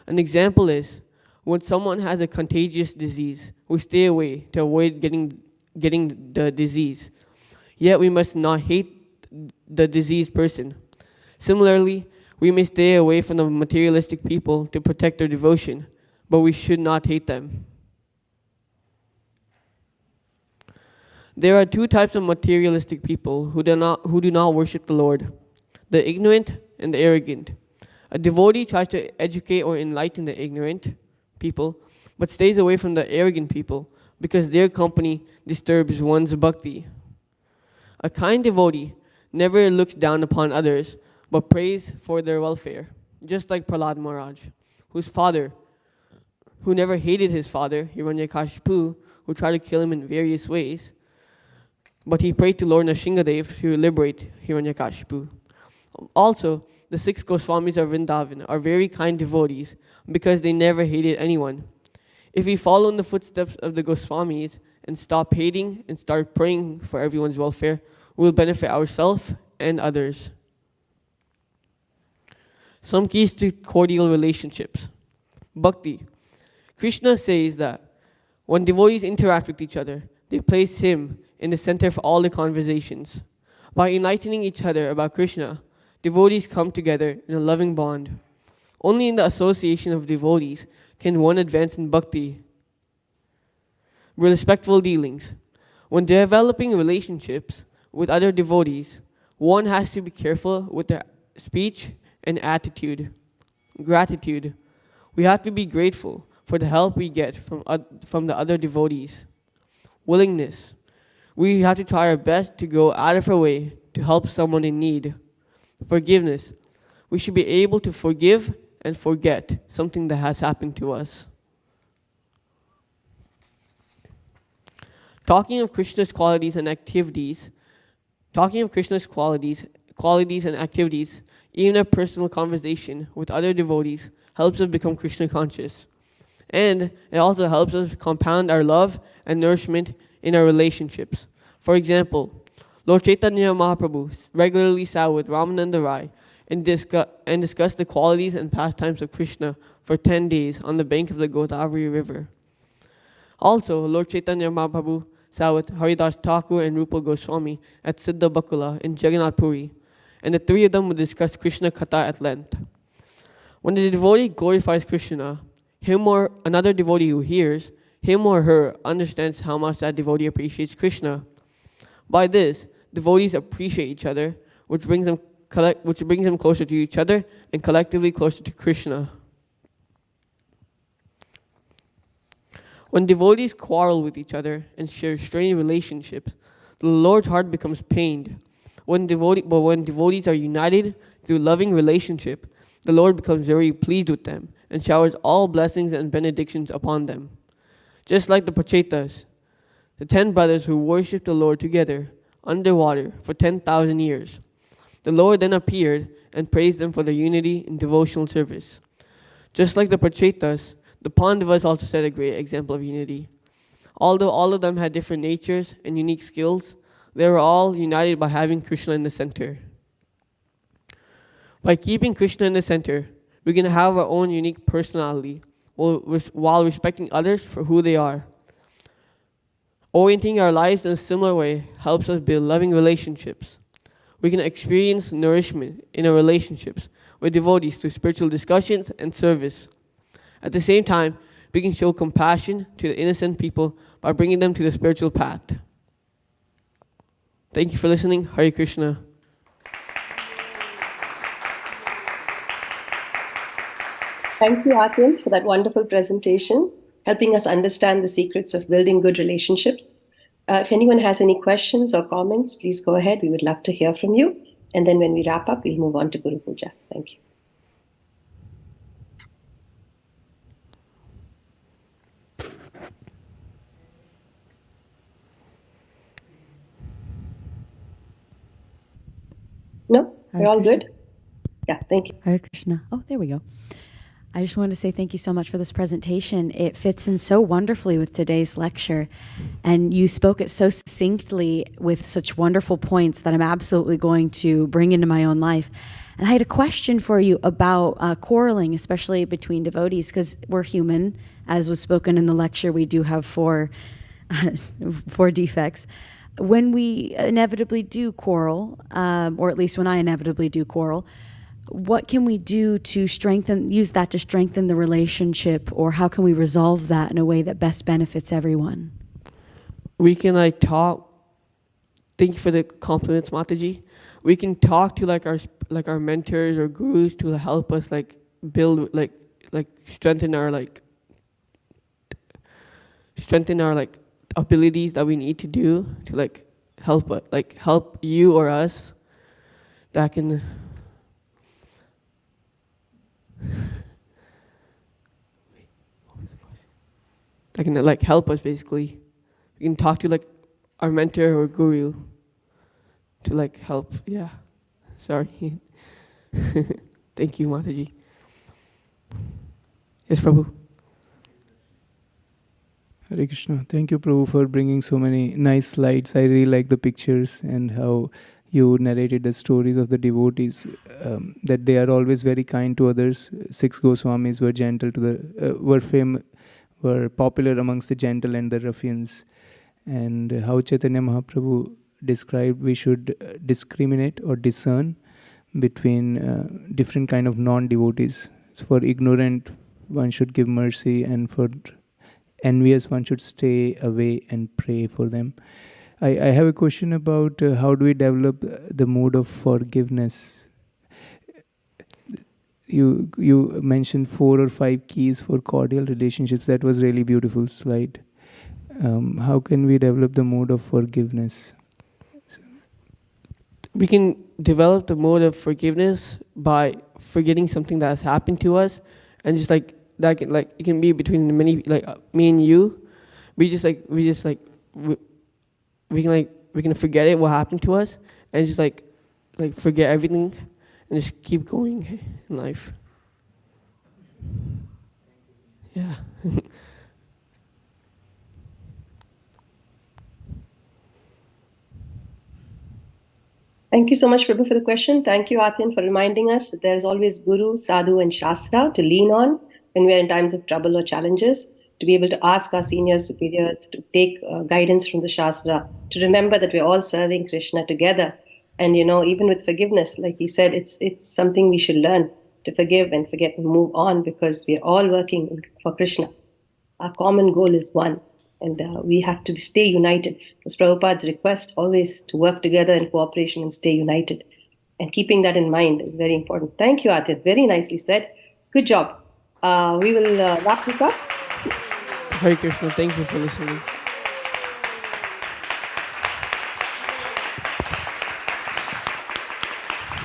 An example is when someone has a contagious disease, we stay away to avoid getting the disease. Yet we must not hate the diseased person. Similarly, we may stay away from the materialistic people to protect their devotion, but we should not hate them. There are two types of materialistic people who do not worship the Lord: the ignorant and the arrogant. A devotee tries to educate or enlighten the ignorant people, but stays away from the arrogant people because their company disturbs one's bhakti. A kind devotee never looks down upon others, but prays for their welfare, just like Pralad Maharaj, who never hated his father, Hiranyakashipu, who tried to kill him in various ways, but he prayed to Lord Nrsingadev to liberate Hiranyakashipu. Also, the 6 Goswamis of Vrindavan are very kind devotees because they never hated anyone. If we follow in the footsteps of the Goswamis and stop hating and start praying for everyone's welfare, we will benefit ourselves and others. Some keys to cordial relationships. Bhakti. Krishna says that when devotees interact with each other, they place him in the center of all the conversations. By enlightening each other about Krishna, devotees come together in a loving bond. Only in the association of devotees can one advance in bhakti. Respectful dealings. When developing relationships with other devotees, one has to be careful with their speech and attitude. Gratitude. We have to be grateful for the help we get from the other devotees. Willingness. We have to try our best to go out of our way to help someone in need. Forgiveness. We should be able to forgive and forget something that has happened to us. Talking of Krishna's qualities and activities, even a personal conversation with other devotees helps us become Krishna conscious. And it also helps us compound our love and nourishment in our relationships. For example, Lord Chaitanya Mahaprabhu regularly sat with Ramananda Rai and discussed the qualities and pastimes of Krishna for 10 days on the bank of the Godavari River. Also, Lord Chaitanya Mahaprabhu sat with Haridas Thakur and Rupa Goswami at Siddha Bakula in Jagannath Puri, and the three of them would discuss Krishna Katha at length. When the devotee glorifies Krishna, him or another devotee who hears, him or her understands how much that devotee appreciates Krishna. By this, devotees appreciate each other, which brings them closer to each other and collectively closer to Krishna. When devotees quarrel with each other and share strained relationships, the Lord's heart becomes pained. When devotees are united through loving relationship, the Lord becomes very pleased with them and showers all blessings and benedictions upon them. Just like the Prachetas, the 10 brothers who worshipped the Lord together underwater for 10,000 years. The Lord then appeared and praised them for their unity in devotional service. Just like the Prachetas, the Pandavas also set a great example of unity. Although all of them had different natures and unique skills, they were all united by having Krishna in the center. By keeping Krishna in the center, we can have our own unique personality while respecting others for who they are. Orienting our lives in a similar way helps us build loving relationships. We can experience nourishment in our relationships with devotees through spiritual discussions and service. At the same time, we can show compassion to the innocent people by bringing them to the spiritual path. Thank you for listening. Hare Krishna. Thank you, Atyant, for that wonderful presentation, helping us understand the secrets of building good relationships. If anyone has any questions or comments, please go ahead. We would love to hear from you. And then when we wrap up, we'll move on to Guru Puja. Thank you. No? We're all good? Yeah, thank you. Hare Krishna. Oh, there we go. I just wanted to say thank you so much for this presentation. It fits in so wonderfully with today's lecture, and you spoke it so succinctly with such wonderful points that I'm absolutely going to bring into my own life. And I had a question for you about quarreling, especially between devotees, because we're human. As was spoken in the lecture, we do have four defects. When we inevitably do quarrel, or at least when I inevitably do quarrel, what can we do to use that to strengthen the relationship, or how can we resolve that in a way that best benefits everyone? We can talk. Thank you for the compliments, Mataji. We can talk to our mentors or gurus to help us build strengthen our abilities that we need to do to help you or us that can help us. Basically, we can talk to our mentor or guru to help. Yeah, sorry. Thank you, Mataji. Yes, Prabhu. Hare Krishna. Thank you, Prabhu, for bringing so many nice slides. I really like the pictures and how you narrated the stories of the devotees, that they are always very kind to others. 6 Goswamis were gentle to the, were popular amongst the gentle and the ruffians. And how Chaitanya Mahaprabhu described we should discriminate or discern between different kind of non-devotees. So for ignorant, one should give mercy, and for envious, one should stay away and pray for them. I have a question about how do we develop the mood of forgiveness? You mentioned 4 or 5 keys for cordial relationships. That was really beautiful slide. How can we develop the mood of forgiveness? We can develop the mode of forgiveness by forgetting something that has happened to us, and just that can, it can be between many, me and you. We can forget it, what happened to us, and just forget everything and just keep going in life. Yeah. Thank you so much, Prabhu, for the question. Thank you, Atyan, for reminding us that there is always Guru, Sadhu, and Shastra to lean on when we are in times of trouble or challenges, to be able to ask our seniors, superiors, to take guidance from the Shastra, to remember that we're all serving Krishna together. And, even with forgiveness, like he said, it's something we should learn to forgive and forget and move on, because we're all working for Krishna. Our common goal is one. And we have to stay united. It was Prabhupada's request always to work together in cooperation and stay united. And keeping that in mind is very important. Thank you, Atit. Very nicely said. Good job. We will wrap this up. Hare Krishna. Thank you for listening.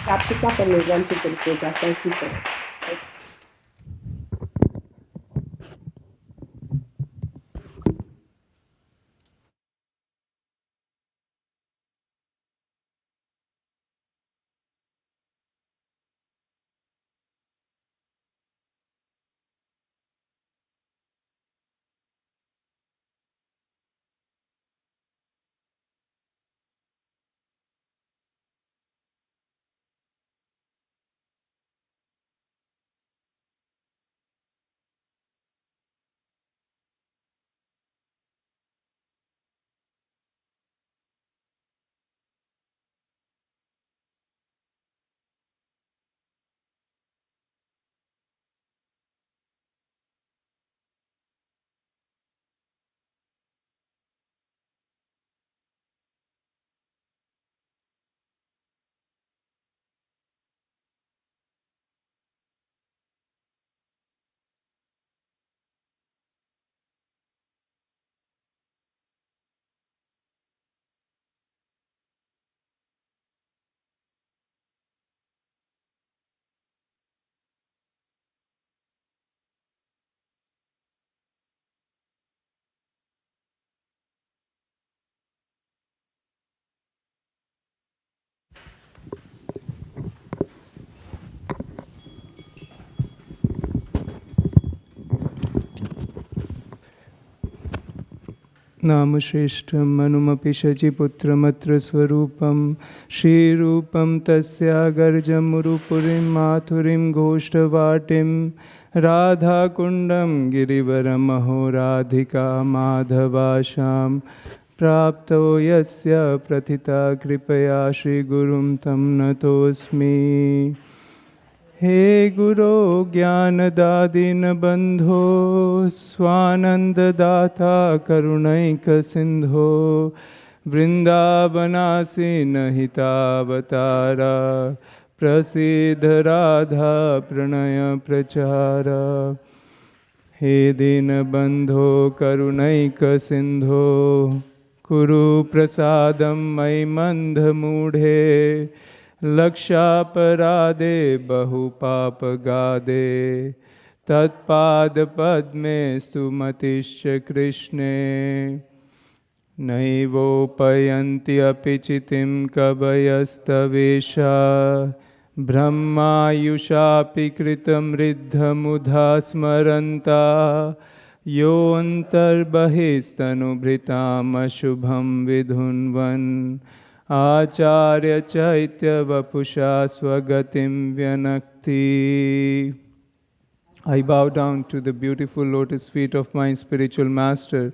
Wrap this up and we'll run to the puja. Thank you so much. Thank you. नाम श्रेष्ठम अनुमपि शचिपुत्रमत्र स्वरूपम श्रीरूपम तस्यागर्जमुरुपुरीं माथुरीं गोष्ठवाटिं राधाकुण्डं गिरिवरमहो राधिका माधवाशां प्राप्तो यस्य प्रथिता कृपया श्रीगुरुं तं नतोऽस्मि। हे गुरो ज्ञानदादीन बंधो स्वानंददाता करुणैक सिंधो वृंदावनासी नहितावतारा प्रसीद राधा प्रणय प्रचार। हे दीन बंधो करुणैक सिंधो कुरु प्रसादं मयि मंद मूढ़े लक्षापराधे बहुपापगादे तत्पादपद्मे सुमतिश्च कृष्णे नैवोपयन्ति अपि चितिं कवयस्तवेषा ब्रह्मायुषापि कृतमृद्धमुधा स्मरन्ता योऽन्तर्बहिस्तनुभृतामशुभं विधुन्वन् आचार्य चैत्य वपुषा स्वगतिं व्यनक्ति। I bow down to the beautiful lotus feet of my spiritual master,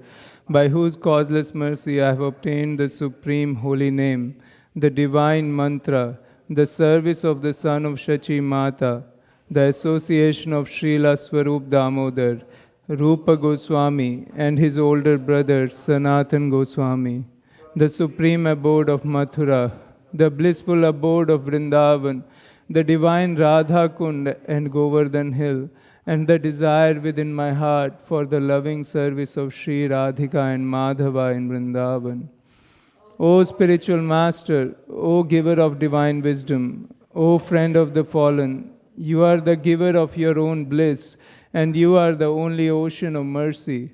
by whose causeless mercy I have obtained the supreme holy name, the divine mantra, the service of the son of Shachi Mata, the association of Srila Swarup Damodar, Rupa Goswami, and his older brother Sanatan Goswami, the supreme abode of Mathura, the blissful abode of Vrindavan, the divine Radha Kund and Govardhan Hill, and the desire within my heart for the loving service of Sri Radhika and Madhava in Vrindavan. O spiritual master, O giver of divine wisdom, O friend of the fallen, you are the giver of your own bliss, and you are the only ocean of mercy.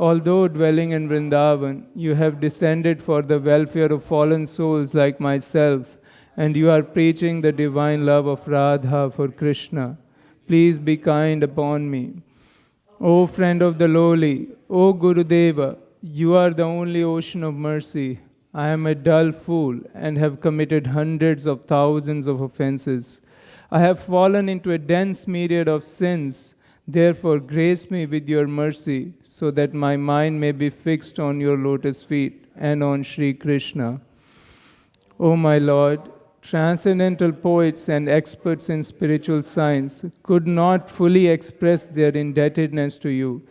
Although dwelling in Vrindavan, you have descended for the welfare of fallen souls like myself, and you are preaching the divine love of Radha for Krishna. Please be kind upon me. O friend of the lowly, O Gurudeva, you are the only ocean of mercy. I am a dull fool and have committed hundreds of thousands of offenses. I have fallen into a dense myriad of sins. Therefore, grace me with your mercy, so that my mind may be fixed on your lotus feet and on Sri Krishna. O my Lord, transcendental poets and experts in spiritual science could not fully express their indebtedness to you,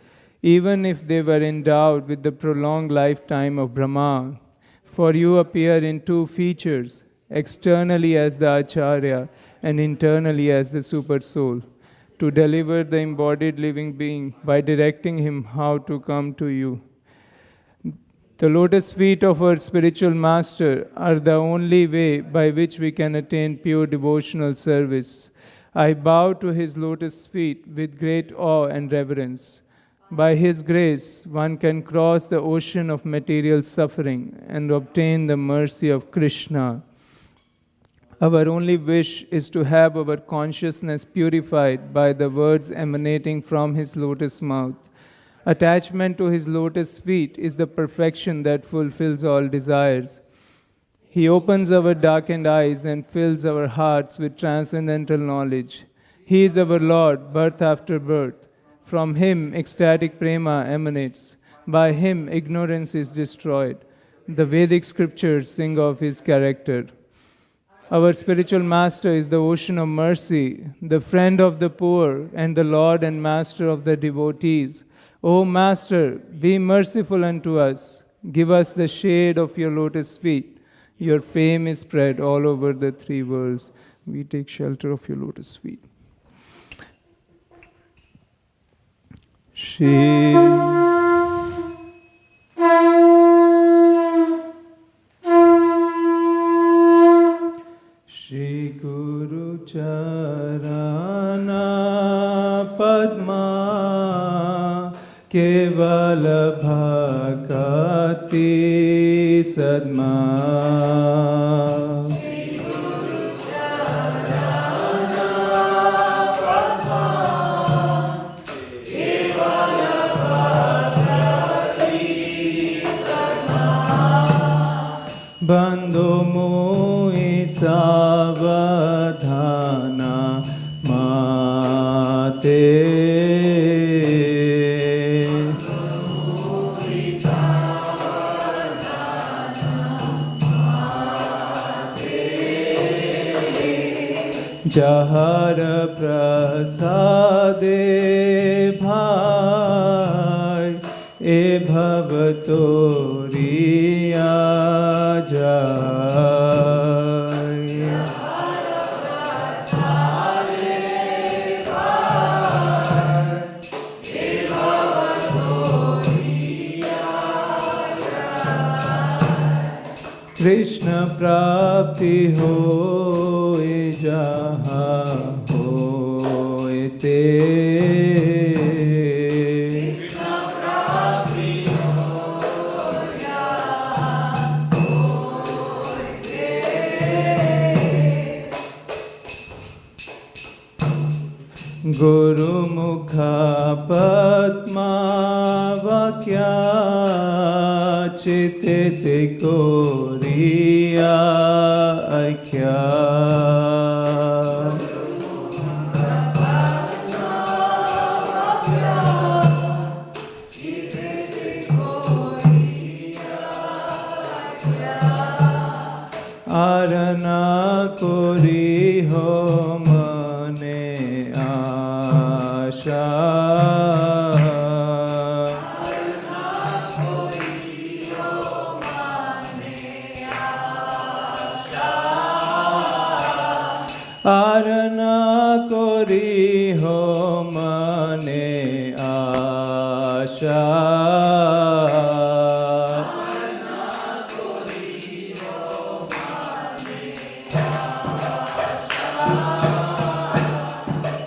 even if they were endowed with the prolonged lifetime of Brahma. For you appear in two features, externally as the Acharya and internally as the Super Soul. to deliver the embodied living being by directing him how to come to you. The lotus feet of our spiritual master are the only way by which we can attain pure devotional service. I bow to his lotus feet with great awe and reverence. By his grace, one can cross the ocean of material suffering and obtain the mercy of Krishna. Our only wish is to have our consciousness purified by the words emanating from his lotus mouth. Attachment to his lotus feet is the perfection that fulfills all desires. He opens our darkened eyes and fills our hearts with transcendental knowledge. He is our Lord, birth after birth. From him, ecstatic prema emanates. By him, ignorance is destroyed. The Vedic scriptures sing of his character. Our spiritual master is the ocean of mercy, the friend of the poor, and the Lord and master of the devotees. O Master, be merciful unto us. Give us the shade of your lotus feet. Your fame is spread all over the three worlds. We take shelter of your lotus feet. Shri Guru Charana Padma Kevala Bhakati Sadma Bandho Mohi Savadhana Mate Jahar Prasade Bhai E Bhavatoriya Jai Krishna Prapti Hoye Jaha Hoye Te Guru Mukha Padma Vakya Chitete Koriya Aikya Arana Kori Ho Mane Asha Arana Kori Ho Mane Asha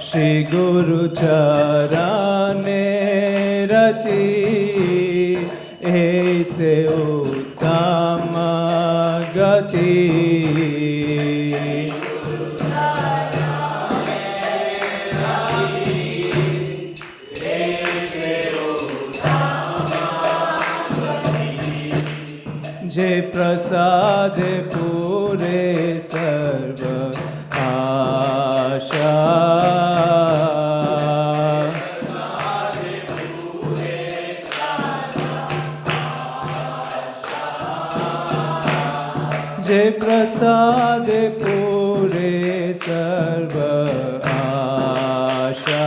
Shri Guru Charane Rati Aise Uttama Gati Je Prasade Pure Sarva Asha Je Prasade Pure Sarva Asha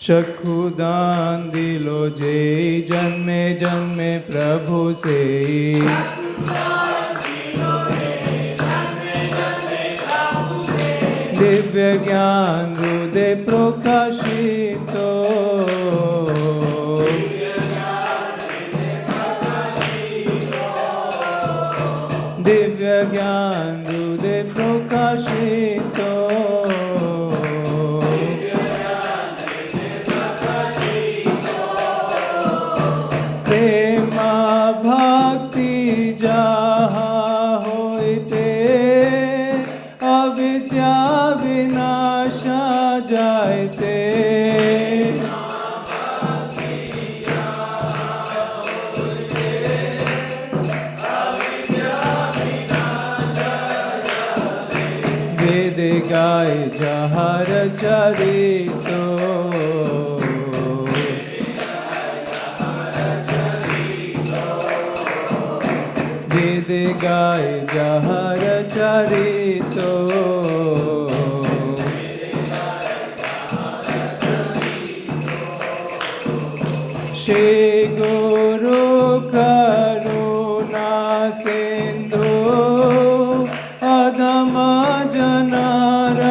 चक्षुदान दिलो जे जन्मे जन्मे प्रभु से दिव्य ज्ञान हृदय प्रकाशितो दिव्य ज्ञान हृदय प्रकाशितो प्रेमा भक्ति जहा होइते अविद्या विनाशा जायते वेद गाय जहर चरितो वेद गाय जहर चरितो श्री गुरु करुणा सिंधु अधम जनार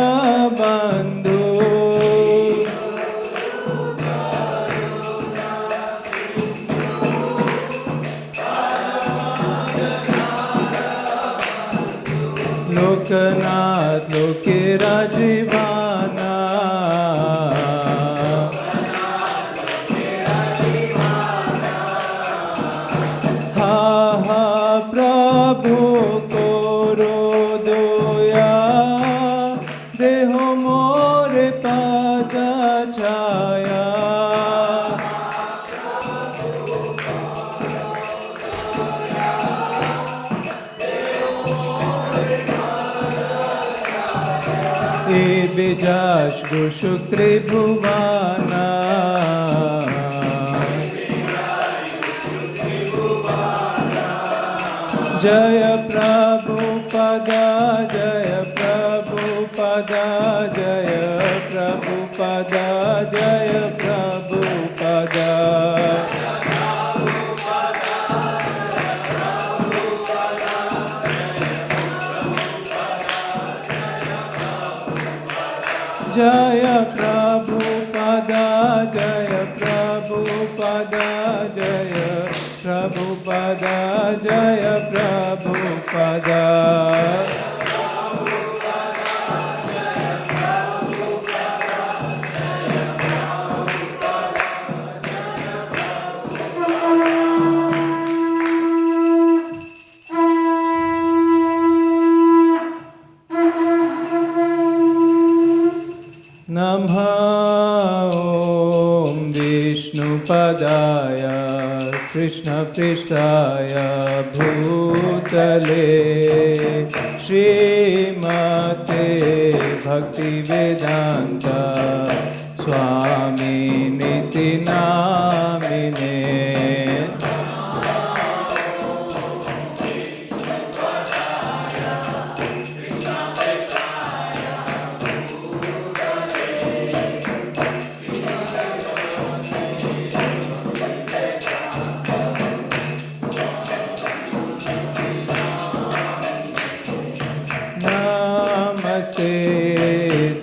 बंधु लोकनाथ लोके राजीवाना हा हा प्रभु कोरो दोया देहो मोरे पद छाया ए बेजाश्रु शुक्रे भुवाना जय प्रभु पदा जय प्रभु पदा जय प्रभु पदा जय प्रभु पदा जय प्रभु पदा जय प्रभु पदा जय प्रभु पदा जय प्रभु पदा नमः ॐ विष्णुपदाय कृष्णपृष्ठाय भूतले श्रीमते भक्तिवेदान्त स्वामिनिति नामिने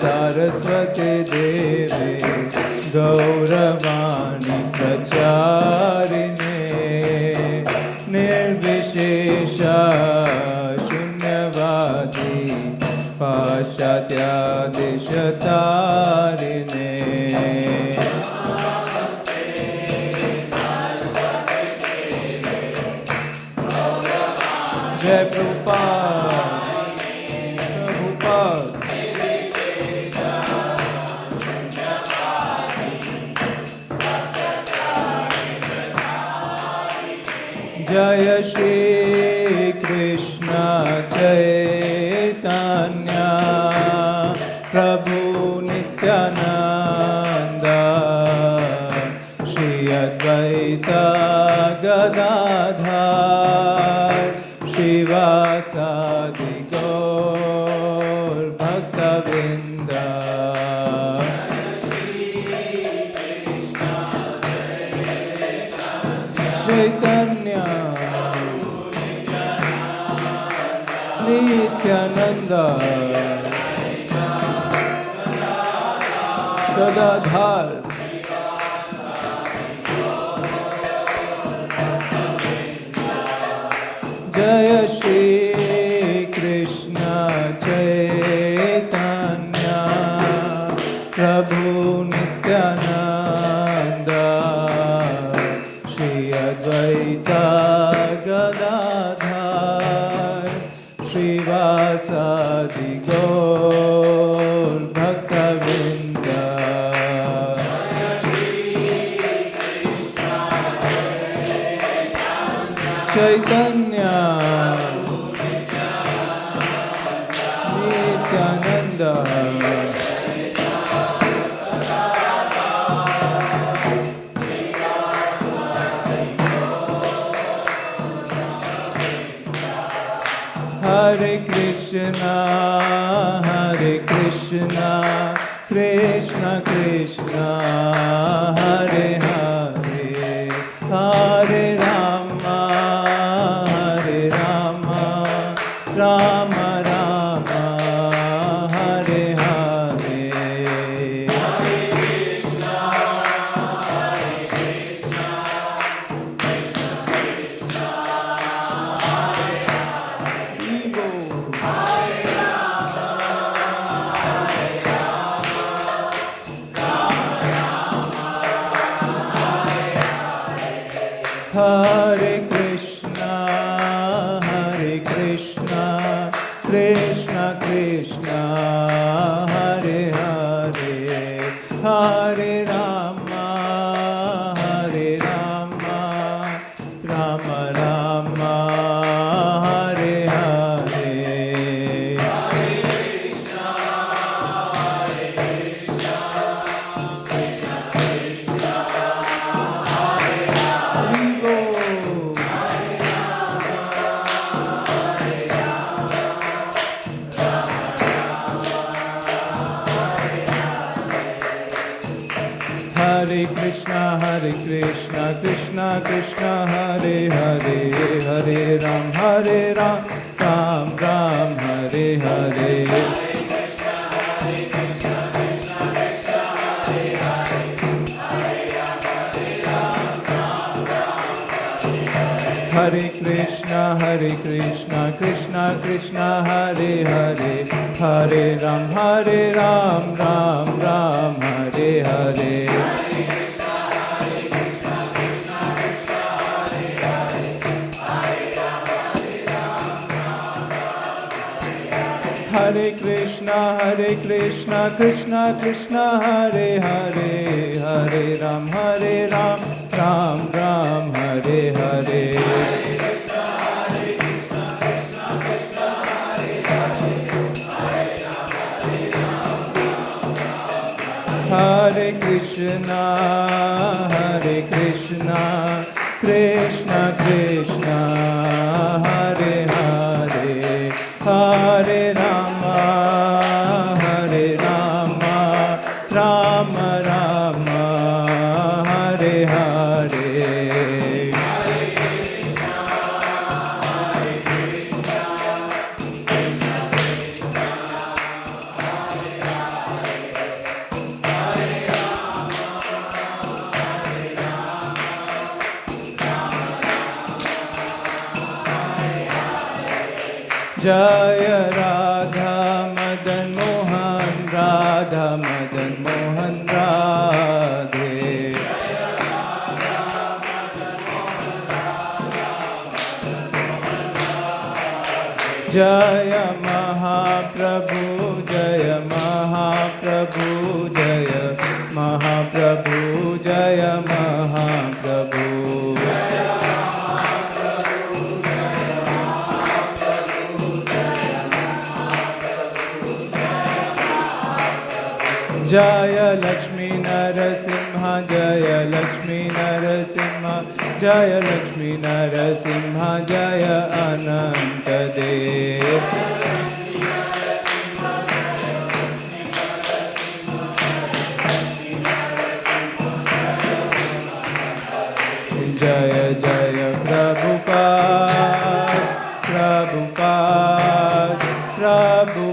सरस्वती देवे गौरवाणी प्रचारिणे निर्विशेष शून्यवादी पाश्चात्यादिशतारिणे जय प्रभुपाद प्रभुपाद जय श्री कृष्ण चैतन्य प्रभु नित्यानंद श्री अद्वैत गदाधर शिवासादि गौर भक्तवृंद Nityananda Gadadhar Jaya Shri Krishna Chaitanya Prabhu Nityananda Shri Advaita Gadadhar Srivasadi Gaur Bhaktavinda Chaitanya Nityananda Hare Krishna, Krishna Krishna, Hare Hare, Hare Rama, Rama Rama, Hare Hare. Hare Krishna, Krishna Krishna, Hare Hare, Hare Rama, Rama Rama, Hare Hare. Hare Krishna, Krishna Krishna, Hare Hare, Hare Ram, Ram Ram, Hare Hare. Hare Krishna, Krishna Krishna, Hare Hare, Hare Ram, Ram Ram, Hare Hare. Hare Krishna, Krishna Krishna, Hare Hare, Hare Ram, Ram Ram, Hare Hare. Hare Krishna, Krishna Krishna, Hare Hare, Hare Rama, Rama Rama, Hare Hare. Jaya Radha Madan Mohan, Radha Madan Mohan, Radhe. Jaya Mahaprabhu, Jaya Mahaprabhu, Jaya Mahaprabhu, Jaya Mahaprabhu. Jaya Lakshmi Narasimha, Jaya Lakshmi Narasimha, Jaya Lakshmi Narasimha, Jaya Ananta Dev. Jaya Jaya Prabhupada, Prabhupada, Prabhupada.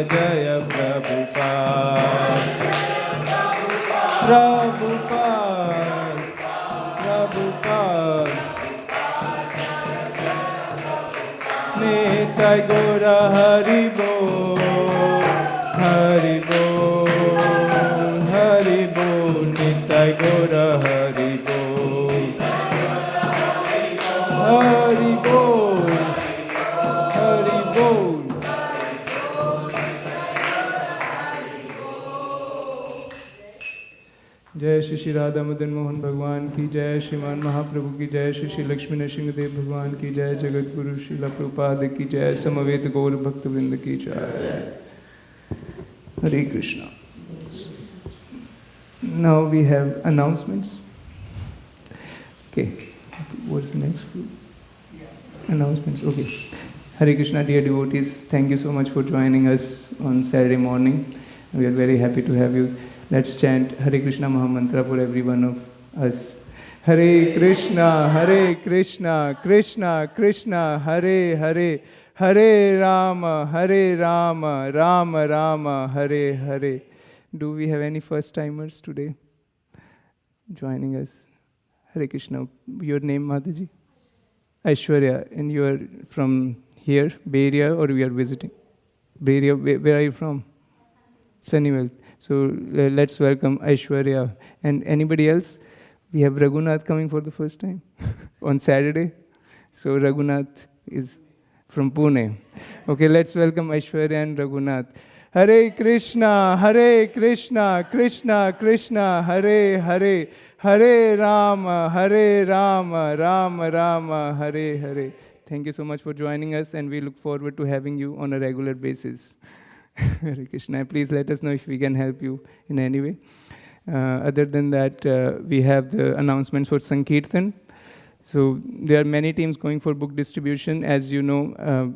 Jaya Prabhupada. Prabhupada, Prabhupada. Nitai Gora Hari Bol, Hari Bol, Hari Bol. Nitai Gora Hari Bol, Hari Bol, Hari Bol. जय श्री श्री राधा मदन मोहन भगवान की जय, श्रीमान महाप्रभु की जय, श्री श्री लक्ष्मी नरसिंहदेव भगवान की जय, जगत गुरु श्रीला प्रभुपाद की जय, समवेत गौर भक्त वृंद की जय. Hare Krishna. Now we have announcements. Okay, what's next? Announcements. Okay. Hare Krishna, dear devotees. Thank you so much for joining us on Saturday morning. We are very happy to have you. Let's chant Hare Krishna Mahamantra for every one of us. Hare Krishna, Krishna Krishna, Hare Hare, Hare Rama, Rama Rama, Hare Hare. Do we have any first timers today joining us? Hare Krishna. Your name, Mataji? Aishwarya. And you are from here, Bay Area, or we are visiting? Bay Area, where are you from? Sunnyvale. So let's welcome Aishwarya. And anybody else? We have Raghunath coming for the first time on Saturday. So Raghunath is from Pune. Okay, let's welcome Aishwarya and Raghunath. Hare Krishna, Krishna Krishna, Hare Hare, Hare Rama, Rama Rama, Hare Hare. Thank you so much for joining us, and we look forward to having you on a regular basis. Hare Krishna. Please let us know if we can help you in any way. Other than that, we have the announcements for Sankirtan. So there are many teams going for book distribution. As you know,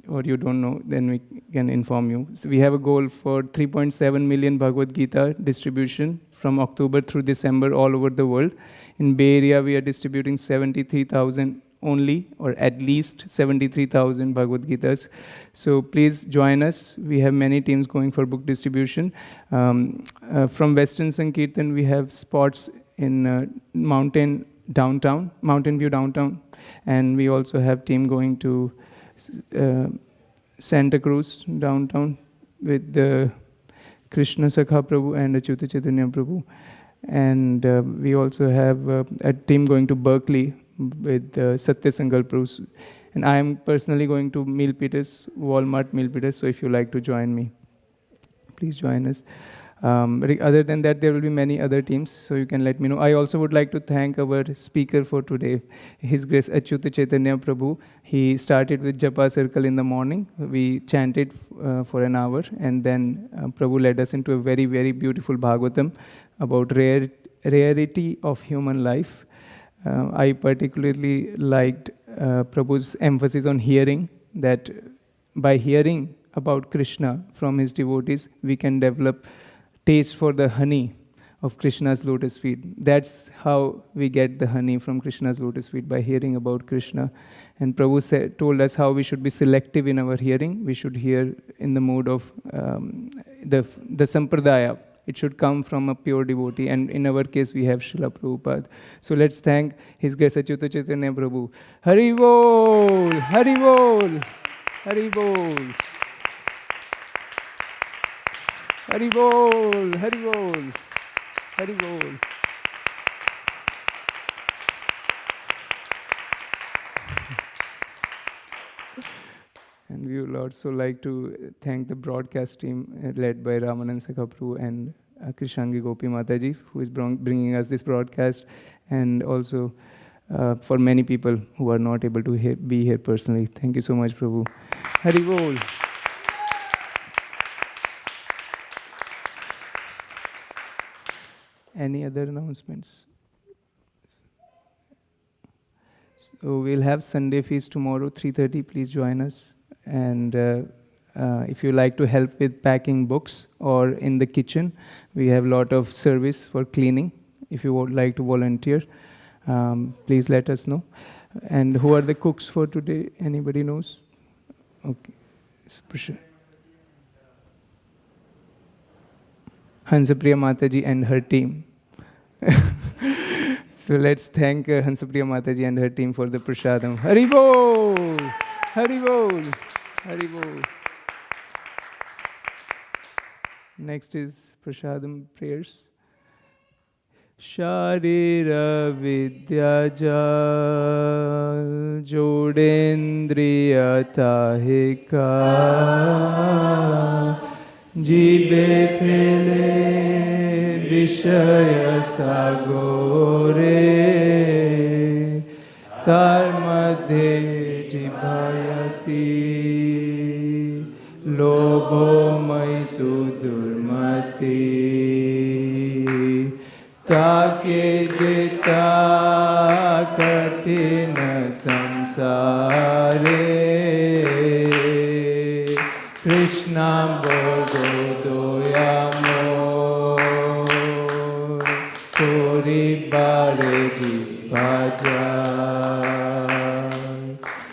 or you don't know, then we can inform you. So we have a goal for 3.7 million Bhagavad Gita distribution from October through December all over the world. In Bay Area, we are distributing 73,000 only, or at least 73,000 Bhagavad Gitas. So please join us. We have many teams going for book distribution. From Western Sankirtan, we have spots in Mountain View downtown, and we also have team going to Santa Cruz downtown with the Krishna Sakha Prabhu and Achyuta Chaitanya Prabhu. And we also have a team going to Berkeley with Satya Sankalp Prabhu. And I am personally going to Milpitas, Walmart Milpitas, so if you like to join me, please join us. Other than that, there will be many other teams, so you can let me know. I also would like to thank our speaker for today, His Grace Achyuta Chaitanya Prabhu. He started with Japa Circle in the morning. We chanted for an hour, and then Prabhu led us into a very, very beautiful Bhagavatam about rarity of human life. I particularly liked Prabhu's emphasis on hearing, that by hearing about Krishna from his devotees, we can develop taste for the honey of Krishna's lotus feet. That's how we get the honey from Krishna's lotus feet, by hearing about Krishna. And Prabhu told us how we should be selective in our hearing. We should hear in the mood of the sampradaya. It should come from a pure devotee, and in our case, we have Srila Prabhupada. So let's thank His Grace Achyuta Chaitanya Prabhu. Hari Bol! Hari Bol! Hari Bol! Hari Bol! Hari Bol! Hari Bol! And we would also like to thank the broadcast team led by Ramanand Sakapru and Krishangi Gopi Mataji, who is bringing us this broadcast, and also for many people who are not able to be here personally. Thank you so much, Prabhu. Hari Bol. Any other announcements? So we'll have Sunday feast tomorrow, 3:30. Please join us. And if you like to help with packing books or in the kitchen, we have a lot of service for cleaning. If you would like to volunteer, please let us know. And who are the cooks for today? Anybody knows? Okay. Hansapriya Mataji and her team. So let's thank Hansapriya Mataji and her team for the prasadam. Hari Bol! Hari Bol! Hari Bol! Next is prasadam prayers. Sharira Vidyaja Jodendriya Tahika Jibe Phele Vishaya Sagore Tar Madhe Jibhayati Lobho Maisu Durmati Take jeta katina samsare Krishna Bogodoyamo Kori bare jibhaja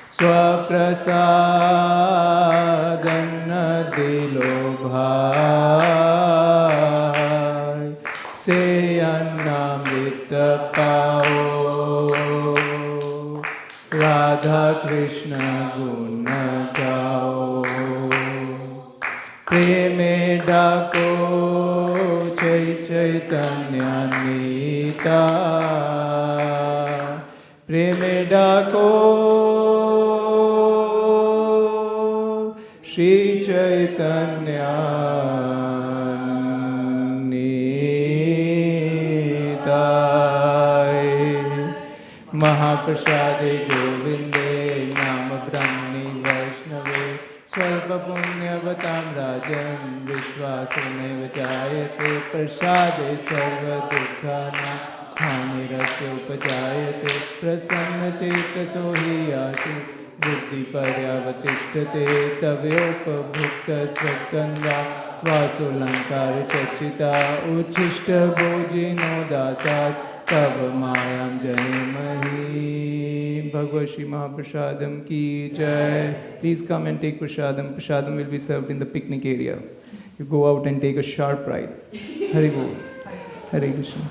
Swaprasadanna dilo bhai Se annamrita pao Radha Krishna guna gao Preme dako Chaitanya nita Preme dako Shri Chaitanya Mahaprasade Govinde Nama Brahmani Vaishnave Swarpa Punyavatam Rajan Vishwasane Vijayate Prasade Sarva Dukkhana Hanirasya Upajayate Prasanna Chetaso Hiyati Buddhi Paryavatishtate Tavyopabhukta Svakanda Vasulankara Chachita Uchishta Bojino Dasas Tava Mayam Jayamahi. Bhagavad Shri Mahaprasadam ki jai. Please come and take prasadam. Prasadam will be served in the picnic area. You go out and take a sharp ride. Hari Bol. Hare Krishna.